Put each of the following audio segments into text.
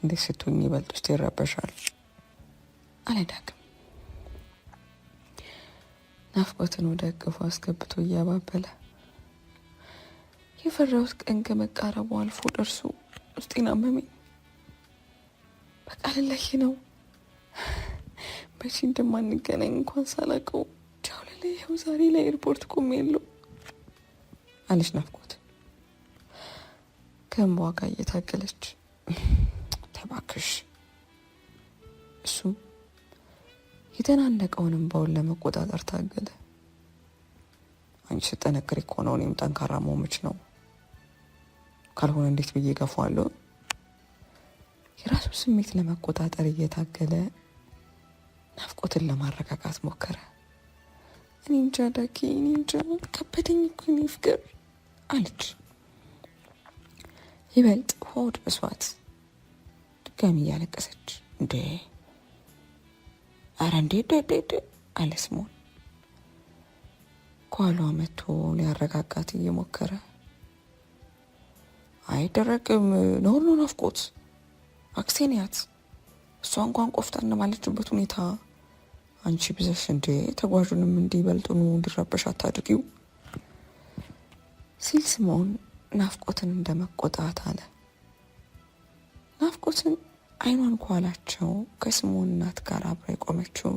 እንዴት ስትሆኝ ይበልጥ ውስጥ ይረበሻል አለ ዳግም። ናፍቆትን ወደ እቅፉ አስገብቶ እያባበለ የፈራሁት ቀን ከመቃረቡ አልፎ ደርሶ ውስጤን አመመኝ። በቃ ልለይ ነው። መቼ እንደማንገናኝ እንኳን ሳላውቀው ቻው ልልህ ይኸው ዛሬ ላይ ኤርፖርት ቆሜያለሁ አለች ናፍቆት ከእንባዋ ጋር እየታገለች። ተባክሽ። እሱም የተናነቀውን እንባውን ለመቆጣጠር ታገለ። አንቺ ስጠነክሪ እኮ ነው እኔም ጠንካራ መሆንች ነው። ካልሆነ እንዴት ብዬ ገፋዋለሁ? የራሱ ስሜት ለመቆጣጠር እየታገለ ናፍቆትን ለማረጋጋት ሞከረ። እኔ እንጃ ዳጊ፣ እኔ እንጃ ከበደኝ እኮ እኔ ፍቅር አለች። ይበልጥ ሆድ ብሷት ድጋሚ እያለቀሰች እንዴ አረ እንዴ አለ ስምዖን ከኋሏ መጥቶ ሊያረጋጋት እየሞከረ። አይደረግም ኖር ነው ናፍቆት አክሴንያት እሷ እንኳን ቆፍጣን ባለችበት ሁኔታ አንቺ ብዘሽ እንዴ ተጓዡንም እንዲበልጡኑ እንዲረበሽ አታድርጊው ሲል ስምዖን ናፍቆትን እንደመቆጣት አለ። ናፍቆትን አይኗን ኳላቸው ከስምዖን እናት ጋር አብራ የቆመችው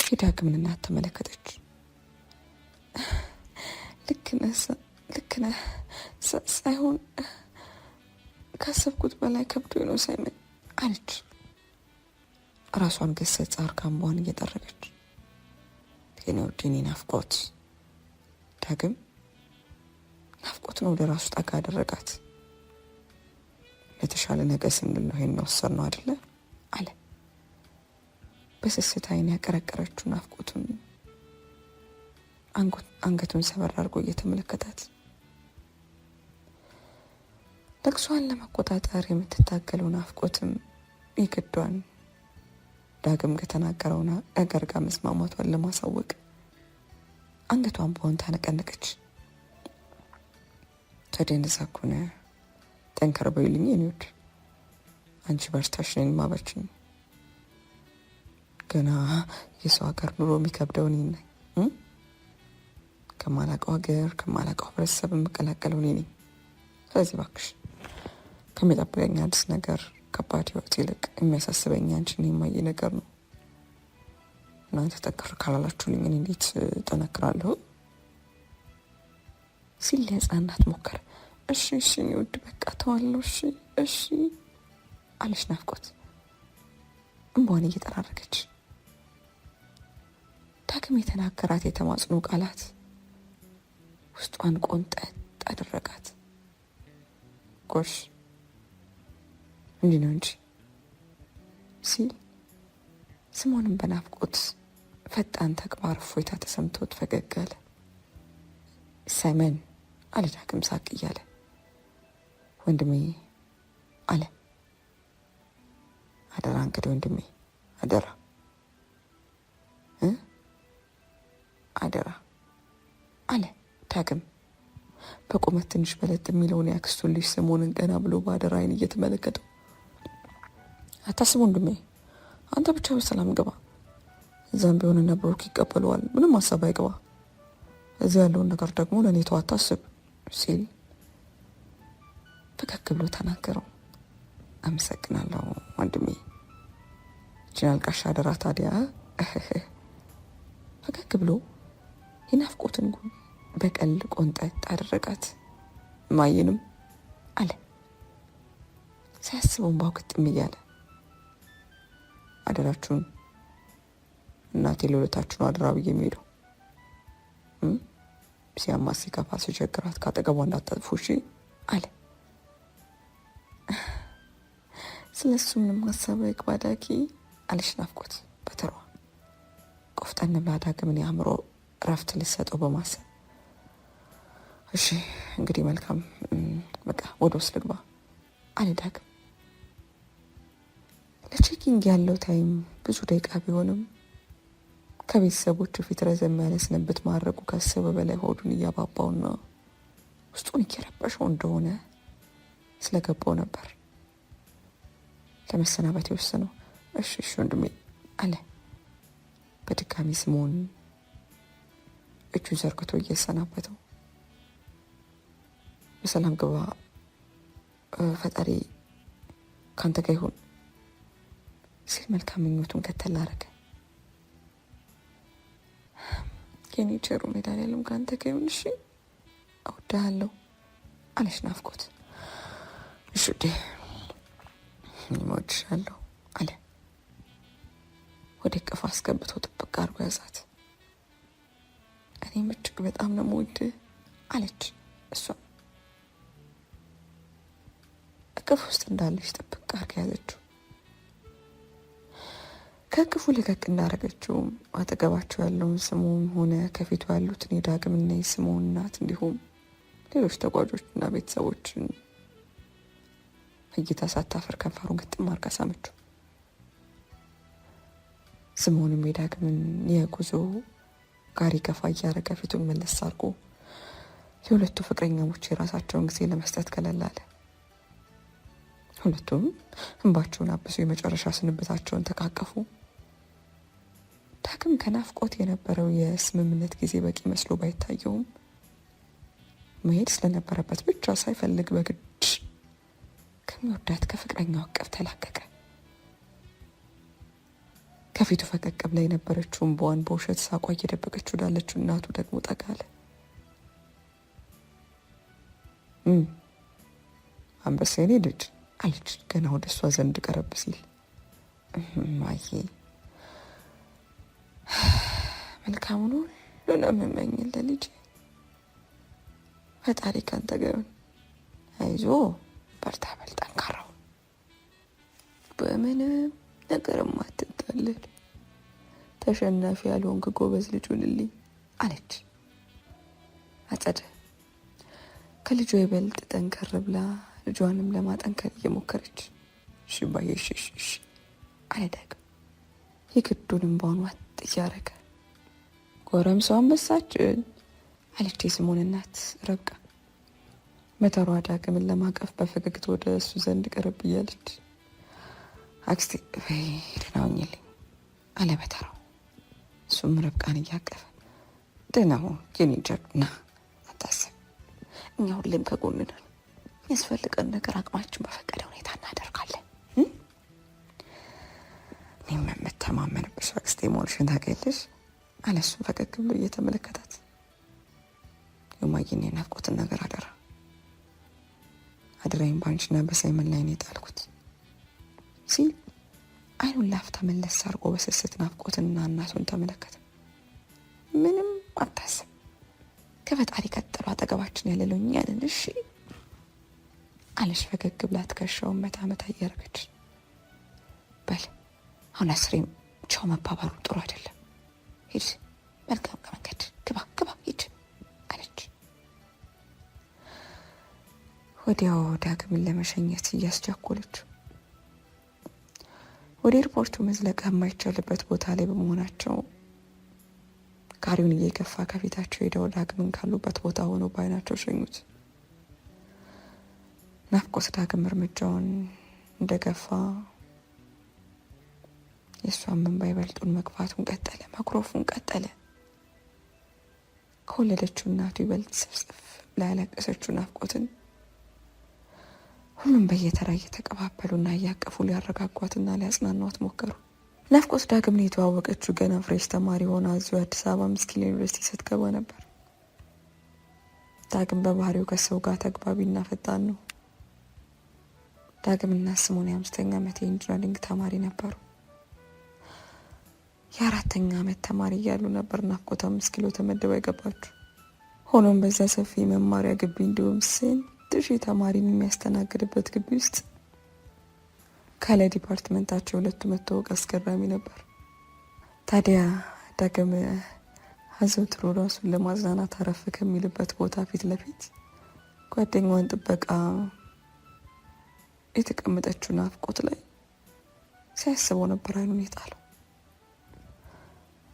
የዳግምን እናት ተመለከተች። ልክ ነህ ሳይሆን ካሰብኩት በላይ ከብዶኝ ነው ሳይመን አለች። ራሷን ገሰጻ አርካምቧን እየጠረገች የኔ ውድ የኔ ናፍቆት። ዳግም ናፍቆትን ወደ ራሱ ጠጋ አደረጋት። ለተሻለ ነገር ስንል ነው ይሄን ወሰድነው አይደለ አለ። በስስት አይን ያቀረቀረችው ናፍቆቱን አንገቱን ሰበር አድርጎ እየተመለከታት ለቅሷን ለመቆጣጠር የምትታገለው ናፍቆትም የግዷን ዳግም ከተናገረው ነገር ጋር መስማማቷን ለማሳወቅ አንገቷን በሆን ታነቀነቀች። ታዲያ እንደዛ ከሆነ ጠንከር በይልኝ የኔ ውድ፣ አንቺ በርታሽ ነኝ ማበችኝ። ገና የሰው ሀገር ኑሮ የሚከብደው እኔ ነኝ። ከማላውቀው ሀገር ከማላውቀው ህብረተሰብ የምቀላቀለው እኔ ነኝ። ስለዚህ እባክሽ ከሚጠብቀኝ አዲስ ነገር ከባድ ህይወት ይልቅ የሚያሳስበኝ አንቺን የማየ ነገር ነው። እናንተ ጠንከር ካላላችሁልኝ እኔ እንዴት ጠነክራለሁ ሲል ሊያጽናናት ሞከረ። እሺ እኔ ውድ በቃ ተዋለሁ እሺ አለች ናፍቆት እንባዋን እየጠራረገች። ዳግም የተናገራት የተማጽኖ ቃላት ውስጧን ቆንጠጥ አደረጋት። ጎሽ እንዲህ ነው እንጂ ሲል ስምዖንም በናፍቆት ፈጣን ተግባር እፎይታ ተሰምቶት ፈገግ አለ። ሰመን አለ ዳግም ሳቅ እያለ። ወንድሜ አለ። አደራ እንግዲህ ወንድሜ አደራ አደራ አለ ዳግም በቁመት ትንሽ በለጥ የሚለውን ያክስቱን ልጅ ስምዖንን ቀና ብሎ በአደራ አይን እየተመለከተው። አታስብ ወንድሜ፣ አንተ ብቻ በሰላም ግባ። እዛም ቢሆን እነ ብሩክ ይቀበለዋል። ምንም ሀሳብ አይግባ። እዚህ ያለውን ነገር ደግሞ ለእኔ ተው አታስብ ሲል ፈገግ ብሎ ተናገረው። አመሰግናለሁ ወንድሜ። እችን አልቃሻ አደራ ታዲያ ፈገግ ብሎ የናፍቆትን ጉን በቀል ቆንጠጥ አደረጋት። ማየንም አለ ሳያስበውን ባውክጥም እያለ አደራችሁን እናቴ ለሁለታችሁ አደራ ብዬ የሚሄደው ሲያማ ሲከፋ ሲቸግራት ካጠገቧ እንዳታጥፉ እሺ አለ። ስለሱ ምንም ሀሳብ አይግባ ዳጊ አለች ናፍቆት በተሯ ቆፍጠን ብላ ዳግምን የአእምሮ እረፍት ልትሰጠው በማሰብ እሺ እንግዲህ መልካም በቃ ወደ ውስጥ ልግባ አለ ዳግም። ለቼኪንግ ያለው ታይም ብዙ ደቂቃ ቢሆንም ከቤተሰቦቹ ፊት ረዘም ያለ ስንብት ማድረጉ ካሰበ በላይ ሆዱን እያባባውና ውስጡን እየረበሸው እንደሆነ ስለገባው ነበር ለመሰናበት የወሰነው። እሺ ወንድሜ አለ በድጋሚ ስምዖን እጁን ዘርግቶ እየሰናበተው። በሰላም ግባ፣ ፈጣሪ ካንተ ጋር ይሁን ሲል መልካም ምኞቱን ከተል አደረገ። የኔ ቸሩ መድኃኒዓለም ካንተ ጋር ይሁን፣ እሺ እወድሃለሁ አለች ናፍቆት። እሺ ውዴ እኔም እወድሻለሁ አለ። ወደ እቅፍ አስገብቶ ጥብቅ አድርጎ ያዛት። እኔም እጅግ በጣም ነው የምወድህ አለች እሷ። እቅፍ ውስጥ እንዳለች ጥብቅ አድርጋ ያዘችው። ከእቅፉ ልቀቅ እንዳደረገችውም አጠገባቸው ያለውን ስምዖን ሆነ ከፊቱ ያሉትን የዳግምና የስምዖን እናት እንዲሁም ሌሎች ተጓዦችና ቤተሰቦችን እይታ ሳታፈር ከንፈሩን ግጥም አድርጋ ሳመችው። ስምዖንም የዳግምን የጉዞ ጋሪ ገፋ እያደረገ ፊቱን መለስ አድርጎ የሁለቱ ፍቅረኛሞች የራሳቸውን ጊዜ ለመስጠት ከለል አለ። ሁለቱም እንባቸውን አብሶ የመጨረሻ ስንብታቸውን ተቃቀፉ። ዳግም ከናፍቆት የነበረው የስምምነት ጊዜ በቂ መስሎ ባይታየውም መሄድ ስለነበረበት ብቻ ሳይፈልግ በግድ ከሚወዳት ከፍቅረኛው እቅፍ ተላቀቀ። ከፊቱ ፈቀቅ ብላ የነበረችውን በዋን በውሸት ሳቋ እየደበቀች ወዳለችው እናቱ ደግሞ ጠጋ አለ። አንበሳ የኔ ልጅ አለች ገና ወደ እሷ ዘንድ ቀረብ ሲል። ማዬ መልካሙን ሁሉ ነው የምመኝልህ ልጄ፣ ፈጣሪ ካንተ ጋር ይሁን። አይዞ በርታ በል ጠንካራው፣ በምንም ነገርም አትታለል፣ ተሸናፊ ያልሆንክ ጎበዝ ልጅ ሁንልኝ አለች አጸደ ከልጇ ይበልጥ ጠንከር ብላ ልጇንም ለማጠንከር እየሞከረች። እሺ ባዬ እሺ አለ ዳግም የግዱንም በሆኑ ዋጥ እያረገ። ጎረምሳው አንበሳችን አለች የስምዖን እናት ረብቃ በተሯ ዳግምን ለማቀፍ በፈገግታ ወደ እሱ ዘንድ ቀረብ እያለች። አክስቴ ደህና ሁኚልኝ አለ በተራው። እሱም ረብቃን እያቀፈ ደህና ሁን የኔ ጀግና፣ አታስብ፣ እኛ ሁሌም ከጎን ነን፣ የሚያስፈልገን ነገር አቅማችን በፈቀደ ሁኔታ እናደርጋለን። እኔም የምተማመንብሽ አክስቴ መሆንሽን ታውቂያለሽ አለ እሱም ፈገግ ብሎ እየተመለከታት። የማየን የናፍቆትን ነገር አደራ አድራይም ባንቺና በሳይመን ላይ ነው የጣልኩት ሲል አይኑን ላፍታ መለስ አድርጎ በስስት ናፍቆትና እናቱን ተመለከተ። ምንም አታስብ፣ ከፈጣሪ ቀጥሎ አጠገባችን ያለለው እኛ ነን እሺ አለች ፈገግ ብላ ትከሻውን መታ መታ እያደረገች። በል አሁን አስሬም ቻው መባባሉ ጥሩ አይደለም፣ ሂድ መልካም ከመንገድ ግባ ሂድ አለች። ወዲያው ዳግምን ለመሸኘት እያስቻኮለች ወደ ኤርፖርቱ መዝለቅ የማይቻልበት ቦታ ላይ በመሆናቸው ጋሪውን እየገፋ ከፊታቸው ሄደው ዳግምን ካሉበት ቦታ ሆነው በዓይናቸው ሸኙት። ናፍቆት ዳግም እርምጃውን እንደገፋ የእሷን እንባ ይበልጡን መግፋቱን ቀጠለ፣ መኩረፉን ቀጠለ። ከወለደችው እናቱ ይበልጥ ስፍስፍ ብላ ያለቀሰችው ናፍቆትን ሁሉም በየተራ እየተቀባበሉና እያቀፉ ሊያረጋጓትና ሊያጽናኗት ሞከሩ። ናፍቆት ዳግምን የተዋወቀችው ገና ፍሬሽ ተማሪ ሆና እዚሁ አዲስ አበባ ምስኪን ዩኒቨርሲቲ ስትገባ ነበር። ዳግም በባህሪው ከሰው ጋር ተግባቢና ፈጣን ነው። ዳግምና ስምዖን የ5ኛ ዓመት የኢንጂነሪንግ ተማሪ ነበሩ። የ4ኛ ዓመት ተማሪ እያሉ ነበር ናፍቆት 5 ኪሎ ተመድባ የገባችው። ሆኖም በዛ ሰፊ መማሪያ ግቢ እንዲሁም ስንት ሺህ ተማሪን የሚያስተናግድበት ግቢ ውስጥ ካለ ዲፓርትመንታቸው ሁለቱ መታወቅ አስገራሚ ነበር። ታዲያ ዳግም አዘውትሮ ራሱን ለማዝናናት አረፍ ከሚልበት ቦታ ፊት ለፊት ጓደኛዋን ጥበቃ የተቀመጠችው ናፍቆት ላይ ሲያስበው ነበር አይኑን የጣለው።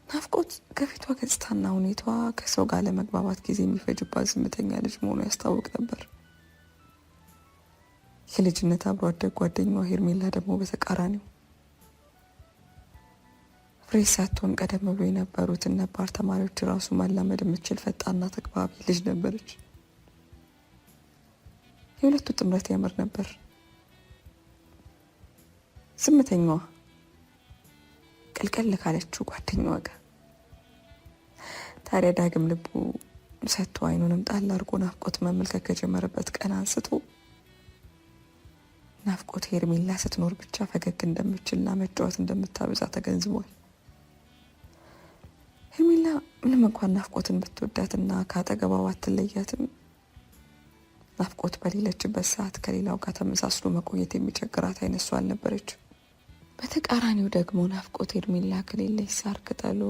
ናፍቆት ከፊቷ ገጽታና ሁኔታዋ ከሰው ጋር ለመግባባት ጊዜ የሚፈጅባት ዝምተኛ ልጅ መሆኑ ያስታውቅ ነበር። የልጅነት አብሮ አደግ ጓደኛዋ ሄርሜላ ደግሞ በተቃራኒው ፍሬ ሳትሆን ቀደም ብሎ የነበሩትን ነባር ተማሪዎች ራሱ ማላመድ የምትችል ፈጣንና ተግባቢ ልጅ ነበረች። የሁለቱ ጥምረት ያምር ነበር። ዝምተኛዋ ቅልቅል ካለችው ጓደኛዋ ጋር ታዲያ ዳግም ልቡ ሰጥቶ አይኑንም ጣል አድርጎ ናፍቆት መመልከት ከጀመረበት ቀን አንስቶ ናፍቆት ሄርሜላ ስትኖር ብቻ ፈገግ እንደምትችልና መጫወት እንደምታበዛ ተገንዝቧል። ሄርሜላ ምንም እንኳን ናፍቆትን ብትወዳትና ከአጠገቧ ባትለያትም ናፍቆት በሌለችበት ሰዓት ከሌላው ጋር ተመሳስሎ መቆየት የሚቸግራት አይነት ሰው አልነበረችም። በተቃራኒው ደግሞ ናፍቆት ሄርሜላ ከሌለች ሳር ቅጠሉ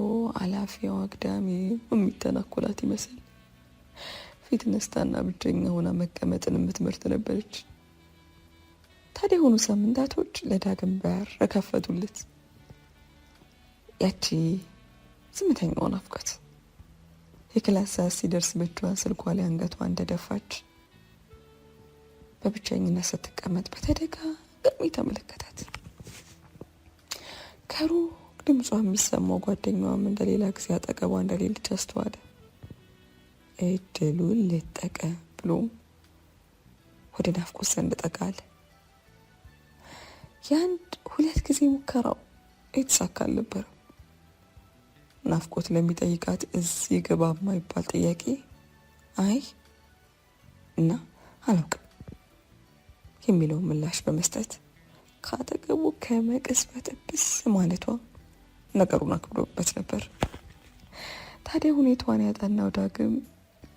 አላፊዋ አግዳሚ የሚተናኮላት ይመስል ፊት ነስታና ብቸኛ ሆና መቀመጥን የምትመርጥ ነበረች። ታዲያ የሆኑ ሳምንታቶች ለዳግም በር ከፈቱለት። ያቺ ዝምተኛዋ ናፍቆት የክላስ ሰዓት ሲደርስ ብቻዋን ስልኳ ላይ አንገቷ እንደደፋች በብቸኝነት ስትቀመጥ በተደጋጋሚ ተመለከታት። ከሩቅ ድምጿ የሚሰማው ጓደኛዋም እንደሌላ ጊዜ አጠገቧ እንደሌለች አስተዋለ። እድሉን ልጠቀም ብሎ ወደ ናፍቆት ዘንድ ጠጋ አለ። የአንድ ሁለት ጊዜ ሙከራው የተሳካ አልነበረም። ናፍቆት ለሚጠይቃት እዚህ ግባ የማይባል ጥያቄ አይ እና አላውቅም የሚለውን ምላሽ በመስጠት ከአጠገቡ ከመቅጽበት ብስ ማለቷ ነገሩን አክብዶበት ነበር። ታዲያ ሁኔታዋን ያጠናው ዳግም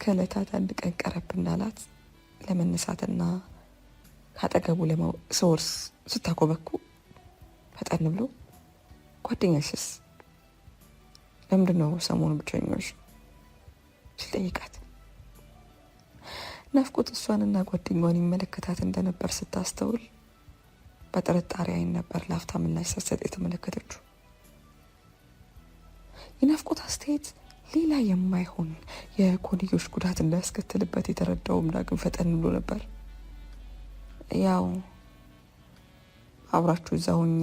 ከዕለታት አንድ ቀን ቀረብ እንዳላት ለመነሳትና ከአጠገቡ ለመሰወርስ ስታኮበኩ ፈጠን ብሎ ጓደኛሽስ ለምንድን ነው ሰሞኑ ብቸኞች ሲል ጠይቃት። ናፍቆት እሷንና ጓደኛዋን ይመለከታት እንደነበር ስታስተውል በጥርጣሬ አይን ነበር ላፍታ ምላሽ ስትሰጥ የተመለከተችው። የናፍቆት አስተያየት ሌላ የማይሆን የጎንዮሽ ጉዳት እንዳያስከትልበት የተረዳውም ዳግም ፈጠን ብሎ ነበር። ያው አብራችሁ እዛ ሆኜ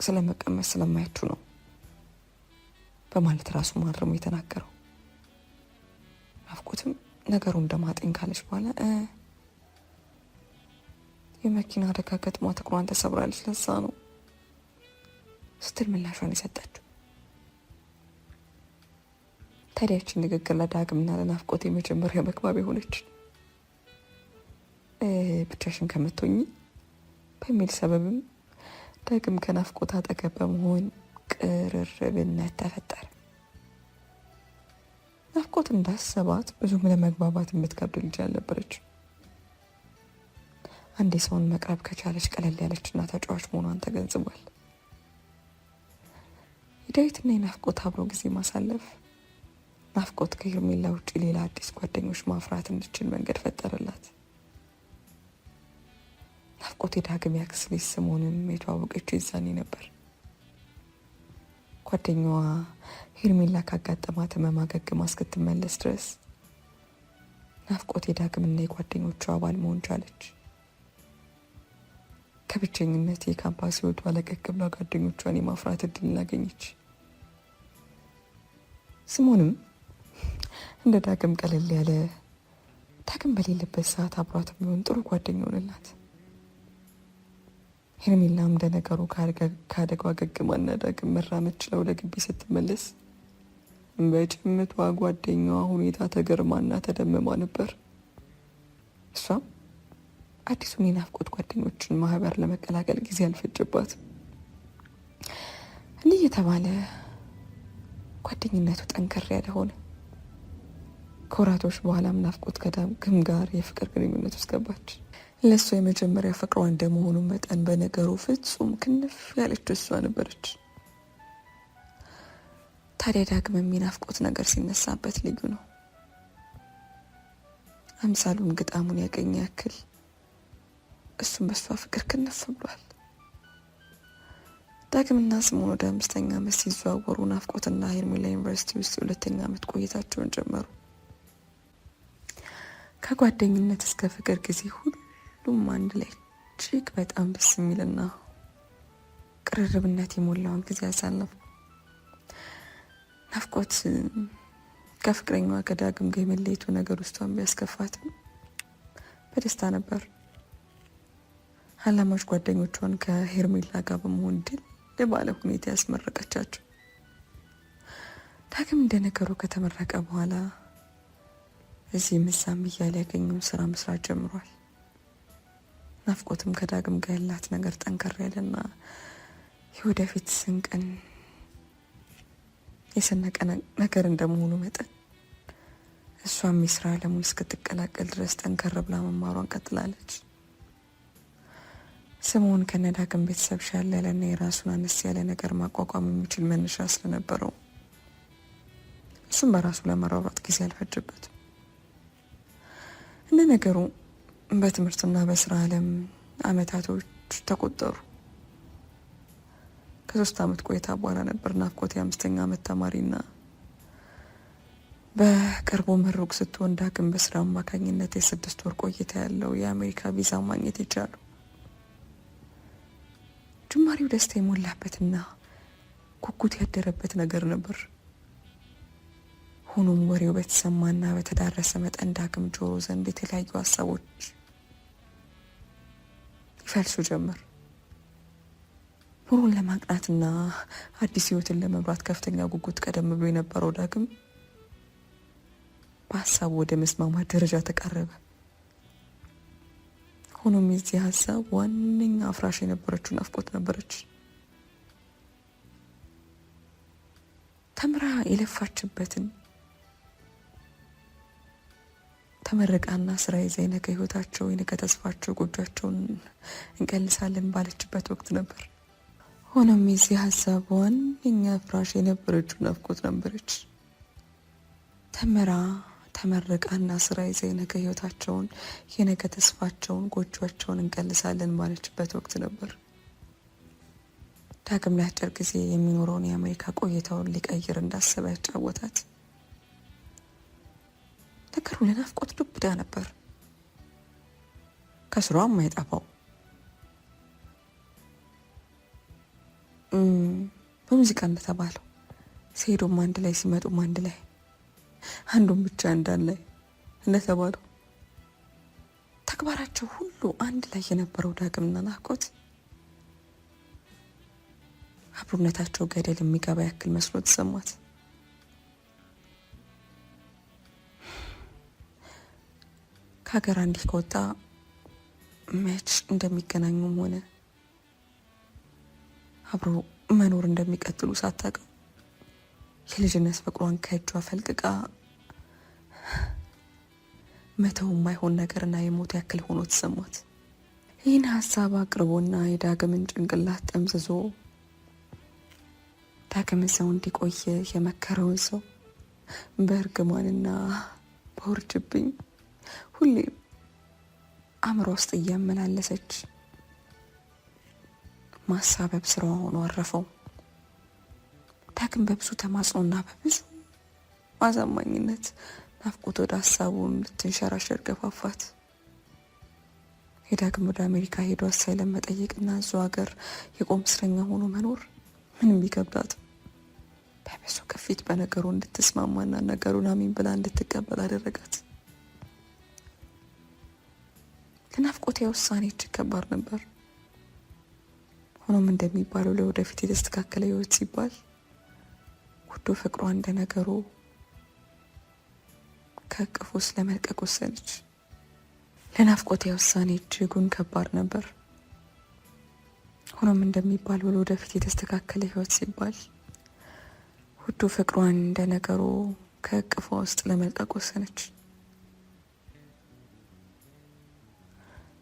ስለመቀመጥ ስለማያችሁ ነው በማለት ራሱ ማረሙ የተናገረው። ናፍቆትም ነገሩ እንደማጤን ካለች በኋላ የመኪና አደጋ ገጥሟት እግሯን ተሰብራለች ለዛ ነው ስትል ምላሿን የሰጠችው። ታዲያችን ንግግር ለዳግምና ለናፍቆት የመጀመሪያ መግባቢያ ሆነች። ብቻሽን ከምትሆኚ በሚል ሰበብም ዳግም ከናፍቆት አጠገብ በመሆን ቅርርብነት ተፈጠረ። ናፍቆት እንዳሰባት ብዙም ለመግባባት የምትከብድ ልጅ አልነበረች። አንዴ ሰውን መቅረብ ከቻለች ቀለል ያለችና ተጫዋች መሆኗን ተገንዝቧል። የዳዊትና የናፍቆት አብሮ ጊዜ ማሳለፍ ናፍቆት ከሄርሜላ ውጭ ሌላ አዲስ ጓደኞች ማፍራት እንድችል መንገድ ፈጠረላት። ናፍቆት የዳግም ያክስት ልጅ ስምኦንን የተዋወቀችው የዛኔ ነበር። ጓደኛዋ ሄርሜላ ካጋጠማት ሕመም አገግማ እስክትመለስ ድረስ ናፍቆት የዳግምና የጓደኞቿ አባል መሆን ቻለች። ከብቸኝነት የካምፓስ ሕይወቷ ለቀቅ ብላ ጓደኞቿን የማፍራት እድል አገኘች። ስምኦንም እንደ ዳግም ቀለል ያለ ዳግም በሌለበት ሰዓት አብሯት የሚሆን ጥሩ ጓደኛ ሆነላት። ሄርሜላም እንደ ነገሩ ከአደጋው አገግማና ዳግም መራመድ ችላ ወደ ግቢ ስትመለስ በጭምቷ ጓደኛዋ ሁኔታ ተገርማና ተደምማ ነበር። እሷም አዲሱን የናፍቆት ጓደኞችን ማህበር ለመቀላቀል ጊዜ አልፈጀባትም። እንዲህ የተባለ ጓደኝነቱ ጠንከር ያለ ሆነ። ከወራቶች በኋላም ናፍቆት ከዳግም ጋር የፍቅር ግንኙነት ውስጥ ገባች። ለእሷ የመጀመሪያ ፍቅሯ እንደመሆኑ መጠን በነገሩ ፍጹም ክንፍ ያለች እሷ ነበረች። ታዲያ ዳግም የሚናፍቆት ነገር ሲነሳበት ልዩ ነው። አምሳሉን ግጣሙን ያገኘ ያክል እሱም በሷ ፍቅር ክንፍ ብሏል። ዳግምና ስምኦን ወደ 5ኛ ዓመት ሲዘዋወሩ ናፍቆትና ሄርሜላ ዩኒቨርሲቲ ውስጥ 2ኛ ዓመት ቆይታቸውን ጀመሩ። ከጓደኝነት እስከ ፍቅር ጊዜ ሁሉ ሁሉም አንድ ላይ እጅግ በጣም ደስ የሚልና ቅርርብነት የሞላውን ጊዜ አሳለፉ። ናፍቆት ከፍቅረኛዋ ከዳግም ጋር የመለየቱ ነገር ውስጧን ቢያስከፋትም በደስታ ነበር። አላማሽ ጓደኞቿን ከሄርሜላ ጋር በመሆን ድል ባለ ሁኔታ ያስመረቀቻቸው። ዳግም እንደ ነገሩ ከተመረቀ በኋላ እዚህ ምሳም እያለ ያገኘውን ስራ መስራት ጀምሯል። ናፍቆትም ከዳግም ጋር ያላት ነገር ጠንከር ያለና የወደፊት ስንቅን የሰነቀ ነገር እንደመሆኑ መጠን እሷም የስራ ዓለሙን እስክትቀላቀል ድረስ ጠንከር ብላ መማሯን ቀጥላለች። ስምዖን ከነዳግም ቤተሰብ ሻል ያለና የራሱን አነስ ያለ ነገር ማቋቋም የሚችል መነሻ ስለነበረው እሱም በራሱ ለመሯሯጥ ጊዜ አልፈጀበትም። እንደ ነገሩ በትምህርትና በስራ ዓለም አመታቶች ተቆጠሩ። ከ3 አመት ቆይታ በኋላ ነበር ናፍቆት የ5ኛ አመት ተማሪና በቅርቡ ምሩቅ ስትሆን ዳግም በስራ አማካኝነት የ6 ወር ቆይታ ያለው የአሜሪካ ቪዛ ማግኘት ይቻሉ። ጅማሬው ደስታ የሞላበትና ጉጉት ያደረበት ነገር ነበር። ሆኖም ወሬው በተሰማና በተዳረሰ መጠን ዳግም ጆሮ ዘንድ የተለያዩ ሀሳቦች ይፈልሱ ጀመር። ኑሮን ለማቅናትና አዲስ ህይወትን ለመምራት ከፍተኛ ጉጉት ቀደም ብሎ የነበረው ዳግም በሀሳቡ ወደ መስማማት ደረጃ ተቃረበ። ሆኖም የዚህ ሀሳብ ዋነኛ አፍራሽ የነበረችው ናፍቆት ነበረች። ተምራ የለፋችበትን ተመረቃና ስራ ይዛ የነገ ህይወታቸው የነገ ተስፋቸው ጎጇቸውን እንቀልሳለን ባለችበት ወቅት ነበር። ሆኖም የዚህ ሀሳብ ዋነኛ አፍራሽ የነበረችው ናፍቆት ነበረች። ተመረቃና ስራ ይዛ የነገ ህይወታቸውን የነገ ተስፋቸውን ጎጇቸውን እንቀልሳለን ባለችበት ወቅት ነበር ዳግም ለአጭር ጊዜ የሚኖረውን የአሜሪካ ቆይታውን ሊቀይር እንዳሰበ ያጫወታት። ነገሩ ለናፍቆት ዱብዳ ነበር፣ ከስሯም አይጠፋው። በሙዚቃ እንደተባለው ሲሄዱም አንድ ላይ ሲመጡም አንድ ላይ አንዱን ብቻ እንዳለ እንደተባለው ተግባራቸው ሁሉ አንድ ላይ የነበረው ዳግምና ናፍቆት አብሮነታቸው ገደል የሚገባ ያክል መስሎ ተሰማት። ከሀገር አንዲህ ከወጣ መች እንደሚገናኙም ሆነ አብሮ መኖር እንደሚቀጥሉ ሳታውቀው የልጅነት ፍቅሯን ከእጇ ፈልቅቃ መተው የማይሆን ነገርና የሞት ያክል ሆኖ ተሰማት። ይህን ሀሳብ አቅርቦና የዳግምን ጭንቅላት ጠምዝዞ ዳግም ሰው እንዲቆይ የመከረውን ሰው በእርግማንና በውርጅብኝ ሁሌም አእምሮ ውስጥ እያመላለሰች ማሳበብ ስራዋ ሆኖ አረፈው። ዳግም በብዙ ተማጽኖና በብዙ አሳማኝነት ናፍቆት ወደ ሀሳቡን ልትንሸራሸር ገፋፋት። የዳግም ወደ አሜሪካ ሄዶ አሳይለም መጠየቅና እዛው ሀገር የቆም እስረኛ ሆኖ መኖር ምንም ቢከብዳትም በብዙ ከፊት በነገሩ እንድትስማማና ነገሩን አሚን ብላ እንድትቀበል አደረጋት። ለናፍቆት ውሳኔ እጅግ ከባድ ነበር። ሆኖም እንደሚባለው ለወደፊት የተስተካከለ ህይወት ሲባል ውዱ ፍቅሯ እንደ ነገሩ ከእቅፉ ውስጥ ለመልቀቅ ወሰነች። ለናፍቆት ውሳኔ እጅጉን ከባድ ነበር። ሆኖም እንደሚባለው ለወደፊት የተስተካከለ ህይወት ሲባል ውዱ ፍቅሯን እንደ ነገሩ ከእቅፏ ውስጥ ለመልቀቅ ወሰነች።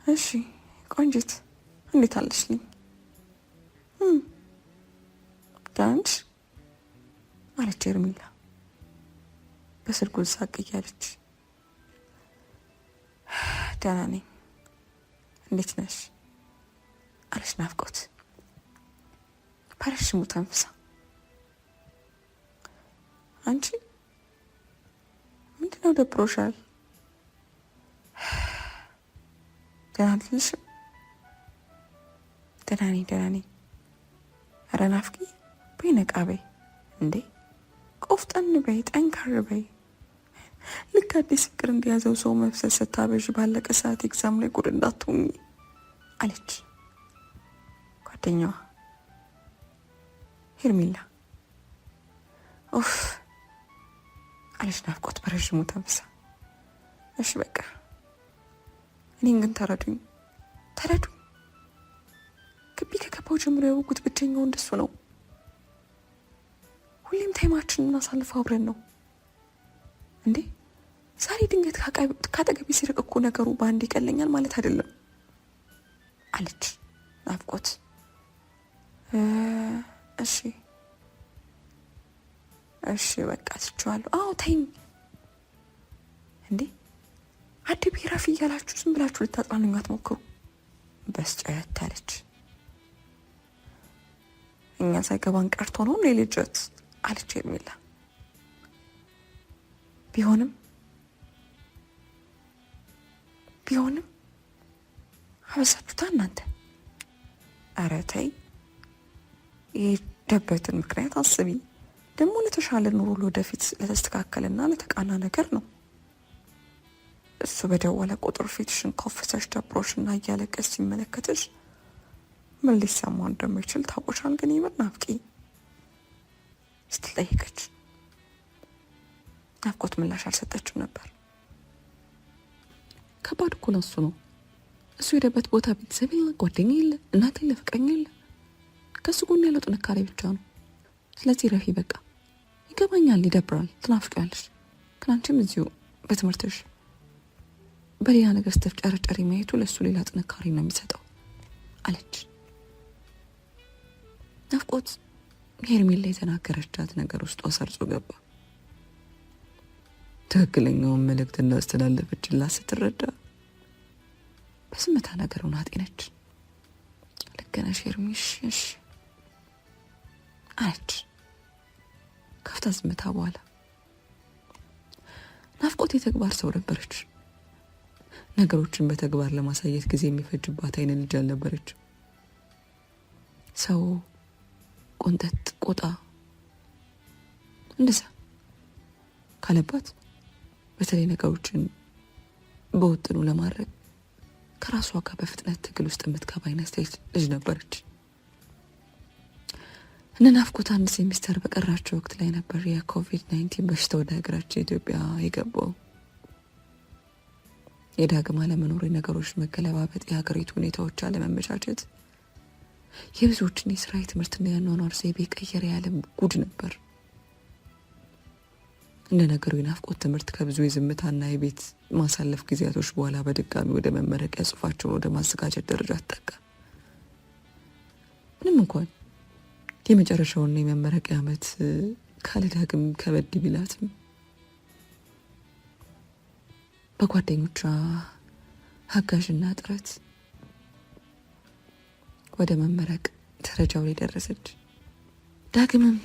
እሺ ቆንጂት እንዴት አለሽልኝ? ዳንች አለች ሄርሜላ በስልኩ ሳቅ እያለች። ደህና ነኝ፣ እንዴት ነሽ አለች ናፍቆት በረሽሙ ተንፍሳ። አንቺ ምንድነው ደብሮሻል? ደህና አይደለሽም? ደህና ነኝ። ኧረ ናፍቂ በይ፣ ነቃ በይ እንዴ! ቆፍጠን በይ፣ ጠንካር በይ። ልክ አዲስ ፍቅር እንደያዘው ሰው መፍሰስ ስታበዥ ባለቀ ሰዓት ኤግዛም ላይ ጉድ እንዳትሆኚ አለች ጓደኛዋ ሄርሜላ። ኡፍ አለች ናፍቆት በረዥሙ ተንፍሳ። እሺ በቃ እኔን ግን ተረዱኝ። ግቢ ከገባው ጀምሮ ያወቁት ብቸኛው እንደሱ ነው። ሁሌም ታይማችንን እናሳልፈው አብረን ነው እንዴ። ዛሬ ድንገት ካጠገቤ ሲርቅ እኮ ነገሩ በአንድ ይቀለኛል ማለት አይደለም አለች ናፍቆት። እሺ በቃ ትችዋለሁ። አዎ ተይኝ እንዴ። አድቤ ረፊ እያላችሁ ዝም ብላችሁ ልታጽናኑኝ አትሞክሩ በስጨት አለች። እኛ ሳይገባን ቀርቶ ነው ልጅት አለች ሄርሜላ። ቢሆንም አበዛችሁታ እናንተ። ኧረ ተይ፣ የሄደበትን ምክንያት አስቢ። ደግሞ ለተሻለ ኑሮ ለወደፊት ለተስተካከለና ለተቃና ነገር ነው። እሱ በደወለ ቁጥር ፊትሽን ኮፍሰሽ ደብሮሽና እያለቀስ ሲመለከትሽ ምን ሊሰማው እንደሚችል ታውቆሻል። ግን ይምር ናፍቂ ስትል ጠየቀች። ናፍቆት ምላሽ አልሰጠችም ነበር። ከባድ እኮ ነው እሱ ነው። እሱ ሄደበት ቦታ ቤተሰብ የለ፣ ጓደኛ የለ፣ እናት የለ፣ ፍቅረኛ የለ። ከእሱ ጎን ያለው ጥንካሬ ብቻ ነው። ስለዚህ ረፊ በቃ ይገባኛል፣ ይደብራል፣ ትናፍቂያለሽ። ግን አንቺም እዚሁ በትምህርትሽ በሌላ ነገር ስትፍጨረጨሪ ማየቱ ለእሱ ሌላ ጥንካሬ ነው የሚሰጠው አለች ናፍቆት። ሄርሜላ የተናገረቻት ነገር ውስጧ ሰርጾ ገባ። ትክክለኛውን መልእክት እንዳስተላለፈችላት ስትረዳ በዝምታ ነገሩን አጤነች። ልክ ነሽ ሄርሚሽ አለች ከፍታ ዝምታ በኋላ። ናፍቆት የተግባር ሰው ነበረች። ነገሮችን በተግባር ለማሳየት ጊዜ የሚፈጅባት አይነት ልጅ አልነበረች። ሰው ቆንጠጥ ቆጣ እንደዛ ካለባት በተለይ ነገሮችን በውጥኑ ለማድረግ ከራሷ ጋር በፍጥነት ትግል ውስጥ የምትገባ አይነት ልጅ ነበረች። እነ ናፍቆት አንድ ሴሚስተር በቀራቸው ወቅት ላይ ነበር የኮቪድ-19 በሽታ ወደ ሀገራችን ኢትዮጵያ የገባው። የዳግም አለመኖር፣ የነገሮች መገለባበጥ፣ የሀገሪቱ ሁኔታዎች አለመመቻቸት የብዙዎችን የስራ የትምህርትና የአኗኗር ዘይቤ ቀየረ ያለም ጉድ ነበር። እንደ ነገሩ የናፍቆት ትምህርት ከብዙ የዝምታና የቤት ማሳለፍ ጊዜያቶች በኋላ በድጋሚ ወደ መመረቂያ ጽሑፋቸውን ወደ ማዘጋጀት ደረጃ ተጠጋ። ምንም እንኳን የመጨረሻውና የመመረቂያ ዓመት ካለ ዳግም ከበድ ቢላትም በጓደኞቿ አጋዥና ጥረት ወደ መመረቅ ደረጃው ላይ ደረሰች። ዳግምም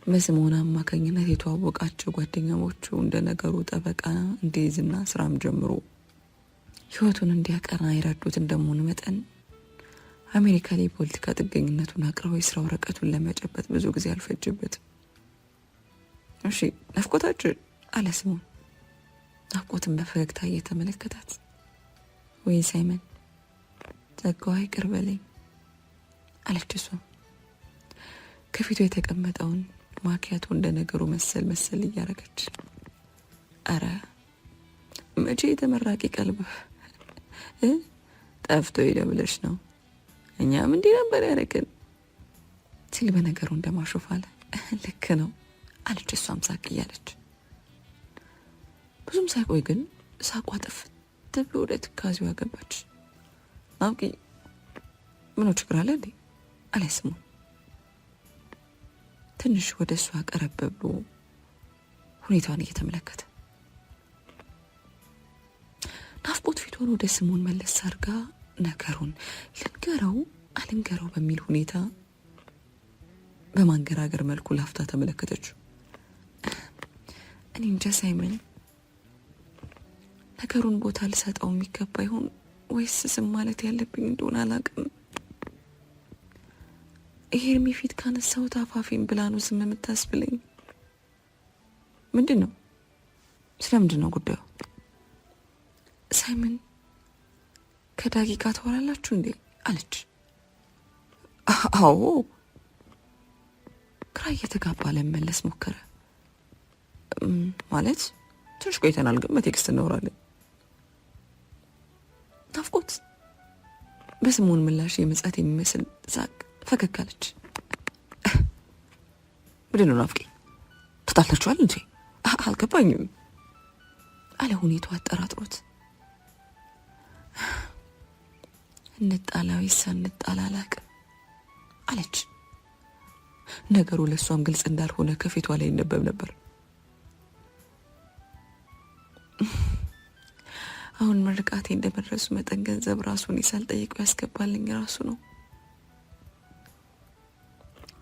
በስምዖን አማካኝነት የተዋወቃቸው ጓደኛሞቹ እንደ ነገሩ ጠበቃ እንዲይዝና ስራም ጀምሮ ህይወቱን እንዲያቀና ይረዱት እንደመሆኑ መጠን አሜሪካ ላይ ፖለቲካ ጥገኝነቱን አቅርበው የስራ ወረቀቱን ለመጨበጥ ብዙ ጊዜ አልፈጀበትም። እሺ ናፍቆታችን አለ ስምዖን። ናፍቆትን በፈገግታ እየተመለከታት ወይ ሳይመን ጸጋዋ ይቅር በለኝ አለች። እሷም ከፊቱ የተቀመጠውን ማኪያቶ እንደ ነገሩ መሰል እያረገች አረ መቼ የተመራቂ ቀልብ ጠፍቶ ሄደ ብለሽ ነው? እኛም እንዲህ ነበር ያደረግን ሲል በነገሩ እንደማሾፍ አለ። ልክ ነው አለች እሷም ሳቅ እያለች። ብዙም ሳይቆይ ግን ሳቋ ጥፍት ብሎ ወደ ትካዜዋ ገባች። ናፍቂ ምኑ ችግር አለ እንዴ አለ ስምዖን ትንሽ ወደ እሷ ቀረብ ብሎ ሁኔታዋን እየተመለከተ። ናፍቆት ፊቷን ወደ ስምዖን መለስ አድርጋ ነገሩን ልንገረው አልንገረው በሚል ሁኔታ በማንገራገር መልኩ ላፍታ ተመለከተችው። እኔ እንጃ ሳይመን ነገሩን ቦታ ልሰጠው የሚገባ ይሆን ወይስ ስም ማለት ያለብኝ እንደሆነ አላውቅም። ኤርሚ ፊት ካነሳሁት አፋፊም ብላ ነው ዝም የምታስብለኝ። ምንድን ነው? ስለምንድን ነው ጉዳዩ? ሳይመን ከዳጊ ጋር ታወራላችሁ እንዴ አለች። አዎ። ግራ እየተጋባ ለመመለስ ሞከረ። ማለት ትንሽ ቆይተናል፣ ግን በቴክስት እናወራለን። ናፍቆት በስሙን ምላሽ የመጻት የሚመስል ሳቅ ፈገግ አለች። ምንድን ነው ናፍቄ? ተጣልታችኋል እንዴ? አልገባኝም አለ ሁኔታው አጠራጥሮት። እንጣላ ወይስ አንጣላ አላውቅም አለች። ነገሩ ለእሷም ግልጽ እንዳልሆነ ከፊቷ ላይ ይነበብ ነበር። አሁን ምርቃቴ እንደመድረሱ መጠን ገንዘብ ራሱን ሳልጠይቀው ያስገባልኝ ራሱ ነው።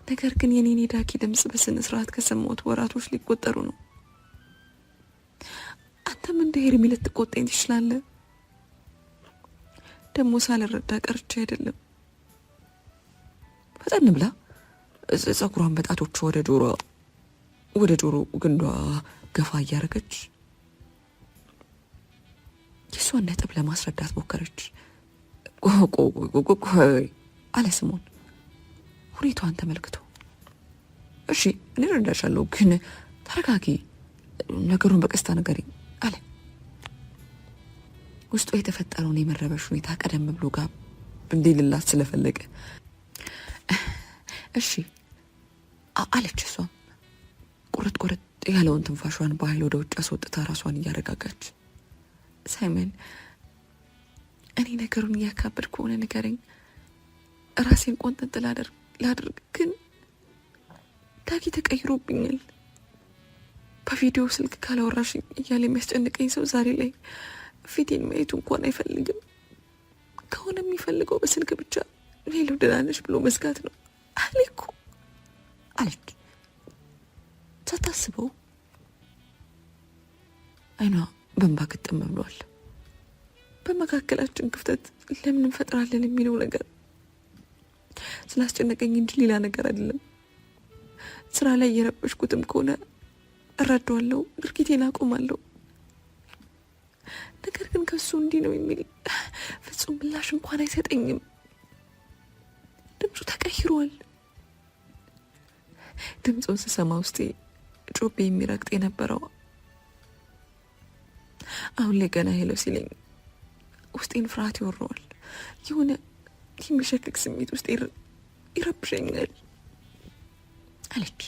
ነገር ግን የኔን ዳጊ ድምጽ በስነ ስርዓት ከሰማሁት ወራቶች ሊቆጠሩ ነው። አንተም እንደ ኤርሚ ልትቆጣኝ ትችላለህ። ደግሞ ሳልረዳ ቀርቼ አይደለም። ፈጠን ብላ ጸጉሯን በጣቶቹ ወደ ጆሮ ግንዷ ገፋ እያደረገች የእሷን ነጥብ ለማስረዳት ሞከረች። ቆይ አለ ስሞን ሁኔታዋን ተመልክቶ። እሺ እኔ እረዳሻለሁ፣ ግን ተረጋጊ፣ ነገሩን በቀስታ ንገሪኝ አለ። ውስጡ የተፈጠረውን የመረበሽ ሁኔታ ቀደም ብሎ ጋር እንዲልላት ስለፈለገ እሺ አለች። እሷም ቁርጥ ያለውን ትንፋሿን በኃይል ወደ ውጭ አስወጥታ ራሷን እያረጋጋች፣ ሳይመን እኔ ነገሩን እያካበድ ከሆነ ንገረኝ፣ ራሴን ቆንጠጥ ላድርግ፣ ግን ዳጊ ተቀይሮብኛል። በቪዲዮ ስልክ ካላወራሽኝ እያለ የሚያስጨንቀኝ ሰው ዛሬ ላይ ፊቴን ማየቱ እንኳን አይፈልግም። ከሆነ የሚፈልገው በስልክ ብቻ ሌላው ደህና ነሽ ብሎ መዝጋት ነው አለኩ አለች። ሳታስበው አይኗ በእንባ ግጥም ብሏል። በመካከላችን ክፍተት ለምን እንፈጥራለን የሚለው ነገር ስላስጨነቀኝ እንጂ ሌላ ነገር አይደለም። ስራ ላይ እየረበሽኩትም ከሆነ እረዳዋለሁ፣ ድርጊቴን አቆማለሁ። ነገር ግን ከሱ እንዲህ ነው የሚል ፍጹም ምላሽ እንኳን አይሰጠኝም። ድምፁ ተቀይሯል። ድምፁን ስሰማ ውስጤ ጮቤ የሚረግጥ የነበረው አሁን ላይ ገና ሄሎ ሲለኝ ውስጤን ፍርሃት ይወረዋል። የሆነ የሚሸክክ ስሜት ውስጥ ይረብሸኛል አለች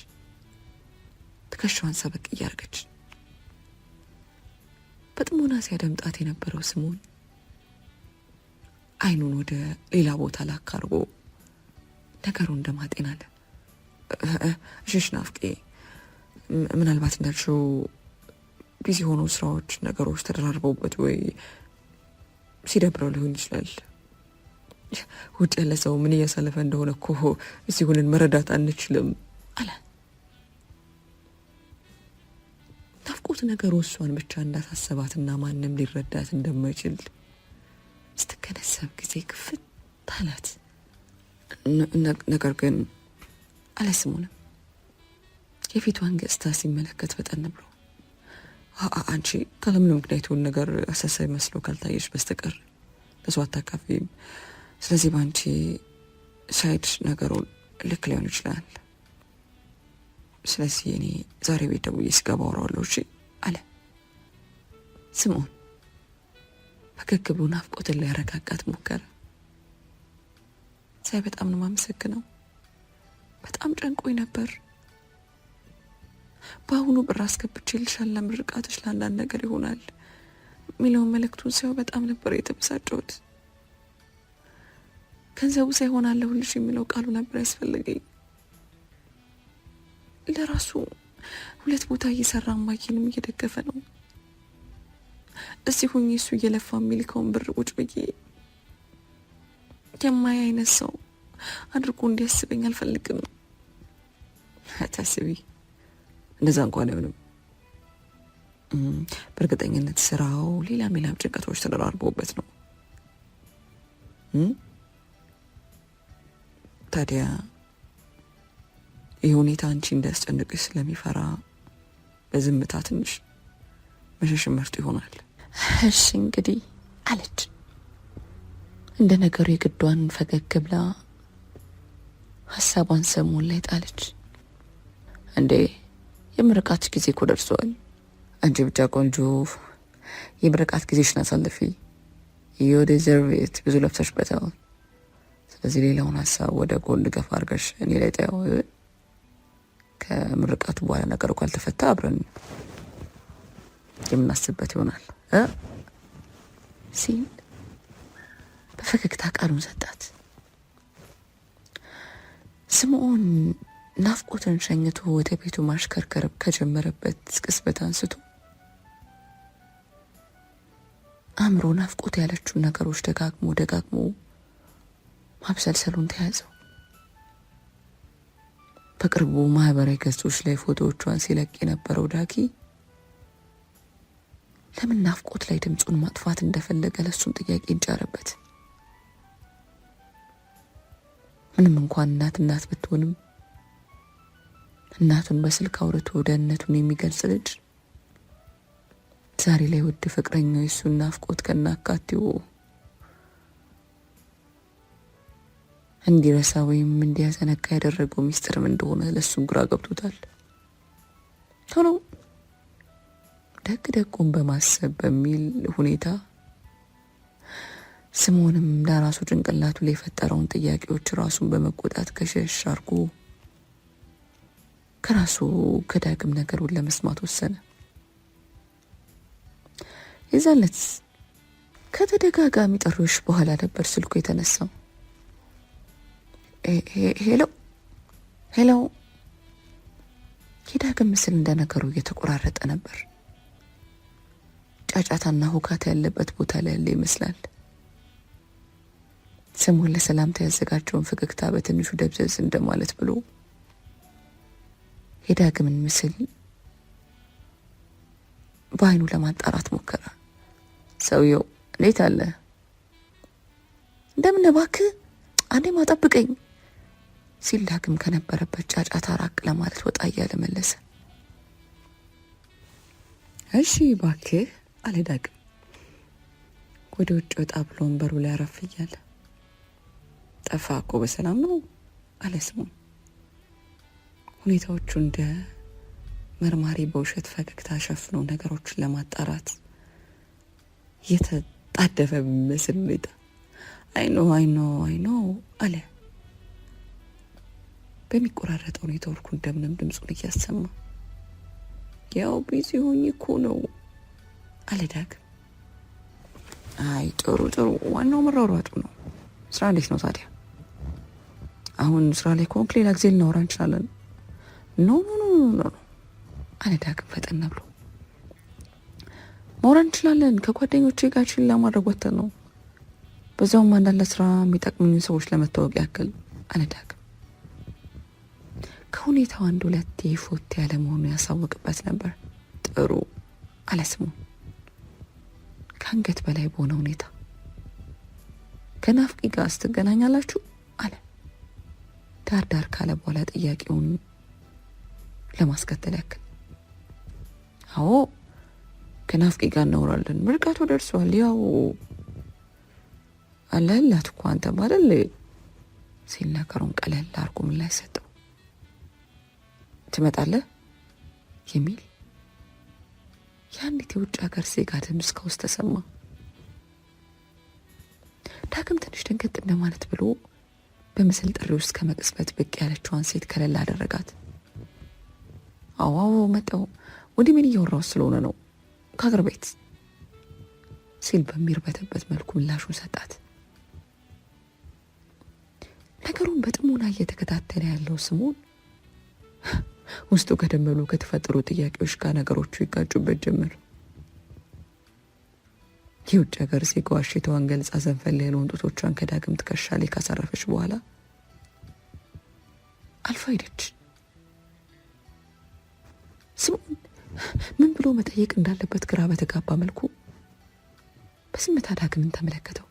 ትከሻዋን ሰበቅ እያደረገች። በጥሞና ሲያደምጣት የነበረው ስሞን አይኑን ወደ ሌላ ቦታ ላክ አድርጎ ነገሩን እንደማጤን አለ። እሺ ናፍቄ፣ ምናልባት እንዳልሽው ቢዚ ሆኖ ስራዎች፣ ነገሮች ተደራርበውበት ወይ ሲደብረው ሊሆን ይችላል። ውጭ ያለ ሰው ምን እያሳለፈ እንደሆነ እኮ እዚህ ሆነን መረዳት አንችልም አለ። ናፍቆት ነገሩ እሷን ብቻ እንዳሳሰባትና ማንም ሊረዳት እንደማይችል ስትገነዘብ ጊዜ ክፍት አላት። ነገር ግን አለ ስሙንም የፊቷን ገጽታ ሲመለከት ፈጠን ብሎ፣ አንቺ ካለምንም ምክንያቱን ነገር አሳሳቢ መስሎ ካልታየሽ በስተቀር ለሰው አታካፊም። ስለዚህ በአንቺ ሳይድ ነገሩን ልክ ሊሆን ይችላል። ስለዚህ እኔ ዛሬ ቤት ደውዬ ስገባ አወራዋለሁ እሺ አለ ስምዖን። ፈገግ ብሎ ናፍቆትን ሊያረጋጋት ሞከረ። ሳይ በጣም ነው የማመሰግነው፣ በጣም ጨንቆኝ ነበር። በአሁኑ ብር አስገብቼልሻል ለምርቃትሽ ለአንዳንድ ነገር ይሆናል የሚለውን መልእክቱን ሳይው በጣም ነበር የተበሳጨሁት። ገንዘቡ ሳይሆን አለሁልሽ የሚለው ቃሉ ነበር ያስፈልገኝ። ለራሱ 2 ቦታ እየሰራ ማኪንም እየደገፈ ነው። እዚህ ሆኜ እሱ እየለፋ የሚልከውን ብር ቁጭ ብዬ የማይ አይነት ሰው አድርጎ እንዲያስበኝ አልፈልግም። አታስቢ፣ እንደዛ እንኳን አይሆንም። በእርግጠኝነት ስራው ሌላም ጭንቀቶች ተደራርበውበት ነው። ታዲያ ይህ ሁኔታ አንቺ እንዳያስጨንቅሽ ስለሚፈራ በዝምታ ትንሽ መሸሽ መርጦ ይሆናል። እሺ እንግዲህ አለች። እንደ ነገሩ የግዷን ፈገግ ብላ ሀሳቧን ሰሞን ላይ ጣለች። እንዴ የምርቃት ጊዜ እኮ ደርሷል። አንቺ ብቻ ቆንጆ የምርቃት ጊዜሽን አሳልፊ። ዩ ዲዘርቭ ኢት። ብዙ ለፍተሽበታል። ስለዚህ ሌላውን ሀሳብ ወደ ጎን ገፋ አድርገሽ እኔ ላይ ጣያው። ከምርቃቱ በኋላ ነገሩ ካልተፈታ አብረን የምናስብበት ይሆናል ሲል በፈገግታ ቃሉን ሰጣት። ስምዖን ናፍቆትን ሸኝቶ ወደ ቤቱ ማሽከርከር ከጀመረበት ቅጽበት አንስቶ አእምሮ ናፍቆት ያለችውን ነገሮች ደጋግሞ ማብሰልሰሉን ተያዘው። በቅርቡ ማህበራዊ ገጾች ላይ ፎቶዎቿን ሲለቅ የነበረው ዳጊ ለምን ናፍቆት ላይ ድምፁን ማጥፋት እንደፈለገ ለሱም ጥያቄ እንጫረበት። ምንም እንኳን እናት ብትሆንም እናቱን በስልክ አውርቶ ደህንነቱን የሚገልጽ ልጅ ዛሬ ላይ ውድ ፍቅረኛው የሱን ናፍቆት ከናካቴው እንዲረሳ ወይም እንዲያዘነጋ ያደረገው ሚስጥርም እንደሆነ ለሱም ግራ ገብቶታል። ሆኖ ደጉን በማሰብ በሚል ሁኔታ ስምዖንም ለራሱ ጭንቅላቱ ላይ የፈጠረውን ጥያቄዎች ራሱን በመቆጣት ከሸሽ አርጎ ከራሱ ከዳግም ነገሩን ለመስማት ወሰነ። የዛለት ከተደጋጋሚ ጥሪዎች በኋላ ነበር ስልኩ የተነሳው። ሄሎ የዳግም ምስል እንደነገሩ እየተቆራረጠ ነበር። ጫጫታና ሁካታ ያለበት ቦታ ላይ ያለ ይመስላል። ስምዖን ለሰላምታ ያዘጋጀውን ፈገግታ በትንሹ ደብዘዝ እንደማለት ብሎ የዳግምን ምስል በአይኑ ለማጣራት ሞከረ። ሰውየው እንዴት አለ? እንደምን እባክህ አንዴ ማጠብቀኝ ሲል ዳግም ከነበረበት ጫጫታ ራቅ ለማለት ወጣ እያለ መለሰ። እሺ እባክህ አለ ዳግም ወደ ውጭ ወጣ ብሎ ወንበሩ ላይ አረፍ እያለ። ጠፋ እኮ በሰላም ነው አለ ስምዖን ሁኔታዎቹ እንደ መርማሪ በውሸት ፈገግታ ሸፍኖ ነገሮችን ለማጣራት የተጣደፈ በሚመስል ሁኔታ። አይኖ አለ በሚቆራረጠው ኔትወርኩ እንደምንም ድምፁን እያሰማ። ያው ቢዚ ሆኜ እኮ ነው አለ ዳግም። አይ ጥሩ ዋናው መሯሯጡ ነው። ስራ እንዴት ነው ታዲያ? አሁን ስራ ላይ ከሆንክ ሌላ ጊዜ ልናወራ እንችላለን። ኖ አለ ዳግም ፈጠን ብሎ። ማውራት እንችላለን፣ ከጓደኞቼ ጋር ችላ ማድረግ ወተን ነው። በዛውም አንዳንድ ስራ የሚጠቅሙኝ ሰዎች ለመታወቅ ያክል አለ ዳግም። ከሁኔታው አንድ ሁለቴ ፎት ያለ መሆኑን ያሳወቅበት ነበር። ጥሩ አለ ስምዖን ከአንገት በላይ በሆነ ሁኔታ። ከናፍቂ ጋር ስትገናኛላችሁ አለ ዳር ካለ በኋላ ጥያቄውን ለማስከተል ያክል። አዎ ከናፍቂ ጋር እናወራለን፣ ምርቃቱ ደርሷል። ያው አለህላት እኮ አንተ ማለት ሲል ነገሩን ቀለል አድርጎ ምላሽ ሰጠው። ትመጣለህ የሚል የአንዲት የውጭ ሀገር ዜጋ ድምፅ ከውስጥ ተሰማ። ዳግም ትንሽ ደንገጥ እንደማለት ብሎ በምስል ጥሪ ውስጥ ከመቅጽበት ብቅ ያለችዋን ሴት ከለላ አደረጋት። አዎ መጣሁ፣ ወዲህ ምን እያወራሁ ስለሆነ ነው ከሀገር ቤት ሲል በሚርበተበት መልኩ ምላሹን ሰጣት። ነገሩን በጥሞና እየተከታተለ ያለው ስምዖን ውስጡ ከደመሉ ከተፈጠሩ ጥያቄዎች ጋር ነገሮቹ ይጋጩበት ጀመር። የውጭ ሀገር ዜጋዋ ሽታዋን ገልጻ ዘንፈል ያለውን ጡቶቿን ከዳግም ትከሻ ላይ ካሳረፈች በኋላ አልፋ ሄደች። ስምዖን ምን ብሎ መጠየቅ እንዳለበት ግራ በተጋባ መልኩ በዝምታ ዳግምን ተመለከተው።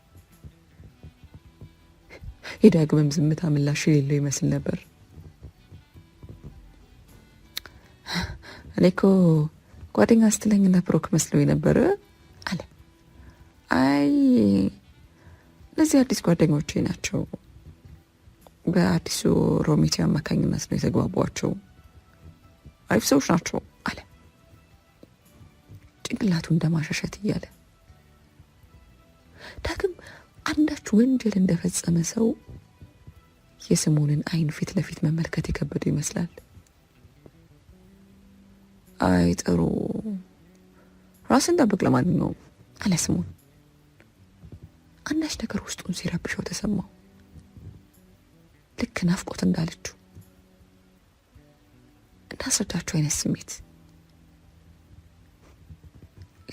የዳግምም ዝምታ ምላሽ የሌለው ይመስል ነበር። እኔ እኮ ጓደኛ ስትለኝና ብሩክ መስሎኝ ነበር አለ። አይ እነዚህ አዲስ ጓደኞቼ ናቸው። በአዲሱ ሮሜቲ አማካኝነት ነው የተግባቧቸው። አሪፍ ሰዎች ናቸው አለ ጭንቅላቱ እንደማሻሸት እያለ። ዳግም አንዳች ወንጀል እንደፈጸመ ሰው የስምዖንን ዓይን ፊት ለፊት መመልከት የከበደው ይመስላል። አይ ጥሩ፣ ራስን ጠብቅ ለማንኛውም አለ ስምዖን። አንዳች ነገር ውስጡን ሲረብሸው ተሰማው። ልክ ናፍቆት እንዳለችው እንዳስረዳቸው አይነት ስሜት።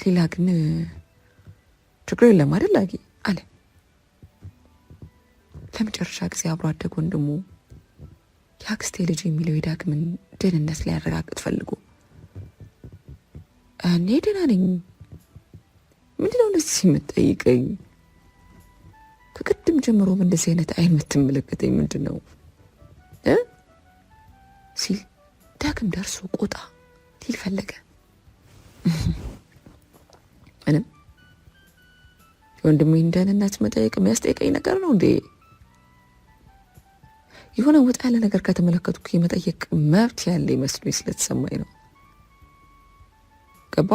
ሌላ ግን ችግር የለም አይደል አጊ አለ። ለመጨረሻ ጊዜ አብሮ አደግ ወንድሙ የአክስቴ ልጅ የሚለው የዳግምን ደህንነት ሊያረጋግጥ ፈልጎ እኔ ደህና ነኝ፣ ምንድነው እንደዚህ የምትጠይቀኝ? ከቅድም ጀምሮ እንደዚህ አይነት አይን የምትመለከተኝ ምንድን ነው ሲል ዳግም ደርሶ ቆጣ ሊል ፈለገ። ምንም የወንድሜን ደህንነት መጠየቅ የሚያስጠይቀኝ ነገር ነው እንዴ? የሆነ ወጣ ያለ ነገር ከተመለከትኩ የመጠየቅ መብት ያለ ይመስሉኝ ስለተሰማኝ ነው። ገባ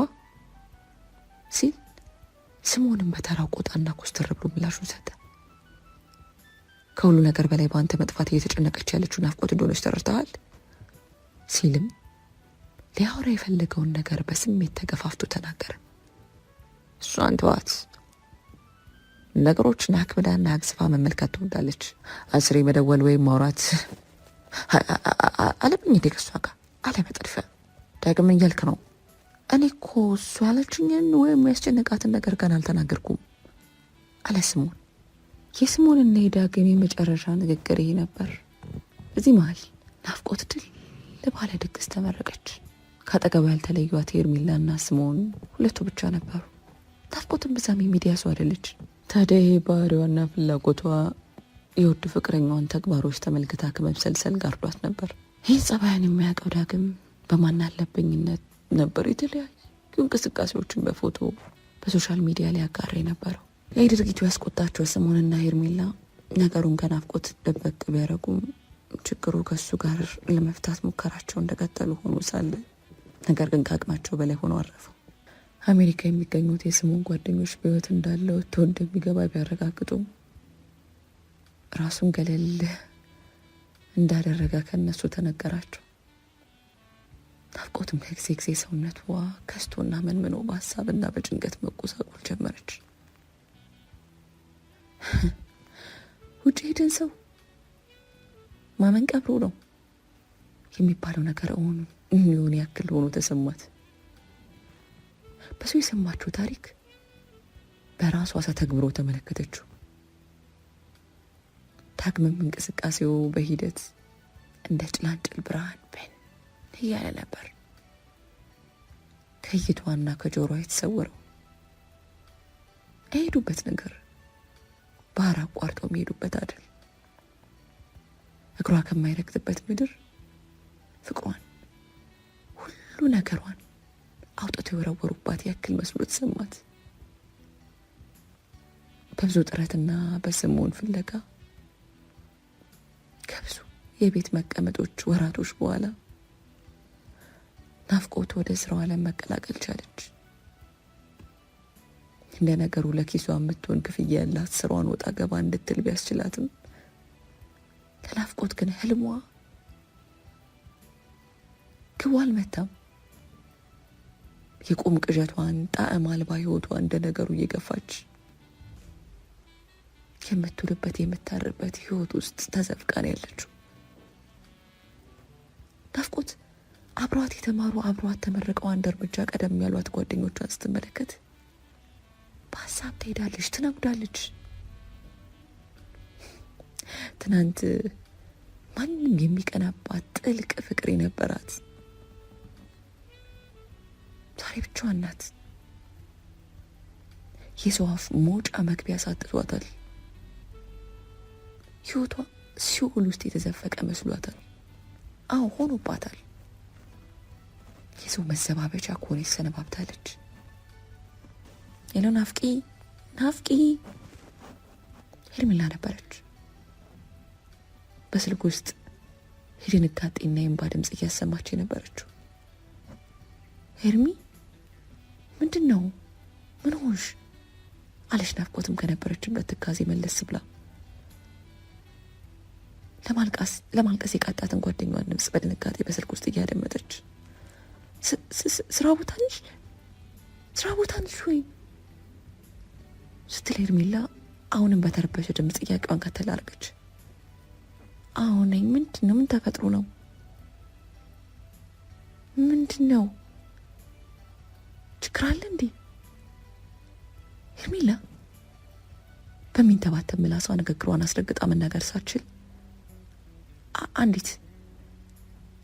ሲል ስምዖንም በተራው ቆጣና ኮስተር ብሎ ምላሹን ሰጠ። ከሁሉ ነገር በላይ በአንተ መጥፋት እየተጨነቀች ያለችው ናፍቆት እንደሆነች ተረድተሃል ሲልም ሊያወራ የፈለገውን ነገር በስሜት ተገፋፍቶ ተናገረ። እሷን ተዋት፣ ነገሮችን አክብዳና አግዝፋ መመልከት ትወዳለች። አስሬ መደወል ወይም ማውራት አለብኝ እንዴ ከሷ ጋር አለ በጥድፊያ። ዳግም እያልክ ነው? እኔ እኮ እሱ ያለችኝን ወይም ያስጨነቃትን ነገር ገና አልተናገርኩም አለ ስምዖን። የስምዖንና የዳግም የመጨረሻ ንግግር ይሄ ነበር። እዚህ መሀል ናፍቆት ድል ለባለ ድግስ ተመረቀች። ከአጠገቡ ያልተለዩት ሄርሜላና ስምዖን ሁለቱ ብቻ ነበሩ። ናፍቆትን ብዛም የሚዲያ ሰው አይደለች። ታዲያ ይሄ ባህሪዋና ፍላጎቷ የውድ ፍቅረኛዋን ተግባሮች ተመልክታ ከመብሰልሰል ጋርዷት ነበር። ይህ ጸባያን የሚያውቀው ዳግም በማን አለብኝነት ነበር የተለያዩ እንቅስቃሴዎችን በፎቶ በሶሻል ሚዲያ ላይ ያጋራ ነበረው። ይህ ድርጊቱ ያስቆጣቸው ስምዖንና ሄርሜላ ነገሩን ከናፍቆት ደበቅ ቢያደርጉም ችግሩ ከሱ ጋር ለመፍታት ሙከራቸው እንደቀጠሉ ሆኖ ሳለ ነገር ግን ከአቅማቸው በላይ ሆኖ አረፈው። አሜሪካ የሚገኙት የስምዖን ጓደኞች በሕይወት እንዳለ ወጥቶ እንደሚገባ ቢያረጋግጡም ራሱን ገለል እንዳደረገ ከነሱ ተነገራቸው። ናፍቆትም ከጊዜ ጊዜ ሰውነቷ ከስቶና መንምኖ በሀሳብና በጭንቀት መቆሳቆል ጀመረች። ውጭ ሄድን ሰው ማመን ቀብሮ ነው የሚባለው ነገር እውን የሚሆን ያክል ሆኖ ተሰማት። በሰው የሰማችው ታሪክ በራሷ ተተግብሮ ተመለከተችው። ዳግምም እንቅስቃሴው በሂደት እንደ ጭላንጭል ብርሃን ብን እያለ ነበር ከእይቷና ከጆሮዋ የተሰወረው። የሄዱበት ነገር ባህር አቋርጠው የሚሄዱበት አይደል። እግሯ ከማይረግጥበት ምድር ፍቅሯን ሁሉ ነገሯን አውጥቶ የወረወሩባት ያክል መስሎ ተሰማት። በብዙ ጥረትና በስምዖን ፍለጋ ከብዙ የቤት መቀመጦች ወራቶች በኋላ ናፍቆት ወደ ስራው ዓለም መቀላቀል ቻለች። እንደ ነገሩ ለኪሷ የምትሆን ክፍያ ያላት ስራዋን ወጣ ገባ እንድትል ቢያስችላትም ለናፍቆት ግን ህልሟ ግቡ አልመታም። የቁም ቅዠቷን ጣዕም አልባ ህይወቷ እንደ ነገሩ እየገፋች የምትውልበት የምታርበት ህይወት ውስጥ ተዘፍቃን ያለችው ናፍቆት አብሯት የተማሩ አብሯት ተመርቀው አንድ እርምጃ ቀደም ያሏት ጓደኞቿን ስትመለከት በሀሳብ ትሄዳለች፣ ትነጉዳለች። ትናንት ማንም የሚቀናባት ጥልቅ ፍቅር የነበራት ዛሬ ብቻዋን ናት። የሰው አፍ መውጫ መግቢያ ሳጥቷታል። ህይወቷ ሲኦል ውስጥ የተዘፈቀ መስሏታል። አዎ ሆኖባታል። የሰው መዘባበቻ ከሆነች ሰነባብታለች። ሄሎ ናፍቂ ሄርሜላ ነበረች። በስልክ ውስጥ የድንጋጤና የእንባ ድምፅ እያሰማች የነበረችው። ሄርሚ ምንድን ነው? ምን ሆንሽ? አለች ናፍቆትም ከነበረችበት ትካዜ መለስ ብላ ለማልቀስ የቃጣትን ጓደኛዋን ድምፅ በድንጋጤ በስልክ ውስጥ እያደመጠች ስራ ቦታ ነሽ ወይ ስትል ሄርሜላ አሁንም በተረበሸ ድምፅ ጥያቄዋን ከተል አደረገች። አዎ ነኝ። ምንድን ነው? ምን ተፈጥሮ ነው? ምንድን ነው? ችግር አለ እንዴ? ሄርሜላ በሚንተባተብ ምላሷ ንግግሯን አስረግጣ መናገር ሳትችል አንዲት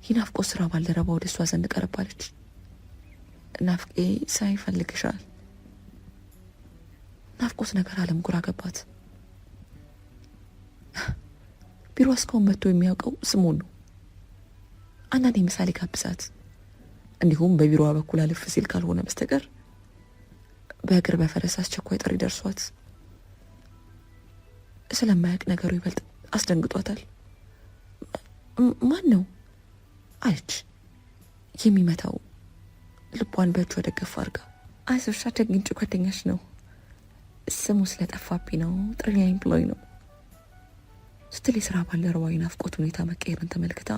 የናፍቆት ስራ ባልደረባ ወደ እሷ ዘንድ ቀረባለች። ናፍቄ ሳይፈልግሻል። ናፍቆት ነገር አለም ጉራ ገባት። ቢሮ እስካሁን መጥቶ የሚያውቀው ስሙን ነው። አንዳንዴ ምሳሌ ጋብዛት፣ እንዲሁም በቢሮዋ በኩል አልፍ ሲል ካልሆነ በስተቀር በእግር በፈረስ አስቸኳይ ጥሪ ደርሷት ስለማያውቅ ነገሩ ይበልጥ አስደንግጧታል። ማን ነው አለች የሚመታው ልቧን በእጇ ደገፍ አድርጋ። አይዞሽ አትደንግጪ፣ ጓደኛሽ ነው። ስሙ ስለጠፋብኝ ነው፣ ጥሪያኝ ብሎኝ ነው ስትል የስራ ባልደረባዋ ናፍቆት ሁኔታ መቀየርን ተመልክታ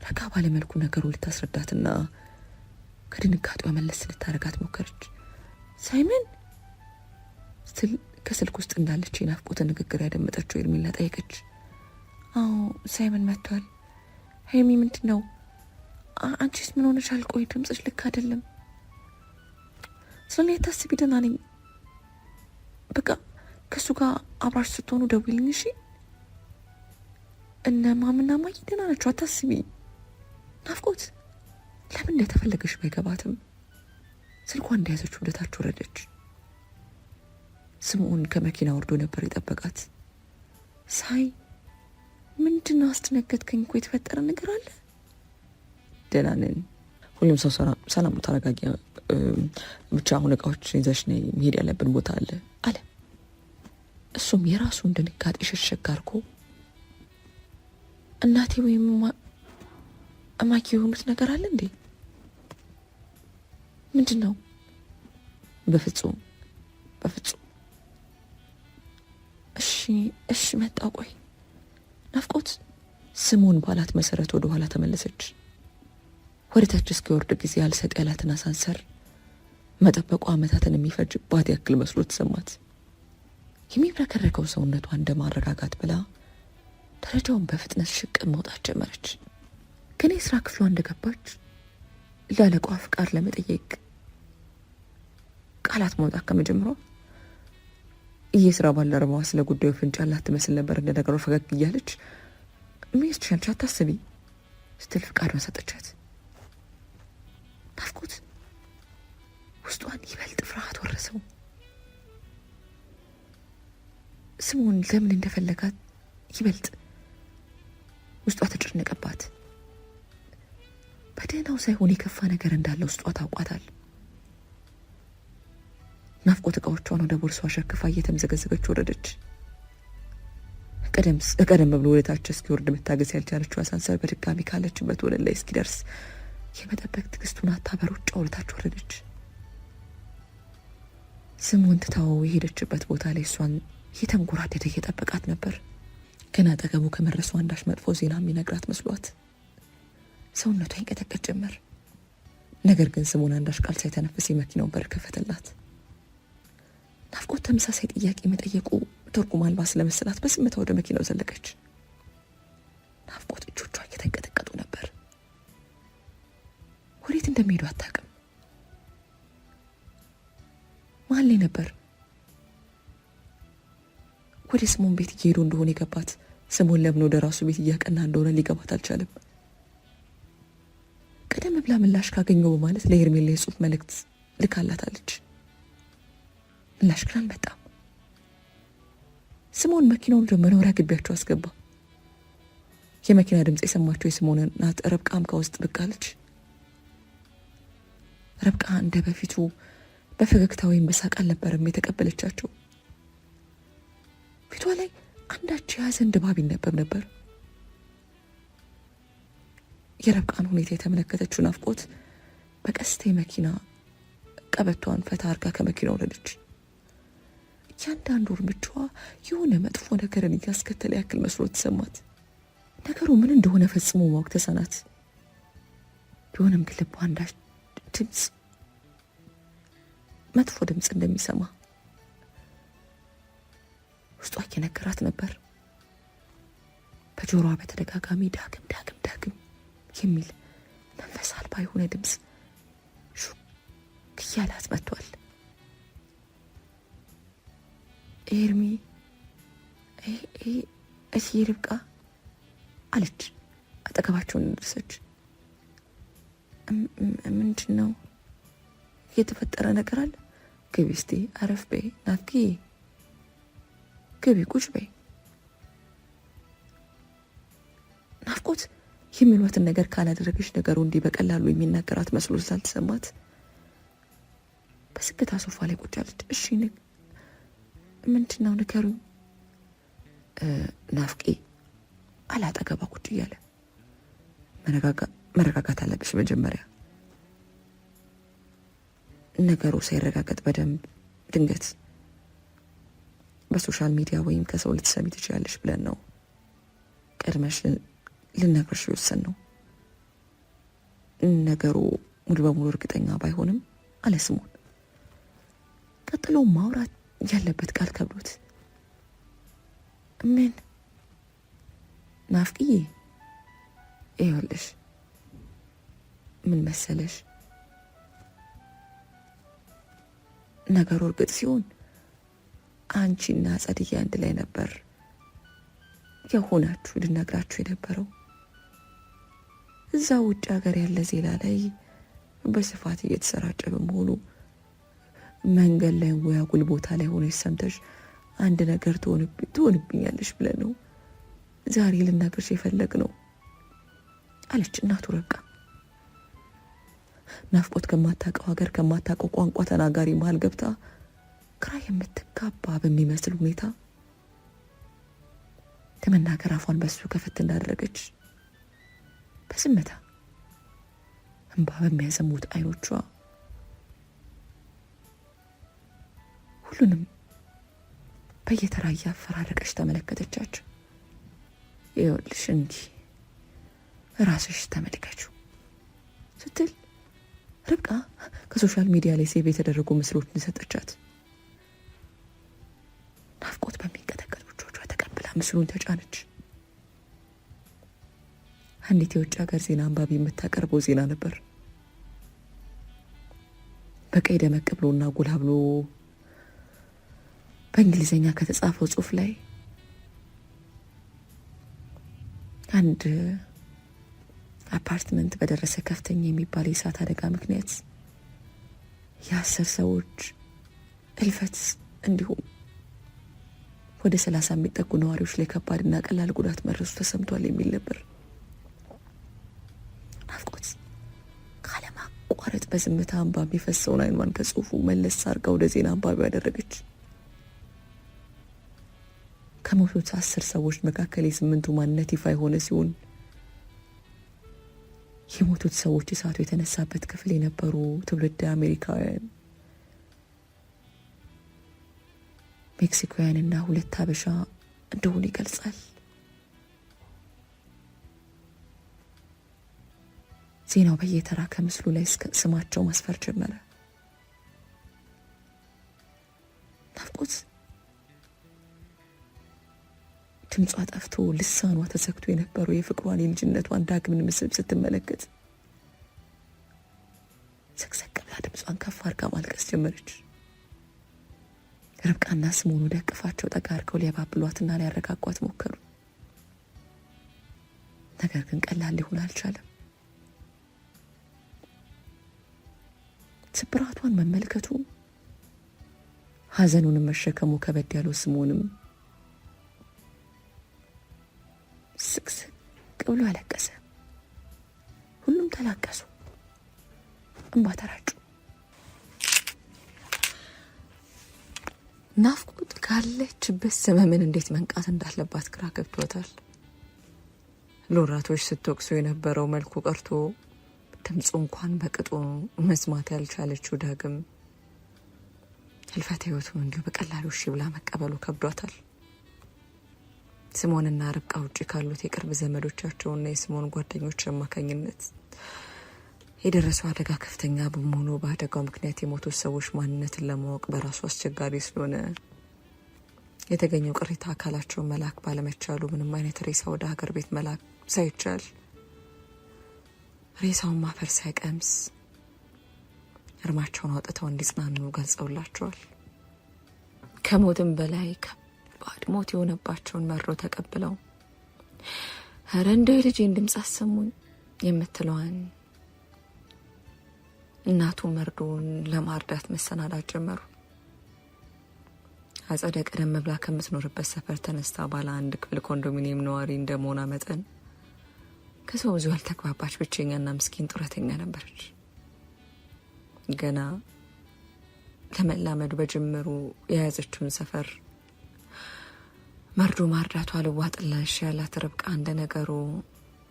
ረጋ ባለመልኩ ነገሩ ልታስረዳትና ከድንጋጤዋ መለስ ልታረጋት ሞከረች። ሳይመን ስትል ከስልክ ውስጥ እንዳለች የናፍቆትን ንግግር ያደመጠችው ሄርሜላ ጠየቀች። አዎ ሳይመን መጥቷል። ሄርሚ ምንድን ነው? አንቺስ ምን ሆነሻል? ቆይ ድምፅሽ ልክ አይደለም። ስለኔ ታስቢ፣ ደህና ነኝ። በቃ ከሱ ጋር አብራሽ ስትሆኑ ደውይልኝ እሺ? እነ ማምና ማይ ደህና ናቸው፣ አታስቢ። ናፍቆት ለምን እንደተፈለገሽ ባይገባትም ስልኳን እንደያዘች ወደታች ወረደች። ስምዖን ከመኪና ወርዶ ነበር የጠበቃት። ሳይ ምንድን ነው? አስደነገጥከኝ እኮ። የተፈጠረ ነገር አለ? ደህና ነን፣ ሁሉም ሰው ሰላም፣ ተረጋጊ። ብቻ አሁን እቃዎች ይዘሽ ነይ፣ መሄድ ያለብን ቦታ አለ። እሱም የራሱን ድንጋጤ ሸሸግ አድርጎ እናቴ ወይም እማኪ የሆኑት ነገር አለ እንዴ? ምንድን ነው? በፍጹም እሺ መጣው። ቆይ ናፍቆት ስሙን ባላት መሰረት ወደ ኋላ ተመለሰች። ወደታች እስኪወርድ ጊዜ አልሰጥ ያላትን አሳንሰር መጠበቁ ዓመታትን የሚፈጅባት ያክል መስሎ ተሰማት። የሚብረከረከው ሰውነቷ እንደ ማረጋጋት ብላ ደረጃውን በፍጥነት ሽቅብ መውጣት ጀመረች። ግን የስራ ክፍሏ እንደገባች ለአለቃዋ ፍቃድ ለመጠየቅ ቃላት ማውጣት ከመጀመሯ የስራ ባልደረባዋ ስለ ጉዳዩ ፍንጭ ያላት ትመስል ነበር። እንደ ነገሩ ፈገግ እያለች ምን ትችያለሽ፣ አታስቢ ስትል ፍቃዷን ሰጠቻት። ናፍቆት ውስጧን ይበልጥ ፍርሃት ወረሰው። ስምዖን ለምን እንደፈለጋት ይበልጥ ውስጧ ተጨነቀባት። በደህናው ሳይሆን የከፋ ነገር እንዳለ ውስጧ ታውቋታል። ናፍቆት እቃዎቿን ወደ ቦርሷ ሸክፋ እየተምዘገዘገች ወረደች። ቀደም ብሎ ወደታች እስኪወርድ መታገስ ያልቻለችው አሳንሰር በድጋሚ ካለችበት ወለል ላይ እስኪደርስ የመጠበቅ ትዕግስቱን አታ በሩጫ ወደታች ወረደች። ስምዖን ትታው የሄደችበት ቦታ ላይ እሷን እየተንጎራደደ እየጠበቃት ነበር። ግን አጠገቡ ከመድረሱ አንዳች መጥፎ ዜና የሚነግራት መስሏት ሰውነቷ ይንቀጠቀጥ ጀመር። ነገር ግን ስምዖን አንዳች ቃል ሳይተነፍስ የመኪናውን በር ከፈተላት። ናፍቆት ተመሳሳይ ጥያቄ መጠየቁ ትርጉም አልባ ስለመሰላት በስሜታ ወደ መኪናው ዘለቀች። ናፍቆት እጆቿ እየተንቀጠቀጡ ነበር። ወዴት እንደሚሄዱ አታውቅም። መሀል ላይ ነበር። ወደ ስምዖን ቤት እየሄዱ እንደሆነ የገባት ስምዖን ለምን ወደ ራሱ ቤት እያቀና እንደሆነ ሊገባት አልቻለም። ቀደም ብላ ምላሽ ካገኘው በማለት ለሄርሜላ የጽሑፍ መልእክት ልካላታለች። ምላሽ ግን አልመጣም። ስምዖን መኪናውን ወደ መኖሪያ ግቢያቸው አስገባ። የመኪና ድምፅ የሰማቸው የስምዖን እናት ረብቃም ከውስጥ ብቅ አለች። ረብቃ እንደ በፊቱ በፈገግታ ወይም በሳቅ አልነበረም የተቀበለቻቸው። ፊቷ ላይ አንዳች የያዘን ድባብ ይነበብ ነበር። የረብቃን ሁኔታ የተመለከተችው ናፍቆት በቀስተ መኪና ቀበቷን ፈታ አርጋ ከመኪና ወረደች። እያንዳንዱ እርምጃዋ የሆነ መጥፎ ነገርን እያስከተለ ያክል መስሎ ተሰማት። ነገሩ ምን እንደሆነ ፈጽሞ ማወቅ ተሳናት። ቢሆንም ግን ልቧ አንዳች ድምፅ፣ መጥፎ ድምፅ እንደሚሰማ ውስጧ እየነገራት ነበር። በጆሮዋ በተደጋጋሚ ዳግም ዳግም ዳግም የሚል መንፈስ አልባ የሆነ ድምፅ ሹክ እያላት መጥቷል። ኤርሚ፣ እሺ ርብቃ አለች አጠገባቸውን ደረሰች። ምንድን ነው የተፈጠረ ነገር አለ? ግቢ እስቲ አረፍ በይ ናፍቂ፣ ግቢ ቁጭ በይ። ናፍቆት የሚሏትን ነገር ካላደረገች ነገሩ እንዲህ በቀላሉ የሚናገራት መስሎ ስላልተሰማት በስክታ ሶፋ ላይ ቁጭ አለች። እሺ ምንድን ነው ንገሩኝ ናፍቂ አለ አጠገቧ ቁጭ እያለ። መረጋጋት አለብሽ መጀመሪያ። ነገሩ ሳይረጋገጥ በደንብ ድንገት በሶሻል ሚዲያ ወይም ከሰው ልትሰሚ ትችላለሽ ብለን ነው ቀድመሽ ልነግርሽ የወሰን ነው። ነገሩ ሙሉ በሙሉ እርግጠኛ ባይሆንም አለ ስምዖን። ቀጥሎ ማውራት ያለበት ቃል ከብዶት ምን ናፍቅዬ፣ ይኸውልሽ ምን መሰለሽ፣ ነገሩ እርግጥ ሲሆን አንቺና ጸድዬ አንድ ላይ ነበር የሆናችሁ ልነግራችሁ የነበረው። እዛ ውጭ ሀገር ያለ ዜና ላይ በስፋት እየተሰራጨ በመሆኑ መንገድ ላይ ወይ አጉል ቦታ ላይ ሆነሽ ሰምተሽ አንድ ነገር ትሆንብኛለሽ ብለን ነው ዛሬ ልናገርሽ የፈለግ ነው አለች እናቱ ረብቃ። ናፍቆት ከማታውቀው ሀገር ከማታውቀው ቋንቋ ተናጋሪ መሀል ገብታ ግራ የምትጋባ በሚመስል ሁኔታ ከመናገር አፏን በሱ ከፍት እንዳደረገች በዝምታ እንባ በሚያዘሙት አይኖቿ ሁሉንም በየተራ እያፈራረቀች ተመለከተቻቸው። ይኸውልሽ እንዲህ ራስሽ ተመልከችው ስትል ርብቃ ከሶሻል ሚዲያ ላይ ሴቭ የተደረጉ ምስሎችን ሰጠቻት። ናፍቆት በሚንቀጠቀጡ እጆቿ ተቀብላ ምስሉን ተጫነች። አንዲት የውጭ ሀገር ዜና አንባቢ የምታቀርበው ዜና ነበር። በቀይ ደመቅ ብሎና ጎላ ብሎ በእንግሊዝኛ ከተጻፈው ጽሑፍ ላይ አንድ አፓርትመንት በደረሰ ከፍተኛ የሚባል የእሳት አደጋ ምክንያት የ10 ሰዎች እልፈት እንዲሁም ወደ 30 የሚጠጉ ነዋሪዎች ላይ ከባድና ቀላል ጉዳት መድረሱ ተሰምቷል የሚል ነበር። ናፍቆት ካለማቋረጥ በዝምታ አንባ የሚፈሰውን አይኗን ከጽሑፉ መለስ አድርጋ ወደ ዜና አንባቢው ያደረገች። ከሞቱት 10 ሰዎች መካከል የ8ቱ ማንነት ይፋ የሆነ ሲሆን የሞቱት ሰዎች እሳቱ የተነሳበት ክፍል የነበሩ ትውልደ አሜሪካውያን፣ ሜክሲኮውያንና 2 ሀበሻ እንደሆኑ ይገልጻል። ዜናው በየተራ ከምስሉ ላይ ስማቸው ማስፈር ጀመረ። ናፍቆት ድምጿ ጠፍቶ ልሳኗ ተዘግቶ የነበረው የፍቅሯን የልጅነቷን ዳግምን ምስል ስትመለከት ሰቅሰቅ ብላ ድምጿን ከፍ አድርጋ ማልቀስ ጀመረች። ርብቃና ስምዖን ወደ እቅፋቸው ጠጋ አድርገው ሊያባብሏትና ሊያረጋጓት ሞከሩ። ነገር ግን ቀላል ሊሆን አልቻለም። ስብራቷን መመልከቱ ሐዘኑንም መሸከሙ ከበድ ያለው ስምዖንም ብሎ አለቀሰ። ሁሉም ተላቀሱ፣ እንባ ተራጩ። ናፍቆት ካለችበት ሰመመን እንዴት መንቃት እንዳለባት ግራ ገብቷታል። ለወራቶች ስትወቅሱ የነበረው መልኩ ቀርቶ ድምፁ እንኳን በቅጡ መስማት ያልቻለችው ዳግም ህልፈተ ህይወቱን እንዲሁ በቀላሉ እሺ ብላ መቀበሉ ከብዷታል። ስሞንና ርብቃ ውጪ ካሉት የቅርብ ዘመዶቻቸውና የስሞን ጓደኞች አማካኝነት የደረሰው አደጋ ከፍተኛ በመሆኑ በአደጋው ምክንያት የሞቱት ሰዎች ማንነትን ለማወቅ በራሱ አስቸጋሪ ስለሆነ የተገኘው ቅሪታ አካላቸውን መላክ ባለመቻሉ ምንም አይነት ሬሳ ወደ ሀገር ቤት መላክ ሳይቻል ሬሳውን ማፈር ሳይቀምስ እርማቸውን አውጥተው እንዲጽናኑ ገልጸውላቸዋል። ከሞትም በላይ ከባድ ሞት የሆነባቸውን መሮ ተቀብለው ኧረ እንደው የልጄን ድምፅ አሰሙኝ የምትለዋን እናቱ መርዶን ለማርዳት መሰናዳት ጀመሩ። አጸደ ቀደም ብላ ከምትኖርበት ሰፈር ተነስታ ባለ 1 ክፍል ኮንዶሚኒየም ነዋሪ እንደመሆኗ መጠን ከሰው ብዙ ያልተግባባች ብቸኛና ምስኪን ጡረተኛ ነበረች። ገና ለመላመድ በጅምሩ የያዘችውን ሰፈር መርዶ ማርዳቷ ልዋጥላሽ ያላት ርብቃ እንደ ነገሩ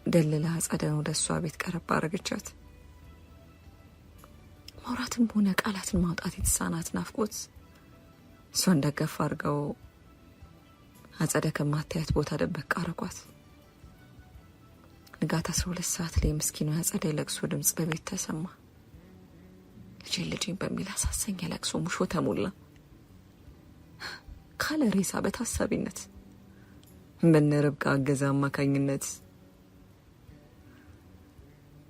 ደልላ አጸደን ወደ እሷ ቤት ቀረብ አረገቻት። ማውራትም ሆነ ቃላትን ማውጣት የተሳናት ናፍቆት እሷን ደገፍ አድርገው አጸደ ከማታያት ቦታ ደበቅ አረጓት። ንጋት 12 ሰዓት ላይ ምስኪኑ አጸደ የለቅሶ ድምፅ በቤት ተሰማ። ልጄን በሚል አሳሰኝ የለቅሶ ሙሾ ተሞላ። ካለ ሬሳ በታሳቢነት በነ ርብቃ አገዛ አማካኝነት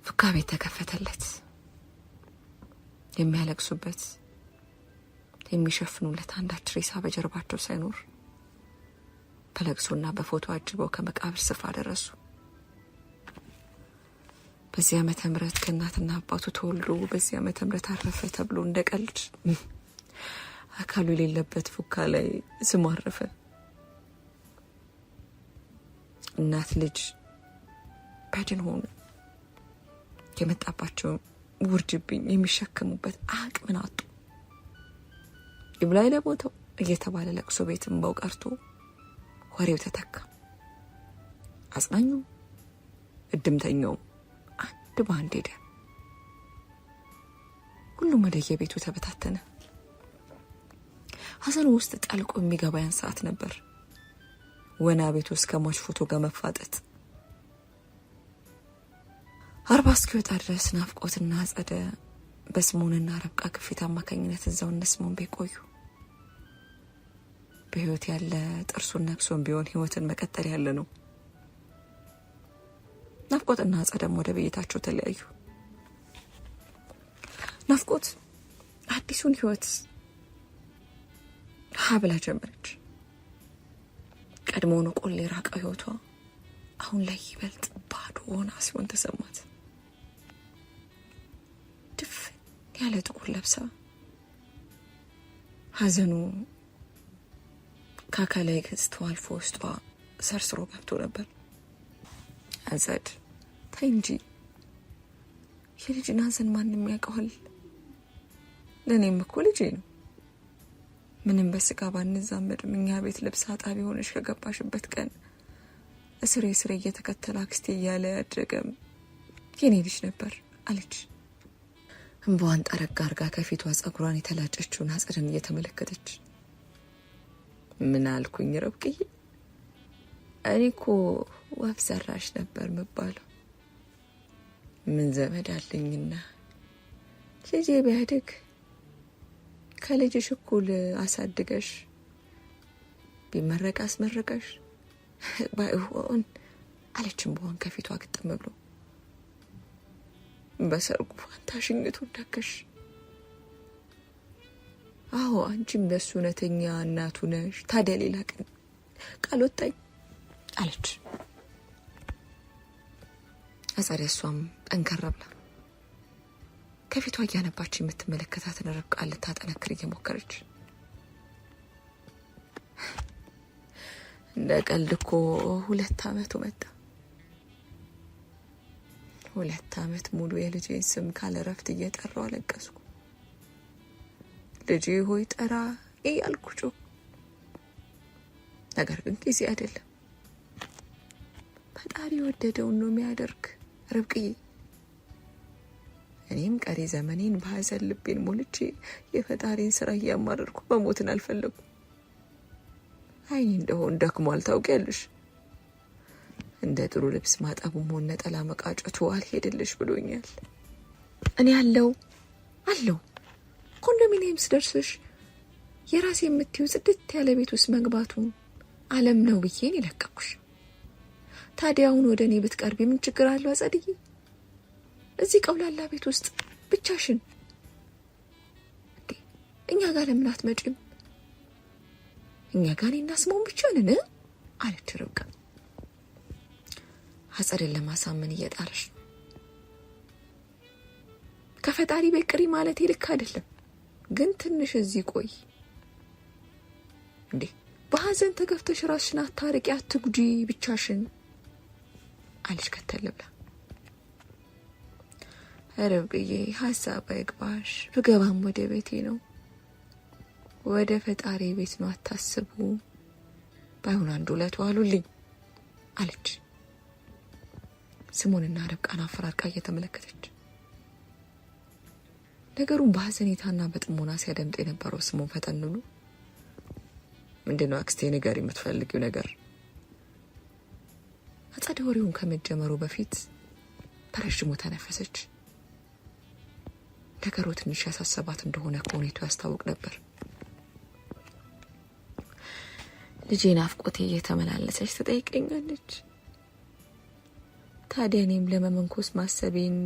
ፉካ ቤት ተከፈተለት። የሚያለቅሱበት የሚሸፍኑለት አንዳች ሬሳ በጀርባቸው ሳይኖር በለቅሶና በፎቶ አጅበው ከመቃብር ስፍራ ደረሱ። በዚህ ዓመተ ምህረት ከእናትና አባቱ ተወልዶ በዚህ ዓመተ ምህረት አረፈ ተብሎ እንደ ቀልድ አካሉ የሌለበት ፉካ ላይ ስሙ አረፈ። እናት ልጅ በድን ሆኑ። የመጣባቸው ውርጅብኝ የሚሸከሙበት አቅምን አጡ። ይብላኝ ለቦታው እየተባለ ለቅሶ ቤት እንባው ቀርቶ ወሬው ተተካ። አጽናኙ እድምተኛው አንድ ባንድ ሄደ። ሁሉም ወደ የቤቱ ተበታተነ። ሀዘኑ ውስጥ ጠልቆ የሚገባ ያን ሰዓት ነበር ወና ቤቱ እስከ ሟች ፎቶ ጋር መፋጠጥ። 40 እስኪወጣ ድረስ ናፍቆትና አጸደ በስሞንና ርብቃ ግፊት አማካኝነት እዛው እነስሞን ቤት ቆዩ። በህይወት ያለ ጥርሱን ነክሶን ቢሆን ህይወትን መቀጠል ያለ ነው። ናፍቆትና አጸደም ወደ ቤታቸው ተለያዩ። ናፍቆት አዲሱን ህይወት ሀብላ ጀመረች። ቀድሞውኑ ቆሌ ራቀ ህይወቷ አሁን ላይ ይበልጥ ባዶ ሆና ሲሆን ተሰማት። ድፍን ያለ ጥቁር ለብሳ ሀዘኑ ካካላይ ገጽታው አልፎ ውስጧ ሰርስሮ ገብቶ ነበር። አጸድ ተይ እንጂ የልጅን ሀዘን ማንም ያውቀዋል። ለእኔም እኮ ልጄ ነው። ምንም በስጋ ባንዛመድም እኛ ቤት ልብስ አጣቢ ሆነሽ ከገባሽበት ቀን እስሬ እየተከተለ አክስቴ እያለ ያደገም የኔ ልጅ ነበር አለች። እንባዋን ጠረግ አርጋ ከፊቷ ጸጉሯን የተላጨችውን አጸድን እየተመለከተች ምን አልኩኝ ረብቅዬ? እኔ እኮ ወፍ ዘራሽ ነበር መባለው። ምን ዘመድ አለኝና ልጄ ቢያድግ ከልጅሽ እኩል አሳድገሽ ቢመረቅ አስመረቀሽ ባይሆን አለችም በሆን ከፊቷ ግጥም ብሎ በሰርጉ ፋንታ ሽኝቱን ደገሽ። አዎ አንቺም ለሱ እውነተኛ እናቱ ነሽ። ታዲያ ሌላ ቀን ቃል ወጣኝ አለች አጸደ። እሷም ጠንከር ብላ ከፊቷ እያነባች የምትመለከታትን ርብቃ ልታጠነክር እየሞከረች እንደ ቀልድ እኮ 2 ዓመቱ መጣ። 2 ዓመት ሙሉ የልጄን ስም ካለ ረፍት እየጠራው አለቀስኩ። ልጄ ሆይ ጠራ እያልኩ ጮህ። ነገር ግን ጊዜ አይደለም። ፈጣሪ ወደደውን ነው የሚያደርግ ርብቅዬ። እኔም ቀሪ ዘመኔን በሐዘን ልቤን ሞልቼ የፈጣሪን ስራ እያማረርኩ በሞትን አልፈለኩም። አይኔ እንደሆን ደክሟል ታውቂያለሽ። እንደ ጥሩ ልብስ ማጠቡም ሆነ ነጠላ መቃጨቱ አልሄድልሽ ብሎኛል። እኔ አለው ኮንዶሚኒየም ስደርስሽ የራሴ የምትዩ ጽድት ያለ ቤት ውስጥ መግባቱን ዓለም ነው ብዬን ይለቀኩሽ። ታዲያውን ወደ እኔ ብትቀርቢ ምን ችግር አለው አጸድዬ? እዚህ ቀውላላ ቤት ውስጥ ብቻሽን እኛ ጋር ለምን አትመጪም? እኛ ጋር እኔና ስሞን ብቻ ነን አለች ርብቃ። አጸድን ለማሳመን እየጣረሽ ነው። ከፈጣሪ በቅሪ ማለት ልክ አይደለም፣ ግን ትንሽ እዚህ ቆይ በሐዘን ተገፍተሽ ራስሽን አታርቂ፣ አትጉጂ ብቻሽን አለች ከተል ብላ። ርብቅዬ ሀሳብ አይግባሽ፣ ብገባም ወደ ቤቴ ነው፣ ወደ ፈጣሪ ቤት ነው፣ አታስቡ። ባይሆን 1-2 ዋሉልኝ አለች ስሙንና ርብቃን አፈራርቃ እየተመለከተች። ነገሩን በሐዘኔታና በጥሞና ሲያደምጥ የነበረው ስሙን ፈጠን ብሎ ምንድነው አክስቴ ነገር የምትፈልጊው ነገር? አጸደ ወሬውን ከመጀመሩ በፊት በረጅሙ ተነፈሰች። ነገሩ ትንሽ ያሳሰባት እንደሆነ ከሁኔታው ያስታውቅ ነበር። ልጄ ናፍቆቴ እየተመላለሰች ትጠይቀኛለች። ታዲያ እኔም ለመመንኮስ ማሰቤን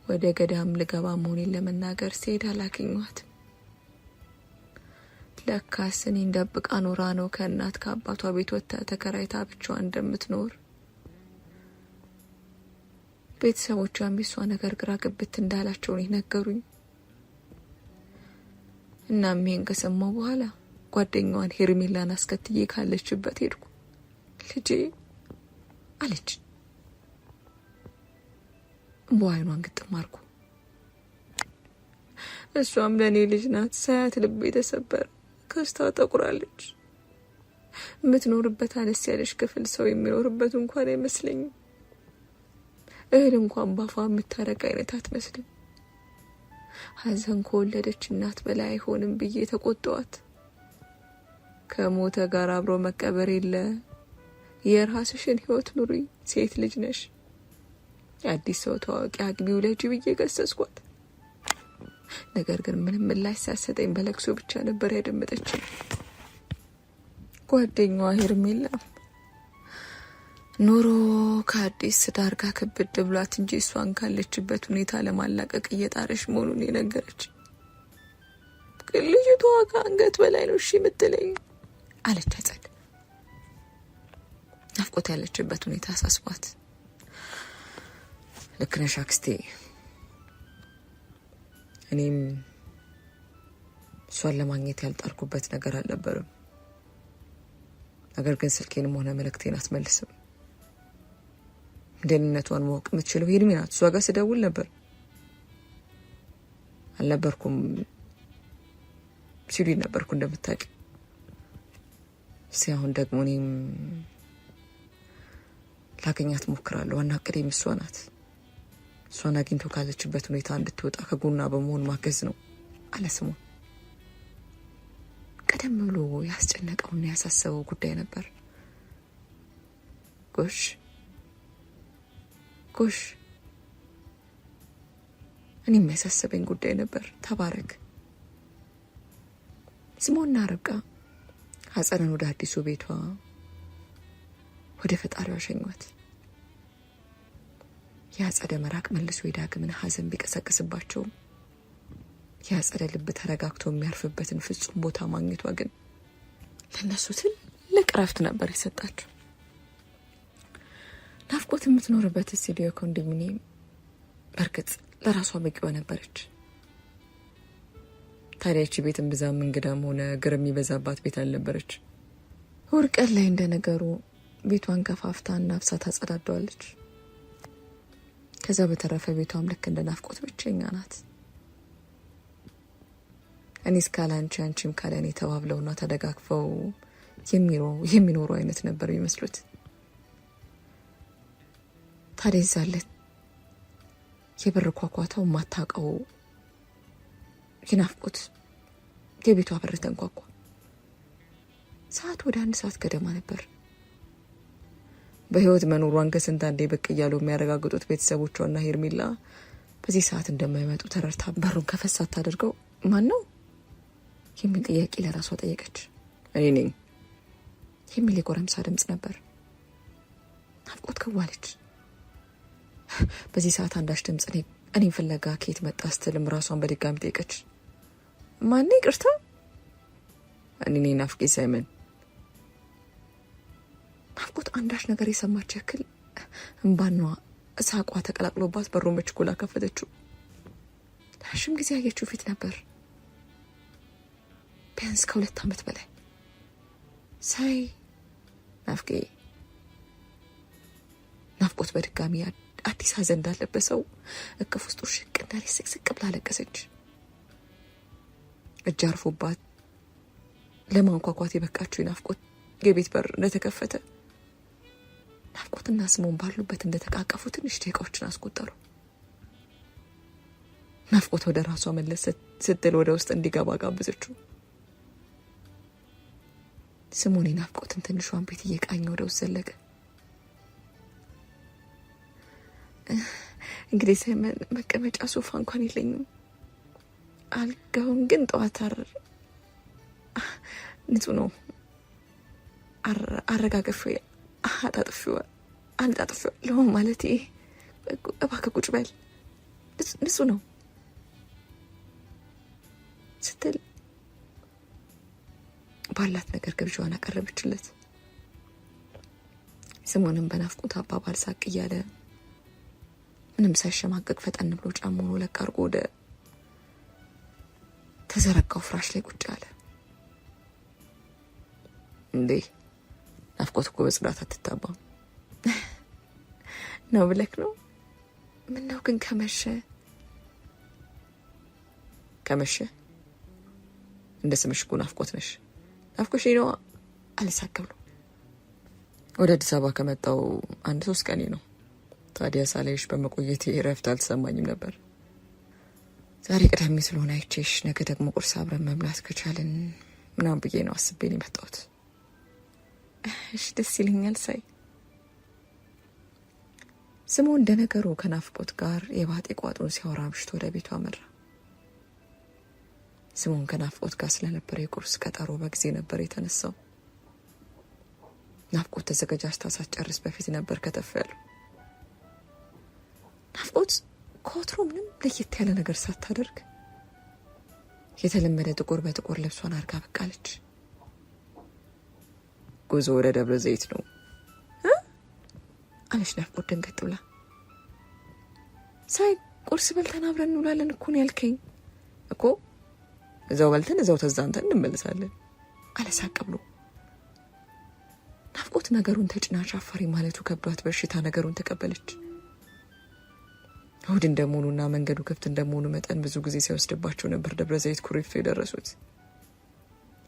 ወደ ገዳም ልገባ መሆኔን ለመናገር ስሄድ አላገኘኋትም። ለካስ እኔን ደብቃ ኖራ ነው ከእናት ከአባቷ ቤት ወጥታ ተከራይታ ብቻዋን እንደምትኖር። ቤተሰቦቿም የሷ ነገር ግራ ግብት እንዳላቸው ነው ነገሩኝ። እናም ይሄን ከሰማሁ በኋላ ጓደኛዋን ሄርሜላን አስከትዬ ካለችበት ሄድኩ። ልጄ አለች በዓይኗን ግጥም አድርጎ። እሷም ለእኔ ልጅ ናት። ሳያት ልቤ ተሰበረ። ከስታ ጠቁራለች። የምትኖርበት አነስ ያለች ክፍል ሰው የሚኖርበት እንኳን አይመስለኝም። እህል እንኳን ባፏ የምታረቅ አይነት አትመስልም። ሐዘን ከወለደች እናት በላይ አይሆንም ብዬ ተቆጣዋት። ከሞተ ጋር አብሮ መቀበር የለ፣ የራስሽን ህይወት ኑሪ፣ ሴት ልጅ ነሽ፣ የአዲስ ሰው ታዋቂ አግቢው ልጅ ብዬ ገሰስኳት። ነገር ግን ምንም ምላሽ ሳትሰጠኝ በለቅሶ ብቻ ነበር ያደመጠችኝ። ጓደኛዋ ሄርሜላ ኑሮ ከአዲስ ዳር ጋር ክብድ ብሏት እንጂ እሷን ካለችበት ሁኔታ ለማላቀቅ እየጣረች መሆኑን የነገረች። ልጅቷ ከአንገት በላይ ነው እሺ የምትለኝ አለች አጸድ። ናፍቆት ያለችበት ሁኔታ አሳስቧት። ልክ ነሽ አክስቴ፣ እኔም እሷን ለማግኘት ያልጣርኩበት ነገር አልነበረም። ነገር ግን ስልኬንም ሆነ መልእክቴን አትመልስም። ደህንነቷን ማወቅ የምትችለው ሄርሜ ናት። እሷ ጋር ስደውል ነበር አልነበርኩም ሲሉ ነበርኩ እንደምታውቂ። ሲያሁን ደግሞ እኔም ላገኛት ሞክራለሁ። ዋና እቅዴም እሷ ናት። እሷን አግኝቶ ካለችበት ሁኔታ እንድትወጣ ከጎኗ በመሆን ማገዝ ነው አለ ስሙ። ቀደም ብሎ ያስጨነቀውና ያሳሰበው ጉዳይ ነበር። ጎሽ እኔም የሚያሳስበኝ ጉዳይ ነበር። ተባረክ። ስሞና ርብቃ አጸደን ወደ አዲሱ ቤቷ ወደ ፈጣሪዋ ሸኟት። ያጸደ መራቅ መልሶ የዳግምን ሐዘን ቢቀሰቅስባቸው ያጸደ ልብ ተረጋግቶ የሚያርፍበትን ፍጹም ቦታ ማግኘቷ ግን ለነሱ ትልቅ ረፍት ነበር የሰጣቸው። ናፍቆት የምትኖርበት ስቱዲዮ ኮንዶሚኒየም በርግጥ ለራሷ በቂዋ ነበረች። ታዲያ እቺ ቤት እምብዛም እንግዳም ሆነ ግር የሚበዛባት ቤት አልነበረች። ወርቀት ላይ እንደነገሩ ቤቷን ከፋፍታና አፍሳ ታጸዳደዋለች። ከዛ በተረፈ ቤቷም ልክ እንደ ናፍቆት ብቸኛ ናት። እኔስ ካላንቺ አንቺም ካለኔ ተባብለውና ተደጋግፈው የሚኖሩ አይነት ነበር የሚመስሉት። ታዲያ ይዛለት የበር ኳኳታው ማታቀው የናፍቆት የቤቷ በር ተንኳኳ። ሰዓት ወደ 1 ሰዓት ገደማ ነበር። በህይወት መኖሯን ከስንት አንዴ ብቅ እያሉ የሚያረጋግጡት ቤተሰቦቿና ሄርሜላ በዚህ ሰዓት እንደማይመጡ ተረድታ በሩን ከፈሳት ታደርገው ማን ነው የሚል ጥያቄ ለራሷ ጠየቀች። እኔ ነኝ የሚል የጎረምሳ ድምጽ ነበር። ናፍቆት ከዋለች። በዚህ ሰዓት አንዳች ድምጽ እኔን ፍለጋ ከየት መጣ ስትልም ራሷን በድጋሚ ጠየቀች። ማን ይቅርታ? እኔ ነኝ ናፍቄ ሳይመን። ናፍቆት አንዳች ነገር የሰማች ያክል እንባኗ ሳቋ ተቀላቅሎባት በሩን በችኮላ ከፈተችው። ለረዥም ጊዜ ያየችው ፊት ነበር። ቢያንስ ከ2 ዓመት በላይ ሳይ ናፍቄ። ናፍቆት በድጋሚ አዲስ ሀዘን እንዳለበት ሰው እቅፍ ውስጥ ሽቅ እንዳለ ስቅስቅ ብላ ለቀሰች። እጅ አርፎባት ለማንኳኳት የበቃችው ናፍቆት የቤት በር እንደተከፈተ ናፍቆትና ስሞን ባሉበት እንደተቃቀፉ ትንሽ ደቂቃዎችን አስቆጠሩ። ናፍቆት ወደ ራሷ መለስ ስትል ወደ ውስጥ እንዲገባ ጋበዘችው። ስሞን ናፍቆትን ትንሿን ቤት እየቃኘ ወደ ውስጥ ዘለቀ። እንግዲህ ሳይመን መቀመጫ ሶፋ እንኳን የለኝም። አልጋውን ግን ጠዋት ንጹህ ነው አረጋገፈ አጣጥፈው ለሆን ማለት እባክህ ቁጭ በል ንጹህ ነው ስትል ባላት ነገር ግብዣዋን አቀረበችለት። ስሞንም በናፍቆት አባባል ሳቅ እያለ ምንም ሳይሸማቀቅ ፈጠን ብሎ ጫማውን ለቅ አድርጎ ወደ ተዘረጋው ፍራሽ ላይ ቁጭ አለ። እንዴ ናፍቆት እኮ በጽዳት አትታባም ነው ብለክ ነው? ምን ነው ግን ከመሸ እንደ ስምሽ እኮ ናፍቆት ነሽ። ናፍቆሽ ነው አልሳከብሉ። ወደ አዲስ አበባ ከመጣው 1-3 ቀኔ ነው። ታዲያ ሳላይሽ በመቆየቴ እረፍት አልተሰማኝም ነበር። ዛሬ ቅዳሜ ስለሆነ አይቼሽ ነገ ደግሞ ቁርስ አብረን መብላት ከቻልን ምናምን ብዬ ነው አስቤን የመጣሁት። እሺ ደስ ይለኛል። ሳይ ስሙ እንደ ነገሩ ከናፍቆት ጋር የባጤ ቋጡን ሲያወራ አምሽቶ ወደ ቤቷ አመራ። ስሙን ከናፍቆት ጋር ስለነበረ የቁርስ ቀጠሮ በጊዜ ነበር የተነሳው። ናፍቆት ተዘጋጅታ ሳትጨርስ በፊት ነበር ከተፍ ያለው። ናፍቆት ከወትሮ ምንም ለየት ያለ ነገር ሳታደርግ የተለመደ ጥቁር በጥቁር ልብሷን አርጋ በቃለች። ጉዞ ወደ ደብረ ዘይት ነው አለች ናፍቆት ደንገጥ ብላ። ሳይ ቁርስ በልተን አብረን እንውላለን እኮ ነው ያልከኝ እኮ። እዛው በልተን እዛው ተዛንተን እንመለሳለን አለ ሳቅ ብሎ። ናፍቆት ነገሩን ተጭና ሻፋሪ ማለቱ ከብዷት በሽታ ነገሩን ተቀበለች። እሁድ እንደመሆኑና መንገዱ ክፍት እንደመሆኑ መጠን ብዙ ጊዜ ሲወስድባቸው ነበር ደብረ ዘይት ኩሪፍቱ የደረሱት።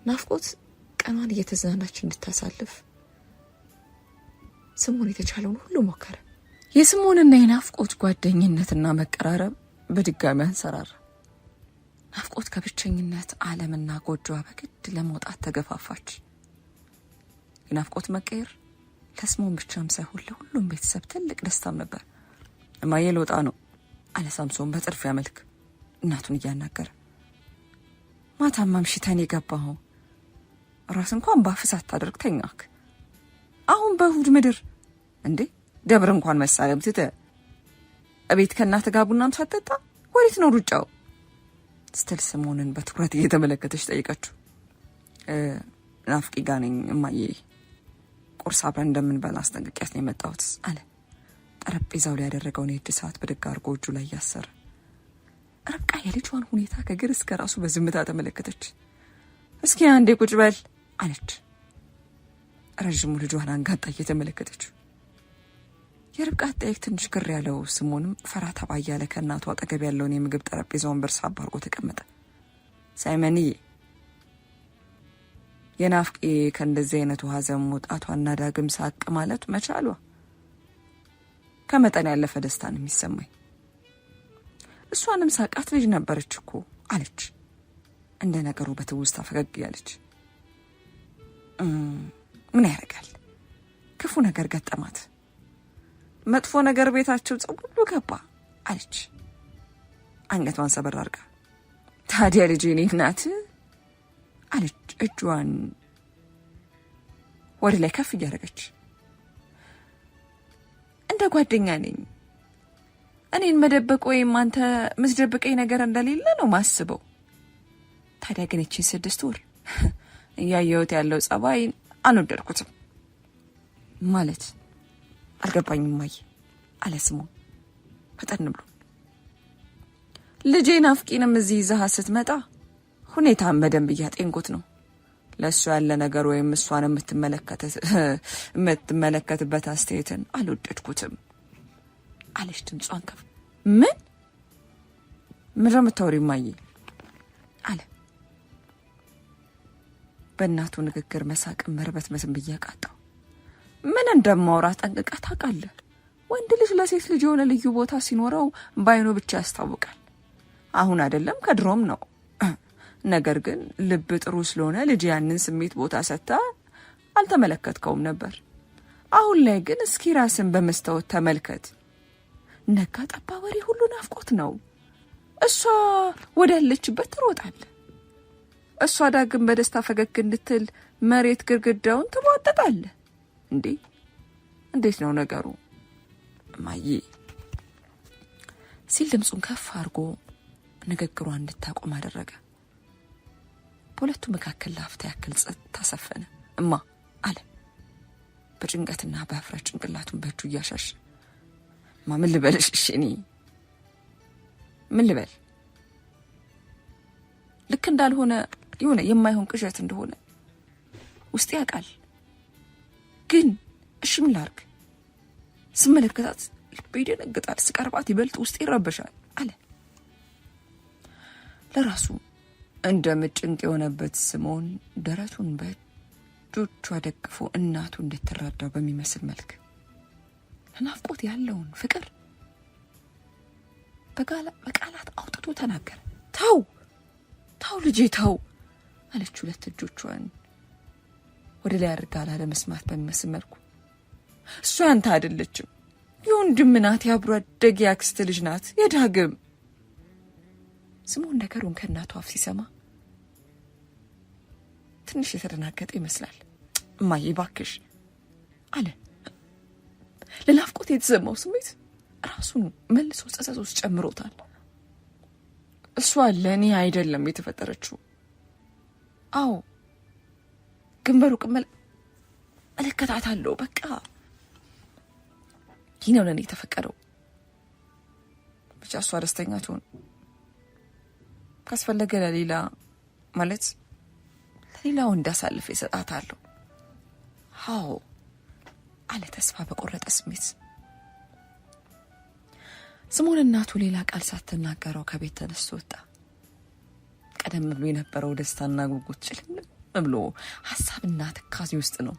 ናፍቆት ቀኗን እየተዝናናች እንድታሳልፍ ስሞን የተቻለውን ሁሉ ሞከረ። የስሞንና የናፍቆት ጓደኝነትና መቀራረብ በድጋሚ አንሰራራ። ናፍቆት ከብቸኝነት ዓለምና ጎጆዋ በግድ ለመውጣት ተገፋፋች። የናፍቆት መቀየር ለስሞን ብቻም ሳይሆን ለሁሉም ቤተሰብ ትልቅ ደስታም ነበር። እማዬ ልወጣ ነው አለ ሳምሶን በጥርፊያ መልክ እናቱን እያናገረ። ማታም አምሽተን የገባኸው ራስ እንኳን ባፍሳት ታደርግ ተኛክ። አሁን በእሁድ ምድር እንዴ ደብር እንኳን መሳለም ትተ እቤት ከእናት ጋር ቡናም ሳትጠጣ ወዴት ነው ሩጫው ስትል ስሞንን በትኩረት እየተመለከተች ጠይቀችው። ናፍቂ ጋር ነኝ እማዬ፣ ቁርስ አብረን እንደምንበላ አስጠንቅቂያት ነው የመጣሁት አለ። ጠረጴዛው ላይ ያደረገውን የእጅ ሰዓት በደግ አድርጎ እጁ ላይ ያሰረ። ርብቃ የልጇን ሁኔታ ከግር እስከ ራሱ በዝምታ ተመለከተች። እስኪ አንዴ ቁጭ በል አለች፣ ረዥሙ ልጇን አንጋጣ እየተመለከተችው። የርብቃ አጠያየቅ ትንሽ ግር ያለው ስምዖንም ፈራ ተባ እያለ ከእናቱ አጠገብ ያለውን የምግብ ጠረጴዛውን በርሳ አባርጎ ተቀመጠ። ሳይመንዬ የናፍቄ ከእንደዚህ አይነቱ ሀዘን መውጣቷና ዳግም ሳቅ ማለት መቻሏ ከመጠን ያለፈ ደስታን የሚሰማኝ። እሷንም ሳቃት ልጅ ነበረች እኮ አለች እንደ ነገሩ በትውስታ ፈገግ ያለች። ምን ያደርጋል ክፉ ነገር ገጠማት፣ መጥፎ ነገር ቤታቸው ሁሉ ገባ አለች አንገቷን ሰበር አድርጋ። ታዲያ ልጄ እኔ ናት አለች እጇን ወደ ላይ ከፍ እያደረገች። እንደ ጓደኛ ነኝ፣ እኔን መደበቅ ወይም አንተ ምትደብቀኝ ነገር እንደሌለ ነው ማስበው። ታዲያ ግን እቺን 6 ወር እያየሁት ያለው ጸባይ አልወደድኩትም። ማለት አልገባኝም ማየ አለ ስምዖን ፈጠን ብሎ። ልጄ ናፍቄንም እዚህ ይዘሃ ስትመጣ ሁኔታን በደንብ እያጤንኩት ነው። ለእሱ ያለ ነገር ወይም እሷን የምትመለከትበት አስተያየትን አልወደድኩትም አለች ድምጿን ከፍ። ምን የምታወሪው ማየ አለ በእናቱ ንግግር መሳቅም መርበትበትም ብዬ አቃጣው። ምን እንደማወራ ጠንቅቃ ታውቃለህ። ወንድ ልጅ ለሴት ልጅ የሆነ ልዩ ቦታ ሲኖረው ባይኑ ብቻ ያስታውቃል። አሁን አይደለም ከድሮም ነው። ነገር ግን ልብ ጥሩ ስለሆነ ልጅ ያንን ስሜት ቦታ ሰጥታ አልተመለከትከውም ነበር። አሁን ላይ ግን እስኪ ራስን በመስታወት ተመልከት። ነጋ ጠባ ወሬ ሁሉ ናፍቆት ነው። እሷ ወዳለችበት ትሮጣለህ፣ እሷ ዳግም በደስታ ፈገግ እንድትል መሬት ግርግዳውን ትሟጠጣለህ። እንዴት ነው ነገሩ ማዬ ሲል ድምፁን ከፍ አድርጎ ንግግሯን እንድታቆም አደረገ። በሁለቱ መካከል ለአፍታ ያክል ጸጥታ ሰፈነ። እማ አለ በጭንቀትና በህፍረት ጭንቅላቱን በእጁ እያሻሸ። እማ ምን ልበልሽ? እሺ እኔ ምን ልበል? ልክ እንዳልሆነ የሆነ የማይሆን ቅዠት እንደሆነ ውስጤ ያውቃል። ግን እሺ ምን ላድርግ? ስመለከታት ልቤ ይደነግጣል፣ ስቀርባት ይበልጥ ውስጤ ይረበሻል አለ። ለራሱ እንደ ምጭንቅ የሆነበት ስምዖን ደረቱን በእጆቿ ደግፎ እናቱ እንድትረዳው በሚመስል መልክ ለናፍቆት ያለውን ፍቅር በቃላት አውጥቶ ተናገረ። ተው ልጄ ተው አለች ሁለት እጆቿን ወደ ላይ አድርጋ ላለመስማት በሚመስል መልኩ። እሷ ያንተ አይደለችም፣ የወንድም ናት፣ የአብሮ አደግ ያክስት ልጅ ናት የዳግም። ስምዖን ነገሩን ከእናቱ አፍ ሲሰማ ትንሽ የተደናገጠ ይመስላል። እማዬ እባክሽ አለ። ለናፍቆት የተሰማው ስሜት ራሱን መልሶ ጸጸት ውስጥ ጨምሮታል። እሷ ለእኔ አይደለም የተፈጠረችው። አዎ ግን በሩቅ እመለከታታለሁ። በቃ ይህ ነው ለእኔ የተፈቀደው። ብቻ እሷ ደስተኛ ትሆን፣ ካስፈለገ ለሌላ ማለት ለሌላ ወንድ አሳልፌ እሰጣታለሁ። አዎ አለ ተስፋ በቆረጠ ስሜት። ስምዖን እናቱ ሌላ ቃል ሳትናገረው ከቤት ተነስቶ ወጣ። ቀደም ብሎ የነበረው ደስታና ጉጉት ጭልም ብሎ ሀሳብና ትካዜ ውስጥ ነው።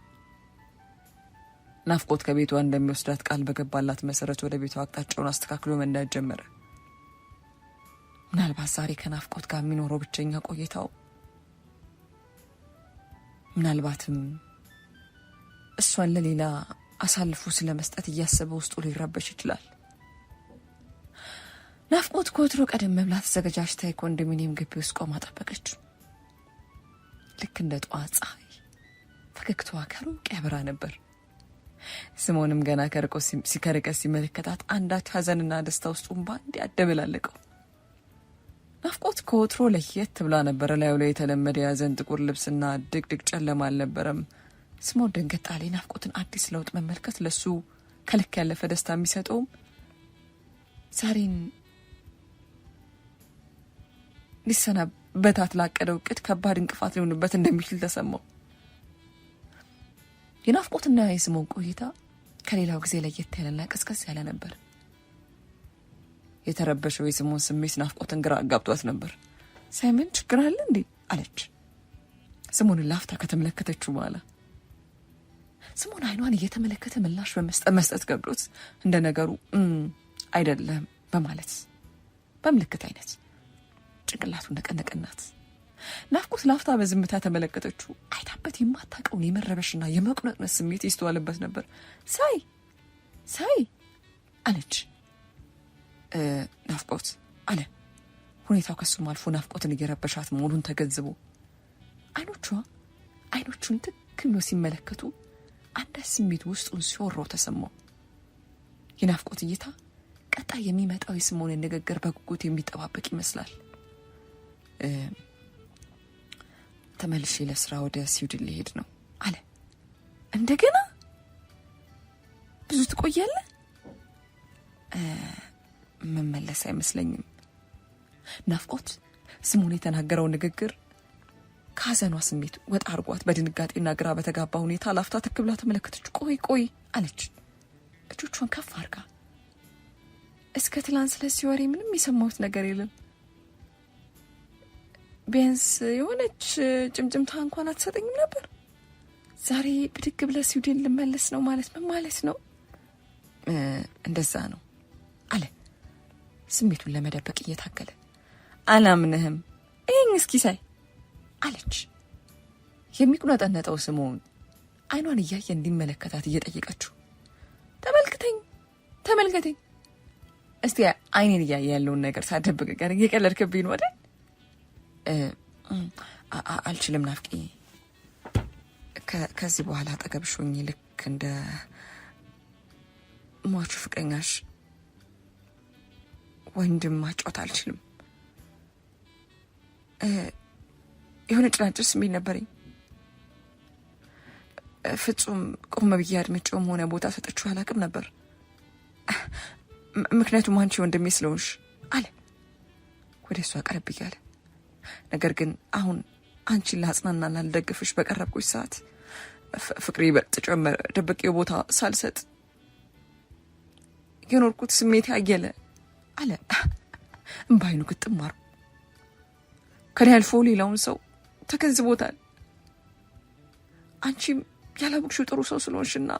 ናፍቆት ከቤቷ እንደሚወስዳት ቃል በገባላት መሰረት ወደ ቤቷ አቅጣጫውን አስተካክሎ መንዳት ጀመረ። ምናልባት ዛሬ ከናፍቆት ጋር የሚኖረው ብቸኛ ቆይታው፣ ምናልባትም እሷን ለሌላ አሳልፎ ስለመስጠት እያሰበ ውስጡ ሊረበሽ ይችላል። ናፍቆት ከወትሮ ቀደም ብላ ተዘጋጅታ የኮንዶሚኒየም ግቢ ውስጥ ቆማ ጠበቀች። ልክ እንደ ጠዋት ፀሐይ ፈገግታዋ ከሩቅ ያበራ ነበር። ስምዖንም ገና ከርቀት ሲመለከታት አንዳች ሀዘንና ደስታ ውስጡን ባንድ ያደበላለቀው። ናፍቆት ከወትሮ ለየት ብላ ነበር። ላዩ ላይ የተለመደ የሀዘን ጥቁር ልብስና ድቅድቅ ጨለማ አልነበረም። ስምዖን ደንገጥ አለ። ናፍቆትን አዲስ ለውጥ መመልከት ለሱ ከልክ ያለፈ ደስታ የሚሰጠውም ዛሬን ሊሰናበታት ላቀደው እቅድ ከባድ እንቅፋት ሊሆንበት እንደሚችል ተሰማው። የናፍቆትና የስምዖን ቆይታ ከሌላው ጊዜ ለየት ያለና ቀስቀስ ያለ ነበር። የተረበሸው የስሞን ስሜት ናፍቆትን ግራ አጋብቷት ነበር። ሳይመን ችግር አለ እንዴ አለች ስሞንን ላፍታ ከተመለከተችው በኋላ። ስሞን አይኗን እየተመለከተ ምላሽ በመስጠት ገብዶት እንደ ነገሩ አይደለም በማለት በምልክት አይነት ጭንቅላቱን ነቀነቀናት። ናፍቆት ላፍታ በዝምታ ተመለከተችው። አይታበት የማታውቀውን የመረበሽና የመቁነጥነጥ ስሜት ይስተዋልበት ነበር። ሳይ አለች። ናፍቆት አለ። ሁኔታው ከሱም አልፎ ናፍቆትን እየረበሻት መሆኑን ተገንዝቦ አይኖቹን ትክ ብሎ ሲመለከቱ አንዳች ስሜት ውስጡን ሲወረው ተሰማው። የናፍቆት እይታ ቀጣይ የሚመጣው የስሞንን ንግግር በጉጉት የሚጠባበቅ ይመስላል። ተመልሼ ለስራ ወደ ስዊድን ሊሄድ ነው አለ። እንደገና ብዙ ትቆያለህ? መመለስ አይመስለኝም። ናፍቆት ስሞን የተናገረው ንግግር ከሐዘኗ ስሜት ወጣ አርጓት በድንጋጤና ግራ በተጋባ ሁኔታ ላፍታ ተክብላ ተመለከተች። ቆይ አለች እጆቿን ከፍ አርጋ። እስከ ትላንት ስለዚህ ወሬ ምንም የሰማሁት ነገር የለም። ቢያንስ የሆነች ጭምጭምታ እንኳን አትሰጠኝም ነበር? ዛሬ ብድግ ብለህ ስዊድን ልመለስ ነው ማለት ምን ማለት ነው? እንደዛ ነው አለ ስሜቱን ለመደበቅ እየታገለ። አላምንህም፣ ይህን እስኪ ሳይ አለች። የሚቁነጠነጠው ስሞን አይኗን እያየ እንዲመለከታት እየጠየቀችው። ተመልከተኝ እስቲ አይኔን እያየ ያለውን ነገር ሳደብቅ ጋር እየቀለድክብኝ ነው አይደል? አልችልም ናፍቄ፣ ከዚህ በኋላ አጠገብሽ ሆኜ ልክ እንደ ሟቹ ፍቅረኛሽ ወንድም ማጫወት አልችልም። የሆነ ጭናጭር ስሜት ነበረኝ። ፍጹም ቆም ብዬ አድምጬውም ሆነ ቦታ ሰጠችው አላቅም ነበር። ምክንያቱም አንቺ ወንድሜ ስለሆንሽ አለ ወደ እሷ ቀረብ እያለ። ነገር ግን አሁን አንቺን ላጽናናና ልደግፍሽ በቀረብኩሽ ሰዓት ፍቅሬ ይበልጥ ጨመረ። ደብቄው ቦታ ሳልሰጥ የኖርኩት ስሜት ያየለ አለ። እምባይኑ ግጥም ማሩ። ከኔ አልፎ ሌላውን ሰው ተገንዝቦታል። አንቺም ያላወቅሽው ጥሩ ሰው ስለሆንሽና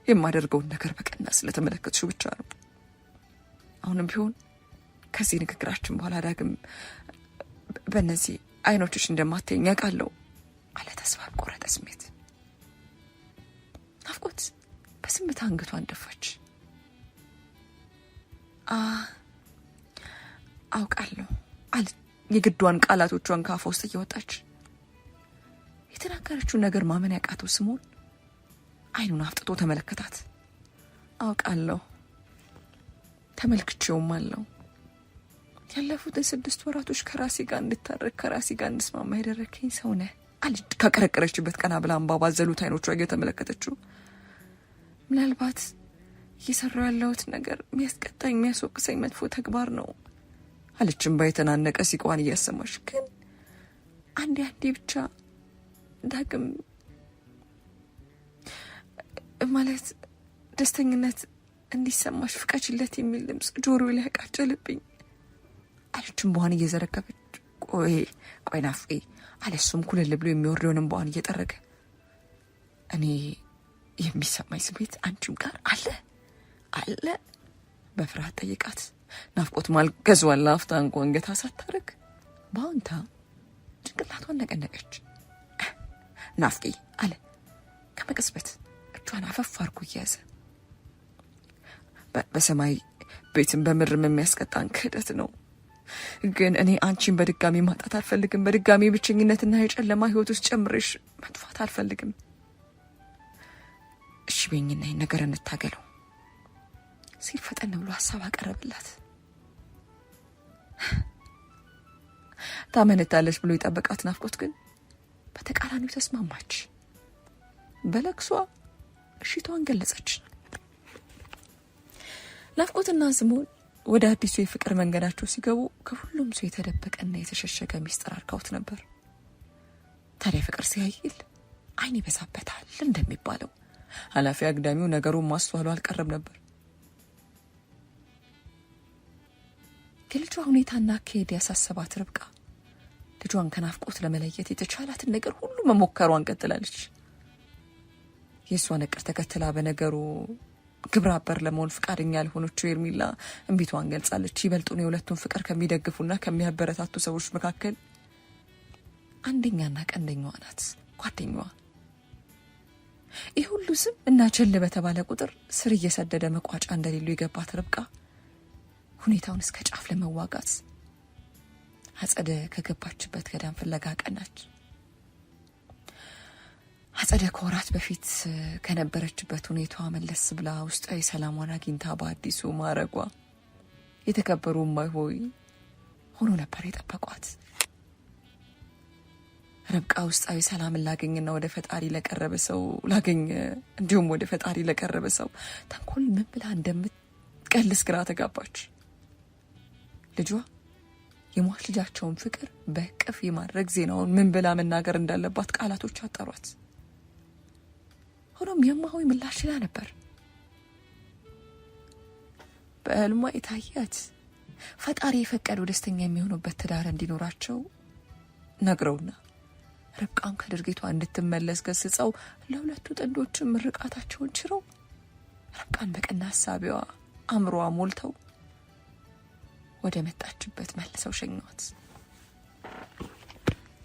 የማደርገውን ነገር በቀና ስለተመለከትሽው ብቻ ነው። አሁንም ቢሆን ከዚህ ንግግራችን በኋላ ዳግም በእነዚህ አይኖችሽ እንደማትይኝ አውቃለሁ አለ ተስፋ በቆረጠ ስሜት። ናፍቆት በዝምታ አንገቷን ደፋች። አውቃለሁ አለ የግዷን ቃላቶቿን ካፏ ውስጥ እየወጣች። የተናገረችውን ነገር ማመን ያቃተው ስሞን አይኑን አፍጥጦ ተመለከታት። አውቃለሁ ተመልክቼውም አለው። ያለፉትን 6 ወራቶች ከራሴ ጋር እንድታረቅ ከራሴ ጋር እንድስማማ ያደረከኝ ሰው ነህ አለች ካቀረቀረችበት ቀና ብላ እንባ ባዘሉት አይኖቿ እየተመለከተችው። ምናልባት እየሰራው ያለሁት ነገር የሚያስቀጣኝ የሚያስወቅሰኝ መጥፎ ተግባር ነው አለች እንባ የተናነቀ ሲቋን እያሰማች። ግን አንዴ ብቻ ዳግም ማለት ደስተኝነት እንዲሰማሽ ፍቀጅለት የሚል ድምፅ ጆሮዬ ላይ ቃጨልብኝ አለች እንባዋን እየዘረገፈች። ቆይ ናፍቄ አለ እሱም ኩልል ብሎ የሚወርደውን እንባዋን እየጠረገ። እኔ የሚሰማኝ ስሜት አንቺም ጋር አለ በፍርሃት ጠይቃት። ናፍቆት ማልገዟን ላፍታ እንኳን ገታ ሳታረግ በአዎንታ ጭንቅላቷን ነቀነቀች። ናፍቄ አለ ከመቅጽበት እጇን አፈፍ አርጎ እያያዘ። በሰማይ ቤትን በምድርም የሚያስቀጣን ክህደት ነው። ግን እኔ አንቺን በድጋሚ ማጣት አልፈልግም። በድጋሚ ብቸኝነትና የጨለማ ህይወት ውስጥ ጨምሬሽ መጥፋት አልፈልግም። እሺ በይኝና ይህን ነገር እንታገለው ሲል ፈጠን ብሎ ሀሳብ አቀረብላት። ታመነታለች ብሎ የጠበቃት ናፍቆት ግን በተቃራኒው ተስማማች። በለቅሷ እሺቷን ገለጸች። ናፍቆትና ስሞን ወደ አዲሱ የፍቅር መንገዳቸው ሲገቡ ከሁሉም ሰው የተደበቀና የተሸሸገ ሚስጥር አርካውት ነበር። ታዲያ ፍቅር ሲያይል አይን ይበዛበታል እንደሚባለው ኃላፊ አግዳሚው ነገሩን ማስተዋሉ አልቀረም ነበር። የልጇ ሁኔታና አካሄድ ያሳሰባት ርብቃ ልጇን ከናፍቆት ለመለየት የተቻላትን ነገር ሁሉ መሞከሯን ቀጥላለች። የእሷን እቅድ ተከትላ በነገሩ ግብረ አበር ለመሆን ፍቃደኛ ያልሆነችው ኤርሚላ እምቢቷን ገልጻለች። ይበልጡን የሁለቱን ፍቅር ከሚደግፉና ከሚያበረታቱ ሰዎች መካከል አንደኛና ቀንደኛዋ ናት ጓደኛዋ። ይህ ሁሉ ስም እና ቸል በተባለ ቁጥር ስር እየሰደደ መቋጫ እንደሌለው የገባት ርብቃ ሁኔታውን እስከ ጫፍ ለመዋጋት አጸደ ከገባችበት ገዳም ፍለጋ ቀናች። አጸደ ከወራት በፊት ከነበረችበት ሁኔታዋ መለስ ብላ ውስጣዊ ሰላሟን አግኝታ በአዲሱ ማረጓ የተከበሩ እማሆይ ሆኖ ነበር የጠበቋት። ርብቃ ውስጣዊ ሰላምን ላገኝና ወደ ፈጣሪ ለቀረበ ሰው እንዲሁም ወደ ፈጣሪ ለቀረበ ሰው ተንኮል ምን ብላ እንደምትቀልስ ግራ ተጋባች። ልጇ የሟች ልጃቸውን ፍቅር በቅፍ የማድረግ ዜናውን ምን ብላ መናገር እንዳለባት ቃላቶች አጠሯት። ሆኖም የማሆይ ምላሽ ላ ነበር። በህልሟ የታያት ፈጣሪ የፈቀደው ደስተኛ የሚሆኑበት ትዳር እንዲኖራቸው ነግረውና ርብቃን ከድርጊቷ እንድትመለስ ገስጸው ለሁለቱ ጥንዶችም ምርቃታቸውን ችረው ርብቃን በቀና ሐሳቢዋ አምሮዋ ሞልተው ወደ መጣችበት መልሰው ሸኟት።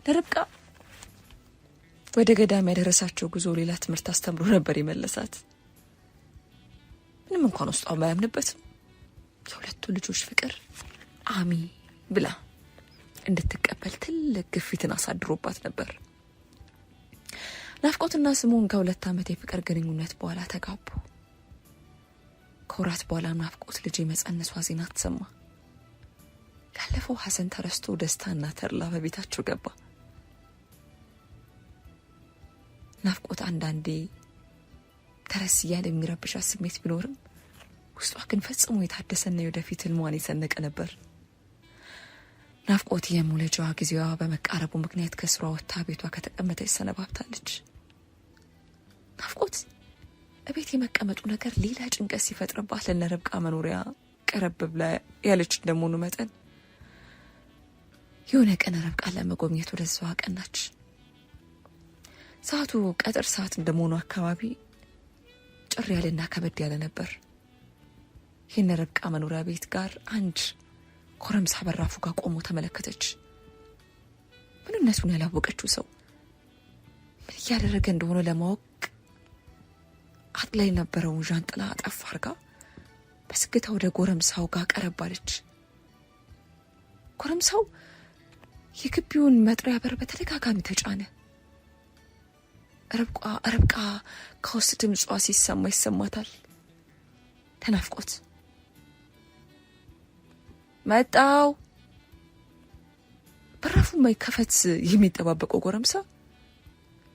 ለርብቃ ወደ ገዳም ያደረሳቸው ጉዞ ሌላ ትምህርት አስተምሮ ነበር የመለሳት። ምንም እንኳን ውስጧ ባያምንበትም የሁለቱ ልጆች ፍቅር አሚ ብላ እንድትቀበል ትልቅ ግፊትን አሳድሮባት ነበር። ናፍቆትና ስምዖን ከ2 ዓመት የፍቅር ግንኙነት በኋላ ተጋቡ። ከወራት በኋላ ናፍቆት ልጅ የመጸነሷ ዜና ተሰማ። ያለፈው ሐዘን ተረስቶ ደስታና ተድላ በቤታቸው ገባ። ናፍቆት አንዳንዴ ተረስ እያለ የሚረብሻት ስሜት ቢኖርም ውስጧ ግን ፈጽሞ የታደሰና የወደፊት ህልሟን የሰነቀ ነበር። ናፍቆት የመውለጃዋ ጊዜዋ በመቃረቡ ምክንያት ከስሯ ወጥታ ቤቷ ከተቀመጠች ሰነባብታለች። ናፍቆት እቤት የመቀመጡ ነገር ሌላ ጭንቀት ሲፈጥርባት ለነርብቃ መኖሪያ ቀረብ ብላ ያለች እንደመሆኑ መጠን የሆነ ቀን ርብቃን ለመጎብኘት ወደዛው አቀናች። ሰዓቱ ቀጥር ሰዓት እንደመሆኑ አካባቢ ጭር ያለና ከበድ ያለ ነበር። ይህን ርብቃ መኖሪያ ቤት ጋር አንድ ኮረምሳ በራፉ ጋር ቆሞ ተመለከተች። ምንነቱን ያላወቀችው ሰው ምን እያደረገ እንደሆነ ለማወቅ አጥላይ ነበረውን ዣንጥላ አጠፍ አርጋ በስግታ ወደ ጎረምሳው ጋር ቀረባለች። ጎረምሳው የግቢውን መጥሪያ በር በተደጋጋሚ ተጫነ። ርብቃ ከውስጥ ድምጿ ሲሰማ ይሰማታል። ተናፍቆት መጣው። በራፉ ማይከፈት የሚጠባበቀው ጎረምሳ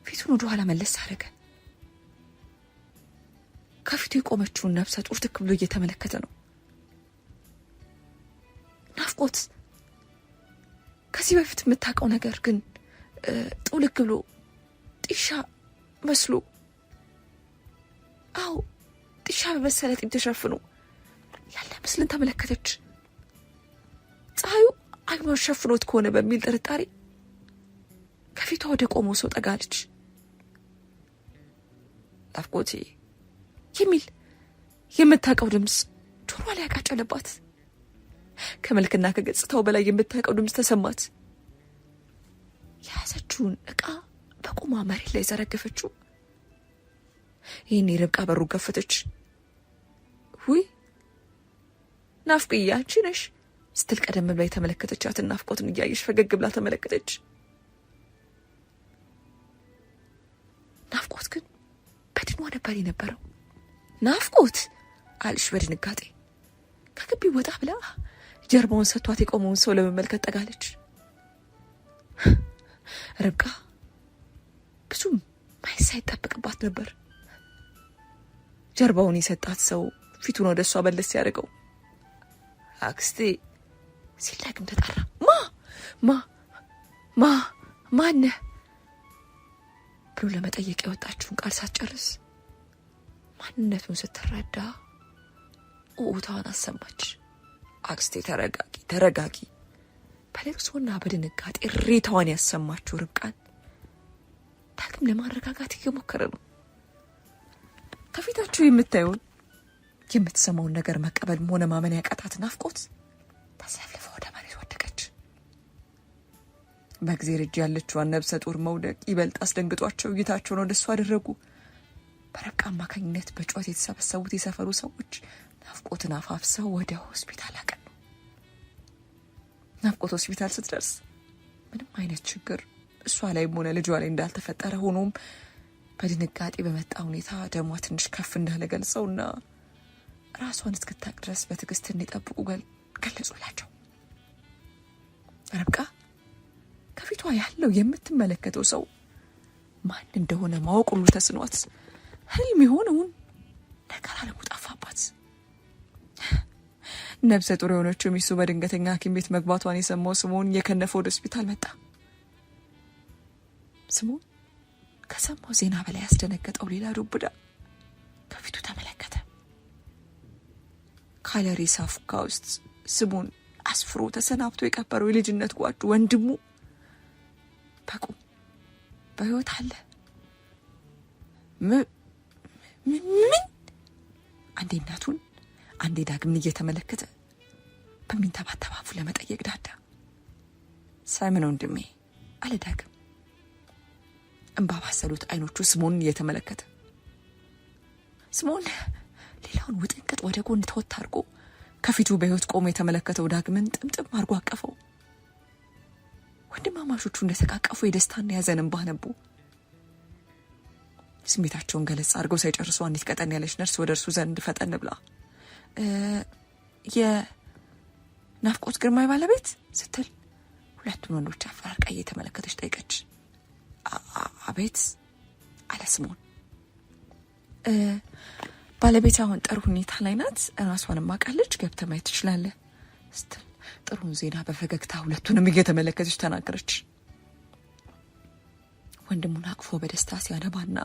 ፊቱን ወደ ኋላ መለስ አደረገ። ከፊቱ የቆመችውን ነፍሰ ጡር ትክ ብሎ እየተመለከተ ነው። ናፍቆት ከዚህ በፊት የምታውቀው ነገር ግን ጥውልግ ብሎ ጢሻ መስሎ ጢሻ በመሰለ ጢም ተሸፍኖ ያለ ምስልን ተመለከተች። ፀሐዩ አይኗን ሸፍኖት ከሆነ በሚል ጥርጣሬ ከፊቷ ወደ ቆመው ሰው ጠጋለች። ናፍቆቴ የሚል የምታውቀው ድምፅ ጆሮ ላይ ያቃጨለባት። ከመልክና ከገጽታው በላይ የምታውቀው ድምፅ ተሰማት። የያዘችውን ዕቃ በቁማ መሬት ላይ ዘረገፈችው። ይህን ርብቃ በሩ ገፈተች። ውይ ናፍቅዬ አንቺ ነሽ ስትል ቀደም ብላ የተመለከተቻትን ናፍቆትን እያየች ፈገግ ብላ ተመለከተች። ናፍቆት ግን በድኗ ነበር የነበረው። ናፍቆት አልሽ በድንጋጤ። ከግቢ ወጣ ብላ ጀርባውን ሰጥቷት የቆመውን ሰው ለመመልከት ጠጋለች። ርብቃ ብዙም ማየት ሳይጠበቅባት ነበር ጀርባውን የሰጣት ሰው ፊቱን ወደ እሷ መለስ ያደርገው። አክስቴ ሲል ዳግም ተጣራ። ማነህ ብሎ ለመጠየቅ የወጣችውን ቃል ሳትጨርስ ማንነቱን ስትረዳ ኡኡታዋን አሰማች። አክስቴ ተረጋጊ። በለቅሶና በድንጋጤ ሬታዋን ያሰማችው ርብቃን ዳግም ለማረጋጋት እየሞከረ ነው። ከፊታችሁ የምታየውን የምትሰማውን ነገር መቀበልም ሆነ ማመን ያቃታት ናፍቆት ተሰልፈ ወደ መሬት ወደቀች። በእግዜር እጅ ያለችዋን ነብሰ ጡር መውደቅ ይበልጥ አስደንግጧቸው እይታቸውን ወደ እሱ አደረጉ። በርብቃ አማካኝነት በጩኸት የተሰበሰቡት የሰፈሩ ሰዎች ናፍቆትን አፋፍሰው ወደ ሆስፒታል አቀኑ። ናፍቆት ሆስፒታል ስትደርስ ምንም አይነት ችግር እሷ ላይም ሆነ ልጇ ላይ እንዳልተፈጠረ፣ ሆኖም በድንጋጤ በመጣ ሁኔታ ደሟ ትንሽ ከፍ እንዳለ ገልጸውና ራሷን እስክታቅ ድረስ በትዕግስት እንዲጠብቁ ገለጹላቸው። ርብቃ ከፊቷ ያለው የምትመለከተው ሰው ማን እንደሆነ ማወቅ ሁሉ ተስኗት ህልም የሆነውን ነገር አለሙ ጠፋባት። ነብሰ ጡር የሆነችው ሚስቱ በድንገተኛ ሐኪም ቤት መግባቷን የሰማው ስምዖን የከነፈ ወደ ሆስፒታል መጣ። ስምዖን ከሰማው ዜና በላይ ያስደነገጠው ሌላ ዱብዳ ከፊቱ ተመለከተ። ካለ ሬሳ ፉካ ውስጥ ስምዖን አስፍሮ ተሰናብቶ የቀበረው የልጅነት ጓዱ ወንድሙ በቁም በህይወት አለ። ምን? አንዴ እናቱን አንዴ ዳግምን እየተመለከተ በሚንተባተባፉ ለመጠየቅ ዳዳ። ሳይመን ወንድሜ አለ ዳግም እንባ ባሰሉት አይኖቹ ስምዖንን እየተመለከተ። ስምዖን ሌላውን ውጥንቅጥ ወደ ጎን ተወት አድርጎ ከፊቱ በህይወት ቆሞ የተመለከተው ዳግምን ጥምጥም አድርጎ አቀፈው። ወንድማማቾቹ እንደተቃቀፉ የደስታና የሐዘን እንባ ነቡ። ስሜታቸውን ገለጽ አድርገው ሳይጨርሱ አንዲት ቀጠን ያለች ነርስ ወደ እርሱ ዘንድ ፈጠን ብላ የናፍቆት ግርማይ ባለቤት ስትል ሁለቱን ወንዶች አፈራርቃ እየተመለከተች ጠይቀች። አቤት አለ ስምዖን። ባለቤት አሁን ጥሩ ሁኔታ ላይ ናት፣ ራሷንም አውቃለች፣ ገብተህ ማየት ትችላለህ ስትል ጥሩን ዜና በፈገግታ ሁለቱንም እየተመለከተች ተናገረች። ወንድሙን አቅፎ በደስታ ሲያነባና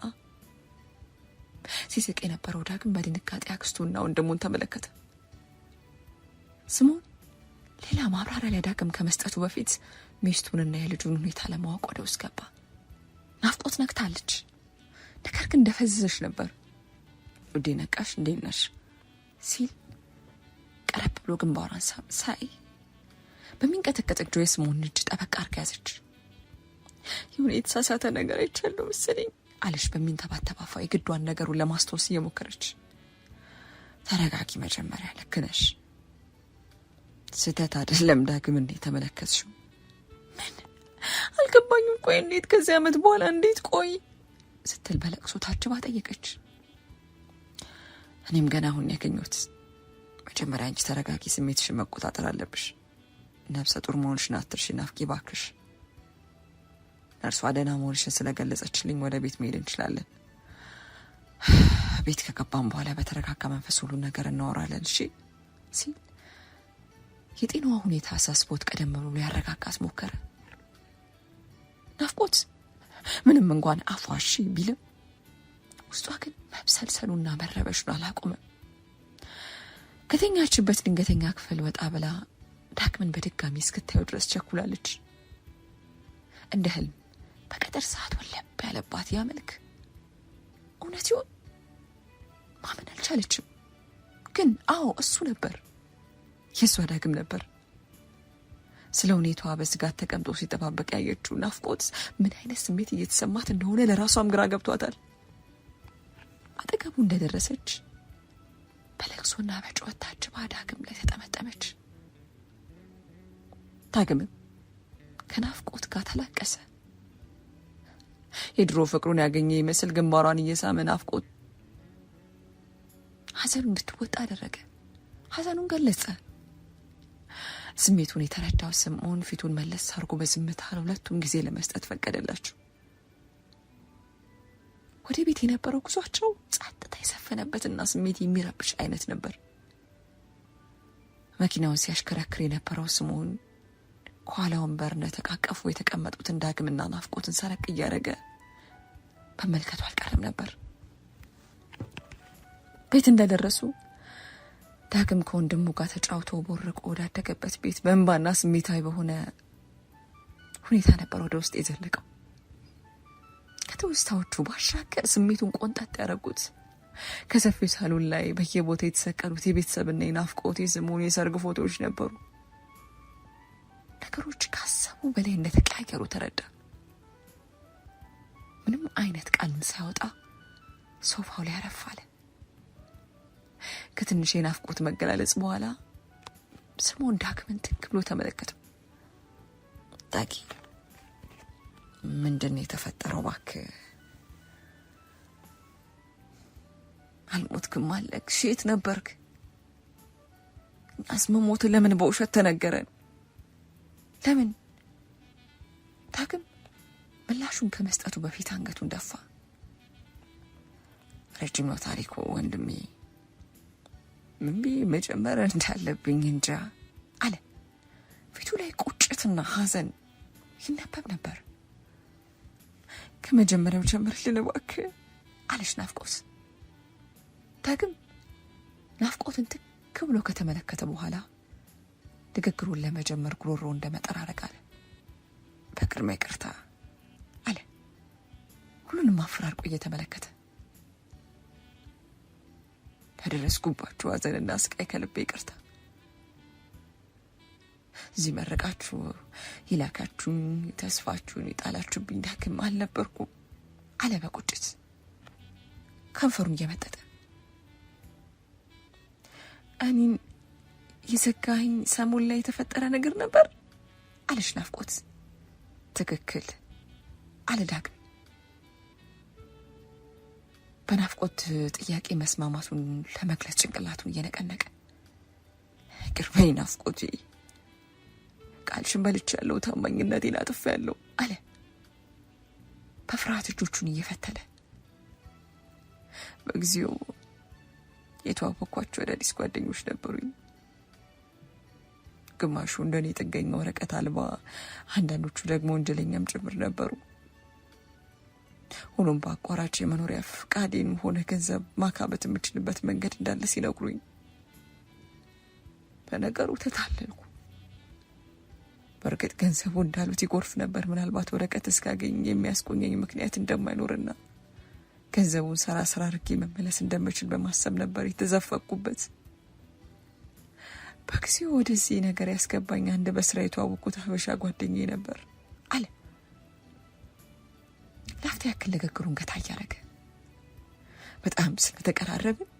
ሲስቅ የነበረው ዳግም በድንጋጤ አክስቱና ወንድሙን ተመለከተ። ስምዖን ሌላ ማብራሪያ ለዳግም ከመስጠቱ በፊት ሚስቱንና የልጁን ሁኔታ ለማወቅ ወደ ውስጥ ገባ። ናፍቆት ነቅታለች፣ ነገር ግን እንደፈዘዘች ነበር። ውዴ ነቃሽ? እንዴት ነሽ? ሲል ቀረብ ብሎ ግንባሯን ሳይ በሚንቀጠቀጥ እጇ የስምዖንን እጅ ጠበቅ አድርጋ ያዘች። የሆነ የተሳሳተ ነገር አይቻለሁ መሰለኝ አለች በሚንተባተባፋ የግዷን ነገሩን ለማስታወስ እየሞከረች። ተረጋጊ፣ መጀመሪያ ልክ ነሽ፣ ስህተት አይደለም። ዳግም እንዴት ተመለከትሽው? ምን አልገባኝም። ቆይ እንዴት ከዚህ ዓመት በኋላ እንዴት? ቆይ ስትል በለቅሶ ታጅባ ጠየቀች። እኔም ገና አሁን ያገኘሁት። መጀመሪያ አንቺ ተረጋጊ፣ ስሜትሽን መቆጣጠር አለብሽ። ነብሰ ጡር መሆንሽን አትርሺ። ናፍቂ ባክሽ። ነርሷ ደህና መሆንሽን ስለገለጸችልኝ ወደ ቤት መሄድ እንችላለን። ቤት ከገባን በኋላ በተረጋጋ መንፈስ ሁሉ ነገር እናወራለን እሺ ሲል የጤናዋ ሁኔታ አሳስቦት ቀደም ብሎ ሊያረጋጋት ሞከረ። ናፍቆት ምንም እንኳን አፏ እሺ ቢልም ውስጧ ግን መብሰልሰሉና መረበሹን አላቆመም። ከተኛችበት ድንገተኛ ክፍል ወጣ ብላ ዳግምን በድጋሚ እስክታየው ድረስ ቸኩላለች። እንደ ህልም በቀጠር ሰዓት ወለብ ያለባት ያ መልክ እውነት ይሆን? ማመን አልቻለችም። ግን አዎ እሱ ነበር፣ የሷ ዳግም ነበር። ስለ ሁኔታዋ በስጋት ተቀምጦ ሲጠባበቅ ያየችው ናፍቆት ምን አይነት ስሜት እየተሰማት እንደሆነ ለራሷም ግራ ገብቷታል። አጠገቡ እንደደረሰች በለቅሶና በጩኸት ታጅባ ዳግም ላይ ተጠመጠመች። ዳግምም ከናፍቆት ጋር ተላቀሰ። የድሮ ፍቅሩን ያገኘ ይመስል ግንባሯን እየሳመ ናፍቆት ሐዘኑን እንድትወጣ አደረገ። ሐዘኑን ገለጸ። ስሜቱን የተረዳው ስምዖን ፊቱን መለስ አድርጎ በዝምታ ለሁለቱም ጊዜ ለመስጠት ፈቀደላቸው። ወደ ቤት የነበረው ጉዟቸው ጸጥታ የሰፈነበትና ስሜት የሚረብሽ አይነት ነበር። መኪናውን ሲያሽከረክር የነበረው ስምዖን ከኋላ ወንበር እንደተቃቀፉ የተቀመጡትን ዳግምና ናፍቆትን ሰረቅ እያደረገ መመልከቱ አልቀረም ነበር። ቤት እንደደረሱ ዳግም ከወንድሙ ጋር ተጫውቶ ቦርቆ ወዳደገበት ቤት በእንባና ስሜታዊ በሆነ ሁኔታ ነበር ወደ ውስጥ የዘለቀው። ከተውስታዎቹ ባሻገር ስሜቱን ቆንጣጥ ያደረጉት ከሰፊው ሳሎን ላይ በየቦታው የተሰቀሉት የቤተሰብና የናፍቆት የስሙን የሰርግ ፎቶዎች ነበሩ። ነገሮች ካሰቡ በላይ እንደተቀያየሩ ተረዳ። ምንም አይነት ቃል ሳይወጣ ሶፋው ላይ አረፍ አለ። ከትንሽ የናፍቆት መገላለጽ በኋላ ስምዖን ዳግምን ትክ ብሎ ተመለከተው። ዳጊ ምንድን ነው የተፈጠረው? እባክህ አልሞትክም አለክ? የት ነበርክ? አስመሞት ለምን በውሸት ተነገረን? ለምን? ዳግም ምላሹን ከመስጠቱ በፊት አንገቱን ደፋ። ረጅም ነው ታሪኩ ወንድሜ፣ ምን ብዬ መጀመር እንዳለብኝ እንጃ አለ። ፊቱ ላይ ቁጭትና ሐዘን ይነበብ ነበር። ከመጀመሪያው ጀምርልን እባክህ አለች ናፍቆት። ዳግም ናፍቆትን ትክ ብሎ ከተመለከተ በኋላ ንግግሩን ለመጀመር ጉሮሮ እንደመጠራረግ አለ። በቅድሚያ ይቅርታ አለ፣ ሁሉንም አፈራርቆ እየተመለከተ። ያደረስኩባችሁ ሐዘንና ስቃይ ከልቤ ይቅርታ። እዚህ መረቃችሁ ይላካችሁን ተስፋችሁን ይጣላችሁብኝ ዳግም አልነበርኩም አለ በቁጭት ከንፈሩን እየመጠጠ። እኔን የዘጋኝ ሰሞን ላይ የተፈጠረ ነገር ነበር አለች ናፍቆት። ትክክል አለ ዳግም በናፍቆት ጥያቄ መስማማቱን ለመግለጽ ጭንቅላቱን እየነቀነቀ። ቅርበኝ ናፍቆት፣ ቃልሽን በልቻለሁ፣ ታማኝነቴን አጥፌያለሁ አለ በፍርሃት እጆቹን እየፈተለ። በጊዜው የተዋወቅኳቸው አዳዲስ ጓደኞች ነበሩኝ። ግማሹ እንደኔ ጥገኛ ወረቀት አልባ፣ አንዳንዶቹ ደግሞ ወንጀለኛም ጭምር ነበሩ። ሆኖም በአቋራጭ የመኖሪያ ፍቃዴን ሆነ ገንዘብ ማካበት የምችልበት መንገድ እንዳለ ሲነግሩኝ በነገሩ ተታለልኩ። በእርግጥ ገንዘቡ እንዳሉት ይጎርፍ ነበር። ምናልባት ወረቀት እስካገኝ የሚያስቆኘኝ ምክንያት እንደማይኖርና ገንዘቡን ሰራ አድርጌ መመለስ እንደምችል በማሰብ ነበር የተዘፈቁበት። በጊዜው ወደዚህ ነገር ያስገባኝ አንድ በስራ የተዋወቅኩት ሀበሻ ጓደኛዬ ነበር አለ። ላፍታ ያክል ንግግሩን ገታ እያደረገ በጣም ስለተቀራረብን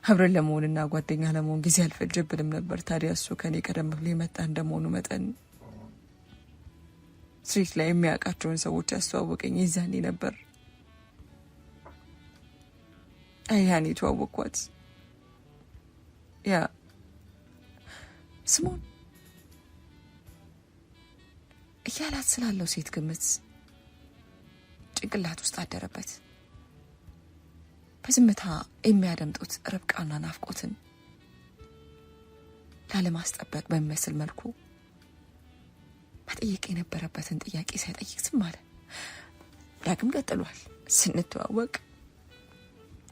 አብረን ለመሆንና ጓደኛ ለመሆን ጊዜ አልፈጀብንም ነበር። ታዲያ እሱ ከኔ ቀደም ብሎ የመጣ እንደመሆኑ መጠን ስትሪት ላይ የሚያውቃቸውን ሰዎች ያስተዋወቀኝ ይዛኔ ነበር። ያኔ ተዋወቅኳት። ያ ስምዖን እያላት ስላለው ሴት ግምት ጭንቅላት ውስጥ አደረበት። በዝምታ የሚያደምጡት ርብቃና ናፍቆትን ላለማስጠበቅ በሚመስል መልኩ መጠየቅ የነበረበትን ጥያቄ ሳይጠይቅ ዝም አለ። ዳግም ቀጥሏል። ስንተዋወቅ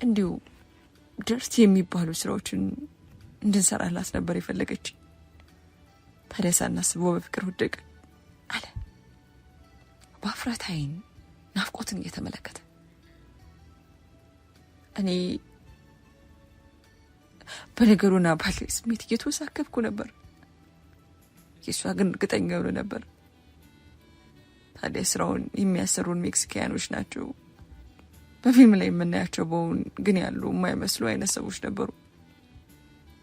እንዲሁ ድርት የሚባሉ ስራዎችን እንድንሰራላት ነበር የፈለገች። ታዲያ ሳናስበው በፍቅር ወደቀ አለ በአፍረት ዓይን ናፍቆትን እየተመለከተ። እኔ በነገሩና ባለ ስሜት እየተወሳከብኩ ነበር። የእሷ ግን እርግጠኛ የሆነ ነበር። ታዲያ ስራውን የሚያሰሩን ሜክሲካኖች ናቸው። በፊልም ላይ የምናያቸው በውን ግን ያሉ የማይመስሉ አይነት ሰዎች ነበሩ።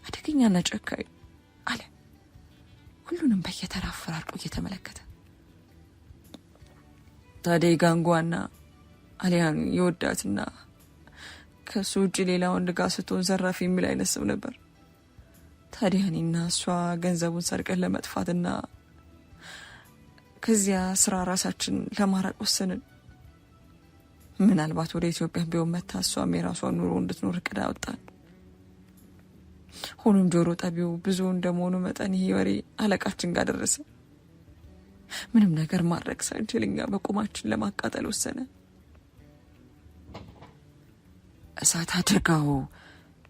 አደገኛና ጨካኝ አለ ሁሉንም በየተራ አፈራርቆ እየተመለከተ። ታዲያ ጋንጓና አሊያን የወዳትና ከሱ ውጭ ሌላ ወንድ ጋር ስትሆን ዘራፍ የሚል አይነት ሰው ነበር። ታዲያ እኔና እሷ ገንዘቡን ሰርቀን ለመጥፋትና ከዚያ ስራ ራሳችን ለማራቅ ወሰንን። ምናልባት ወደ ኢትዮጵያ ቢሆን መታ እሷም የራሷን ኑሮ እንድትኖር እቅድ አወጣን። ሆኖም ጆሮ ጠቢው ብዙ እንደመሆኑ መጠን ይሄ ወሬ አለቃችን ጋር ደረሰ። ምንም ነገር ማድረግ ሳንችል እኛ በቁማችን ለማቃጠል ወሰነ። እሳት አድርገው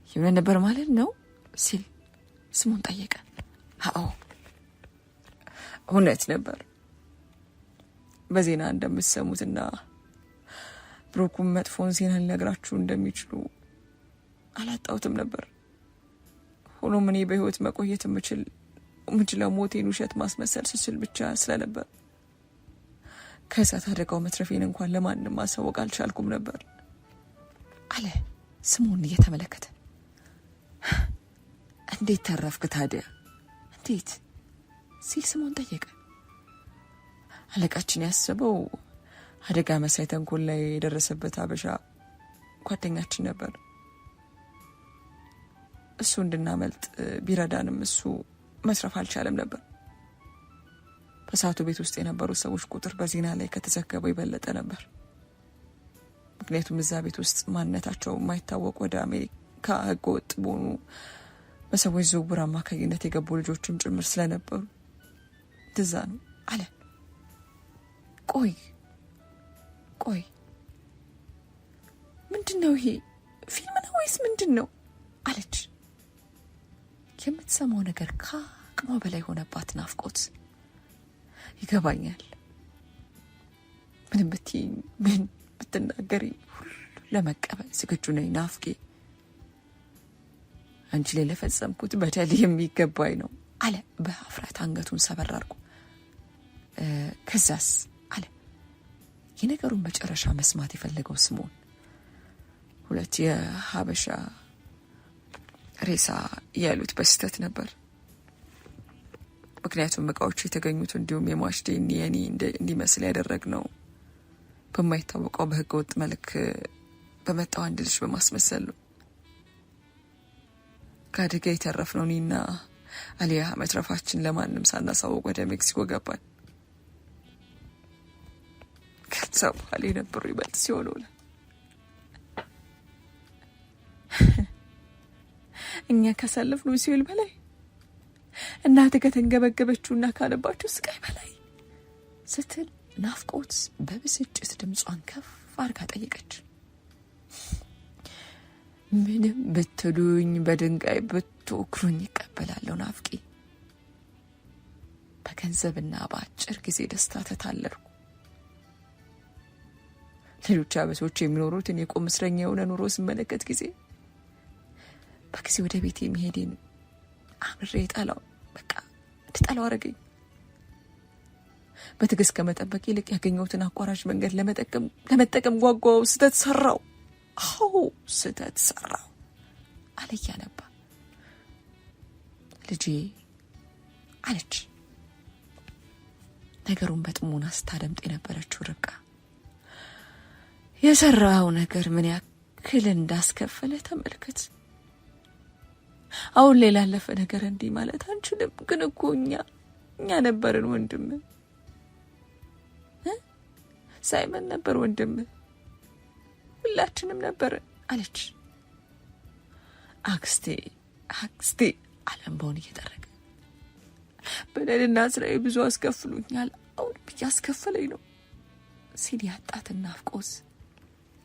የሆነ ነበር ማለት ነው ሲል ስሙን ጠየቀ። አዎ እውነት ነበር። በዜና እንደምትሰሙትና ብሩክም መጥፎን ዜና ሊነግራችሁ እንደሚችሉ አላጣሁትም ነበር። ሆኖም እኔ በህይወት መቆየት የምችለው ሞቴን ውሸት ማስመሰል ስችል ብቻ ስለነበር ከእሳት አደጋው መትረፌን እንኳን ለማንም ማሳወቅ አልቻልኩም ነበር አለ ስሙን እየተመለከተ። እንዴት ተረፍክ ታዲያ? እንዴት ሲል ስሙን ጠየቀ። አለቃችን ያሰበው አደጋ መሳይ ተንኮል ላይ የደረሰበት አበሻ ጓደኛችን ነበር። እሱ እንድናመልጥ ቢረዳንም እሱ መስረፍ አልቻለም ነበር። በሰዓቱ ቤት ውስጥ የነበሩ ሰዎች ቁጥር በዜና ላይ ከተዘገበው ይበለጠ ነበር። ምክንያቱም እዛ ቤት ውስጥ ማንነታቸው የማይታወቅ ወደ አሜሪካ ህገወጥ በሆኑ በሰዎች ዝውውር አማካኝነት የገቡ ልጆችም ጭምር ስለነበሩ ትዛ ነው አለ። ቆይ ምንድነው ይሄ? ፊልም ነው ወይስ ምንድን ነው አለች። የምትሰማው ነገር ከአቅሟ በላይ ሆነባት ናፍቆት። ይገባኛል፣ ምንም ብትይኝ ምን ብትናገሪ ሁሉ ለመቀበል ዝግጁ ነኝ ናፍቄ። አንቺ ላይ ለፈጸምኩት በደል የሚገባኝ ነው አለ በአፍራት አንገቱን ሰበር አድርጎ። ከዛስ አለ የነገሩን መጨረሻ መስማት የፈለገው ስምዖን። 2 የሀበሻ ሬሳ ያሉት በስተት ነበር። ምክንያቱም እቃዎቹ የተገኙት እንዲሁም የሟች ዲኤንኤ እንዲመስል ያደረግነው በማይታወቀው በህገ ወጥ መልክ በመጣው አንድ ልጅ በማስመሰል ነው። ከአደጋ የተረፍነው እኔና አሊያ መትረፋችን ለማንም ሳናሳውቅ ወደ ሜክሲኮ ገባን። ከዛ በኋላ የነበሩ ይበልጥ ሲሆን ሆነ። እኛ ካሳለፍነው ሲኦል በላይ እናት ከተንገበገበችውና ካለባችሁ ስቃይ በላይ ስትል ናፍቆት በብስጭት ድምጿን ከፍ አድርጋ ጠየቀች። ምንም ብትሉኝ በድንጋይ ብትወግሩኝ ይቀበላለሁ ናፍቄ። በገንዘብና በአጭር ጊዜ ደስታ ተታለልኩ። ሌሎች አበሶች የሚኖሩትን የቁም እስረኛ የሆነ ኑሮ ስመለከት ጊዜ በጊዜ ወደ ቤት የሚሄድን አምሬ እንድጠላው አረገኝ። በትዕግስት ከመጠበቅ ይልቅ ያገኘሁትን አቋራጭ መንገድ ለመጠቀም ጓጓው። ስህተት ሰራው አለ እያነባ። ልጄ አለች ነገሩን በጥሞና ስታደምጥ የነበረችው ርብቃ። የሰራው ነገር ምን ያክል እንዳስከፈለ ተመልከት። አሁን ሌላ ያለፈ ነገር እንዲህ ማለት አንችልም፣ ግን እኮ እኛ ነበርን ወንድም። ሳይመን ነበር ወንድም፣ ሁላችንም ነበርን አለች። አክስቴ አለምባውን እየጠረገ በደልና ስራዬ ብዙ አስከፍሉኛል፣ አሁን እያስከፈለኝ ነው ሲል ያጣትን ናፍቆት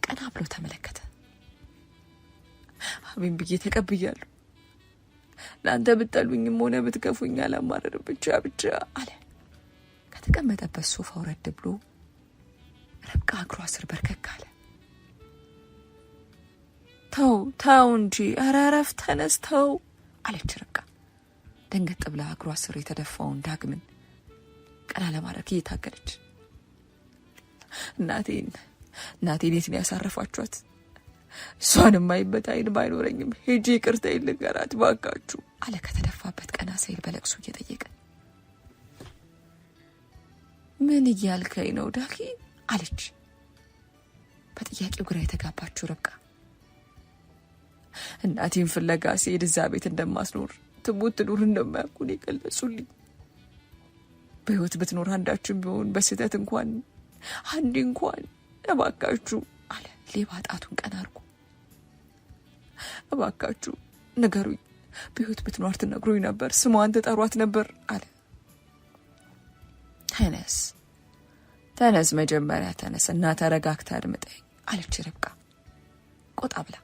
ቀና ብሎ ተመለከተ። አሜን ብዬ ተቀብያለሁ። ለአንተ ብትጠሉኝም ሆነ ብትከፉኝ አላማረርም፣ ብቻ አለ። ከተቀመጠበት ሶፋ ወረድ ብሎ ርብቃ እግሯ ስር በርከክ አለ። ተው እንጂ ኧረ እረፍ፣ ተነስ ተው አለች ርብቃ ደንገጥ ብላ እግሯ ስር የተደፋውን ዳግምን ቀና ለማድረግ እየታገለች። እናቴን የት ነው ያሳረፋችኋት? እሷንም ማይበት አይን ባይኖረኝም ሄጄ ይቅርታ ልንገራት ባካችሁ አለ ከተደፋበት ቀና ሳይል በለቅሶ እየጠየቀ። ምን እያልከኝ ነው ዳኪ አለች በጥያቄው ግራ የተጋባችው ርብቃ። እናቴን ፍለጋ ሲሄድ እዛ ቤት እንደማስኖር ትሞት ትኑር እንደማያውቁን የገለጹልኝ። በህይወት ብትኖር አንዳችን ቢሆን በስህተት እንኳን አንድ እንኳን እባካችሁ አለ ሌባ ጣቱን ቀና አድርጎ። እባካችሁ ንገሩኝ፣ በህይወት ብትኖር ትነግሩኝ ነበር፣ ስሟን ትጠሯት ነበር አለ። ተነስ መጀመሪያ ተነስ እና ተረጋግታ አድምጠኝ አለች ርብቃ ቆጣ ብላ።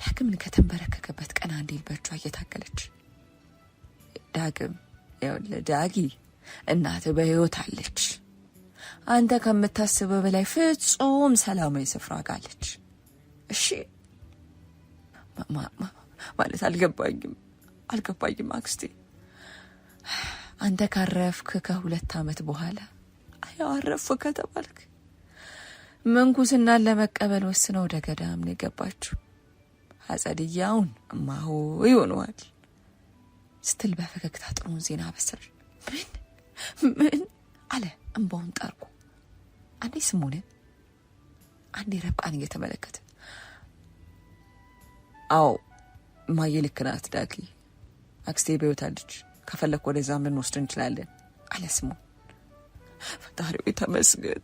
ዳግምን ከተንበረከከበት ቀና እንዲል በእጇ እየታገለች ዳግም ዳጊ እናትህ በሕይወት አለች። አንተ ከምታስበው በላይ ፍጹም ሰላማዊ ስፍራ ጋለች። እሺ ማለት አልገባኝም አክስቴ። አንተ ካረፍክ ከ2 ዓመት በኋላ አረፍክ ከተባልክ ምንኩስናን ለመቀበል ወስነው ወደ ገዳም ነው የገባችሁ። አጸድያውን እማሆ ይሆነዋል ስትል በፈገግታ ጥሩን ዜና አበሰረች። ምን አለ እንባውን ጠርጎ። አንዴ ስሙንን አንዴ ረብቃን እየተመለከተ አዎ እማዬ ልክ ናት ዳጊ፣ አክስቴ በሕይወት አለች። ከፈለክ ወደዛ ልንወስድ እንችላለን አለ ስሙን። ፈጣሪው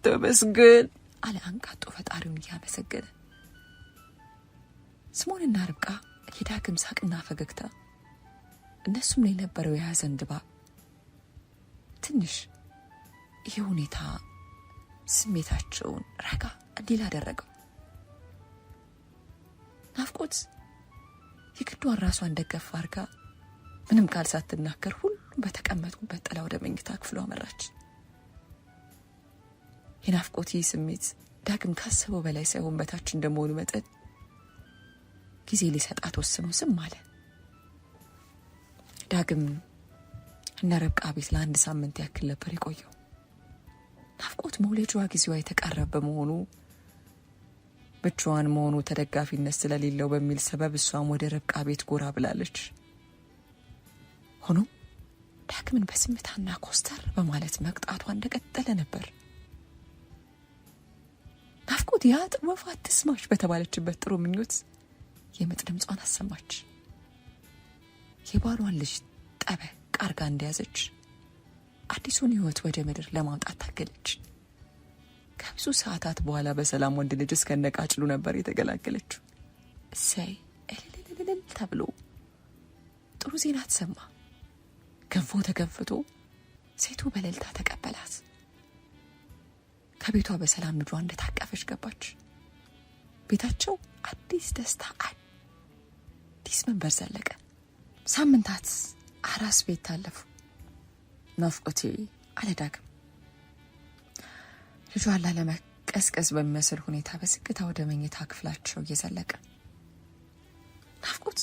ተመስገን አለ አንቃጦ ፈጣሪውን እያመሰገነ። ስሙንና ርብቃ የዳግም ሳቅና ፈገግታ እነሱም ላይ ነበረው የያዘን ድባብ ትንሽ ይህ ሁኔታ ስሜታቸውን ረጋ እንዲል አደረገው። ናፍቆት የግዷን ራሷን ደገፍ አድርጋ ምንም ቃል ሳትናገር ሁሉም በተቀመጡበት ጥላ ወደ መኝታ ክፍሏ አመራች። የናፍቆት ይህ ስሜት ዳግም ካሰበው በላይ ሳይሆን በታች እንደመሆኑ መጠን ጊዜ ሊሰጣት ወስኖ ዝም አለ። ዳግም እነ ረብቃ ቤት ለ1 ሳምንት ያክል ነበር የቆየው። ናፍቆት መውለጃዋ ጊዜዋ የተቃረበ በመሆኑ ብቻዋን መሆኑ ተደጋፊነት ስለሌለው በሚል ሰበብ እሷም ወደ ረብቃ ቤት ጎራ ብላለች። ሆኖም ዳግምን በስምታና ኮስተር በማለት መቅጣቷ እንደቀጠለ ነበር። ናፍቆት ያ ጥበብ አትስማሽ በተባለችበት ጥሩ ምኞት የምጥ ድምጿን አሰማች። የባሏን ልጅ ጠበቅ አርጋ እንደያዘች አዲሱን ሕይወት ወደ ምድር ለማምጣት ታገለች። ከብዙ ሰዓታት በኋላ በሰላም ወንድ ልጅ እስከነቃጭሉ ነበር የተገላገለችው። እሰይ እልልልልል ተብሎ ጥሩ ዜና ተሰማ። ገንፎ ተገንፍቶ ሴቱ በእልልታ ተቀበላት። ከቤቷ በሰላም ልጇ እንደታቀፈች ገባች። ቤታቸው አዲስ ደስታ፣ አዲስ መንበር ዘለቀ። ሳምንታት አራስ ቤት ታለፉ። ናፍቆቴ አለ ዳግም ልጇን ላለመቀስቀስ በሚመስል ሁኔታ በዝግታ ወደ መኝታ ክፍላቸው እየዘለቀ። ናፍቆት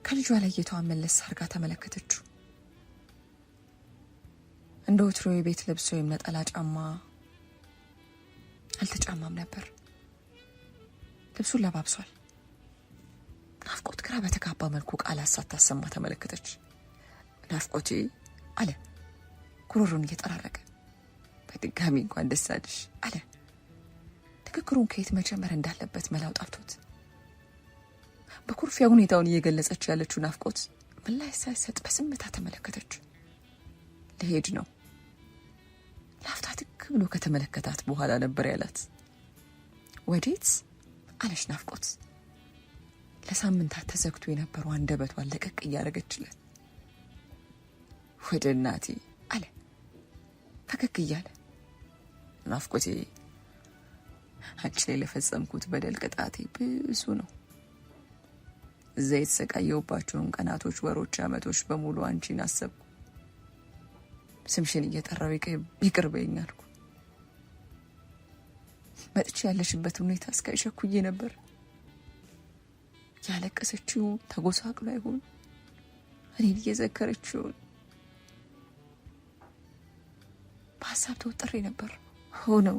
ከልጇ ለይቷን መለስ አርጋ ተመለከተችው። እንደ ወትሮ የቤት ልብስ ወይም ነጠላ ጫማ አልተጫማም ነበር። ልብሱን ለባብሷል። ናፍቆት ግራ በተጋባ መልኩ ቃላት ሳታሰማ ተመለከተች። ናፍቆቴ አለ ጉሮሮን እየጠራረገ። በድጋሚ እንኳን ደስ አለሽ አለ። ንግግሩን ከየት መጀመር እንዳለበት መላው ጠፍቶት በኩርፊያ ሁኔታውን እየገለጸች ያለችው ናፍቆት ምላሽ ሳይሰጥ በዝምታ ተመለከተች። ልሄድ ነው። ላፍታ ትክ ብሎ ከተመለከታት በኋላ ነበር ያላት። ወዴት አለች ናፍቆት ለሳምንታት ተዘግቶ የነበረው አንደበቷን ለቀቅ እያደረገችለት። ወደ እናቴ አለ ፈገግ እያለ። ናፍቆቴ አንቺ ላይ ለፈጸምኩት በደል ቅጣቴ ብዙ ነው። እዛ የተሰቃየሁባቸውን ቀናቶች፣ ወሮች፣ ዓመቶች በሙሉ አንቺን አሰብኩ። ስምሽን እየጠራው ይቅር በይኝ አልኩ። መጥቼ ያለሽበት ሁኔታ እስካይሸኩዬ ነበር። ያለቀሰችው ተጎሳቅሎ አይሆን እኔን እየዘከረችውን በሀሳብ ተወጥሬ ነበር። ሆነው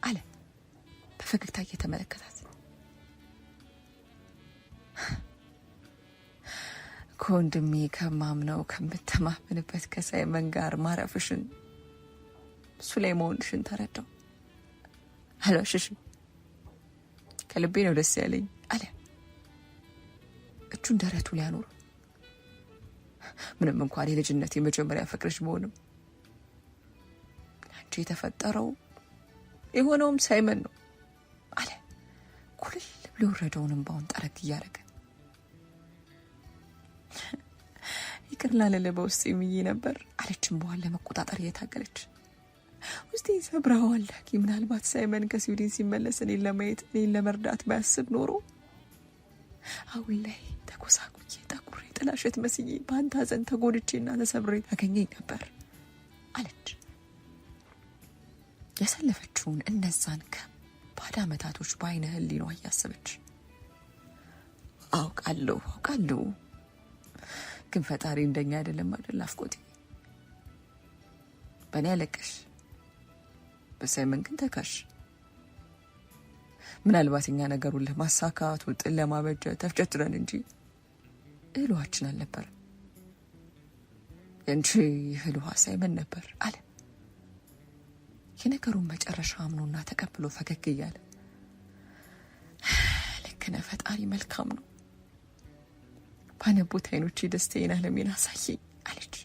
አለ በፈገግታ እየተመለከታት። ከወንድሜ ከማምነው ከምተማመንበት ከሳይመን ጋር ማረፍሽን እሱ ላይ መሆንሽን ተረዳው። አልዋሽሽም፣ ከልቤ ነው ደስ ያለኝ አለ እጁን ደረቱ ላይ አኖረ። ምንም እንኳን የልጅነት የመጀመሪያ ፍቅርሽ መሆንም አንቺ የተፈጠረው የሆነውም ሳይመን ነው አለ ኩልል ብሎ ወረደውን እንባውን ጠረግ እያደረገ። ይቅር ላለለ በውስጥ የሚይ ነበር አለችም በኋላ ለመቆጣጠር እየታገለች። ውስጤ ሰብረዋል። ምናልባት ሳይመን ከስዊድን ሲመለስ እኔን ለማየት እኔን ለመርዳት ባያስብ ኖሮ አሁን ላይ ተኮሳኩዬ ጠቁሬ ጥላሸት መስዬ በአንተ ሐዘን ተጎድቼና ተሰብሬ ታገኘኝ ነበር አለች። ያሳለፈችውን እነዛን ከባድ ዓመታቶች በዓይነ ህሊናዋ እያሰበች አውቃለሁ ግን ፈጣሪ እንደኛ አይደለም አይደል ናፍቆቴ። በእኔ ያለቀሽ በሳይመን ግን ተካሽ። ምናልባት እኛ ነገሩን ለማሳካት ውጥን ለማበጀት ተፍጨትረን እንጂ እህልዋችን አልነበረም። እንጂ እህልዋ ሳይመን ነበር አለ። የነገሩን መጨረሻ አምኖና ተቀብሎ ፈገግ እያለ ልክ ነህ፣ ፈጣሪ መልካም ነው፣ ባነቡት አይኖቼ ደስታዬን ዓለሜን አሳየኝ አለች።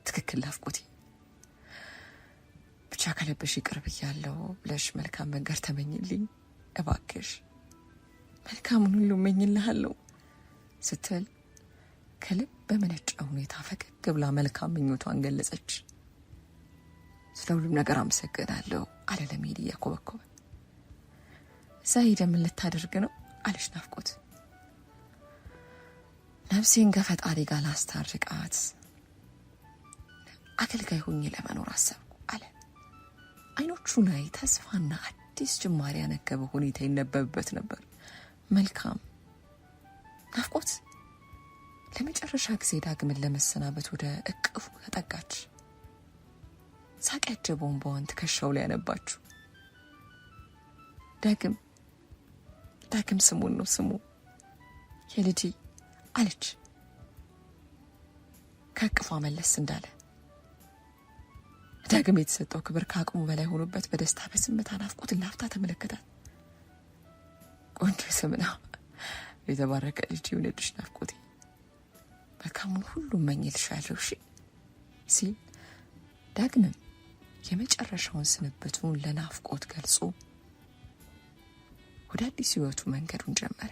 ትክክል ናፍቆቴ፣ ብቻ ከልብሽ ይቅር ብያለሁ ብለሽ መልካም መንገድ ተመኝልኝ እባክሽ፣ መልካሙን ሁሉ እመኝልሃለሁ ስትል ከልብ በመነጨ ሁኔታ ፈገግ ብላ መልካም ምኞቷን ገለጸች። ስለ ሁሉም ነገር አመሰግናለሁ አለ ለመሄድ እያኮበኮበ። እዛ ሄደህ ምን ልታደርግ ነው አለች ናፍቆት። ነፍሴን ከፈጣሪ ጋር ላስታርቃት አገልጋይ ሆኜ ለመኖር አሰብኩ አለ። አይኖቹ ላይ ተስፋና አዲስ ጅማሬ ያነገበ ሁኔታ ይነበብበት ነበር። መልካም ናፍቆት ለመጨረሻ ጊዜ ዳግምን ለመሰናበት ወደ እቅፉ ተጠጋች። ሳቅ ያጀበውን በዋን ትከሻው ላይ ያነባችሁ። ዳግም ስሙን ነው ስሙ የልጄ አለች። ከእቅፏ መለስ እንዳለ ዳግም የተሰጠው ክብር ከአቅሙ በላይ ሆኖበት በደስታ በስምታ ናፍቆትን ላፍታ ተመለከታት። ቆንጆ ስምና የተባረከ ልጅ ይሁንልሽ ናፍቆቴ፣ መልካሙን ሁሉ እመኝልሻለሁ እሺ ሲል ዳግምም የመጨረሻውን ስንብቱን ለናፍቆት ገልጾ ወደ አዲስ ህይወቱ መንገዱን ጀመረ።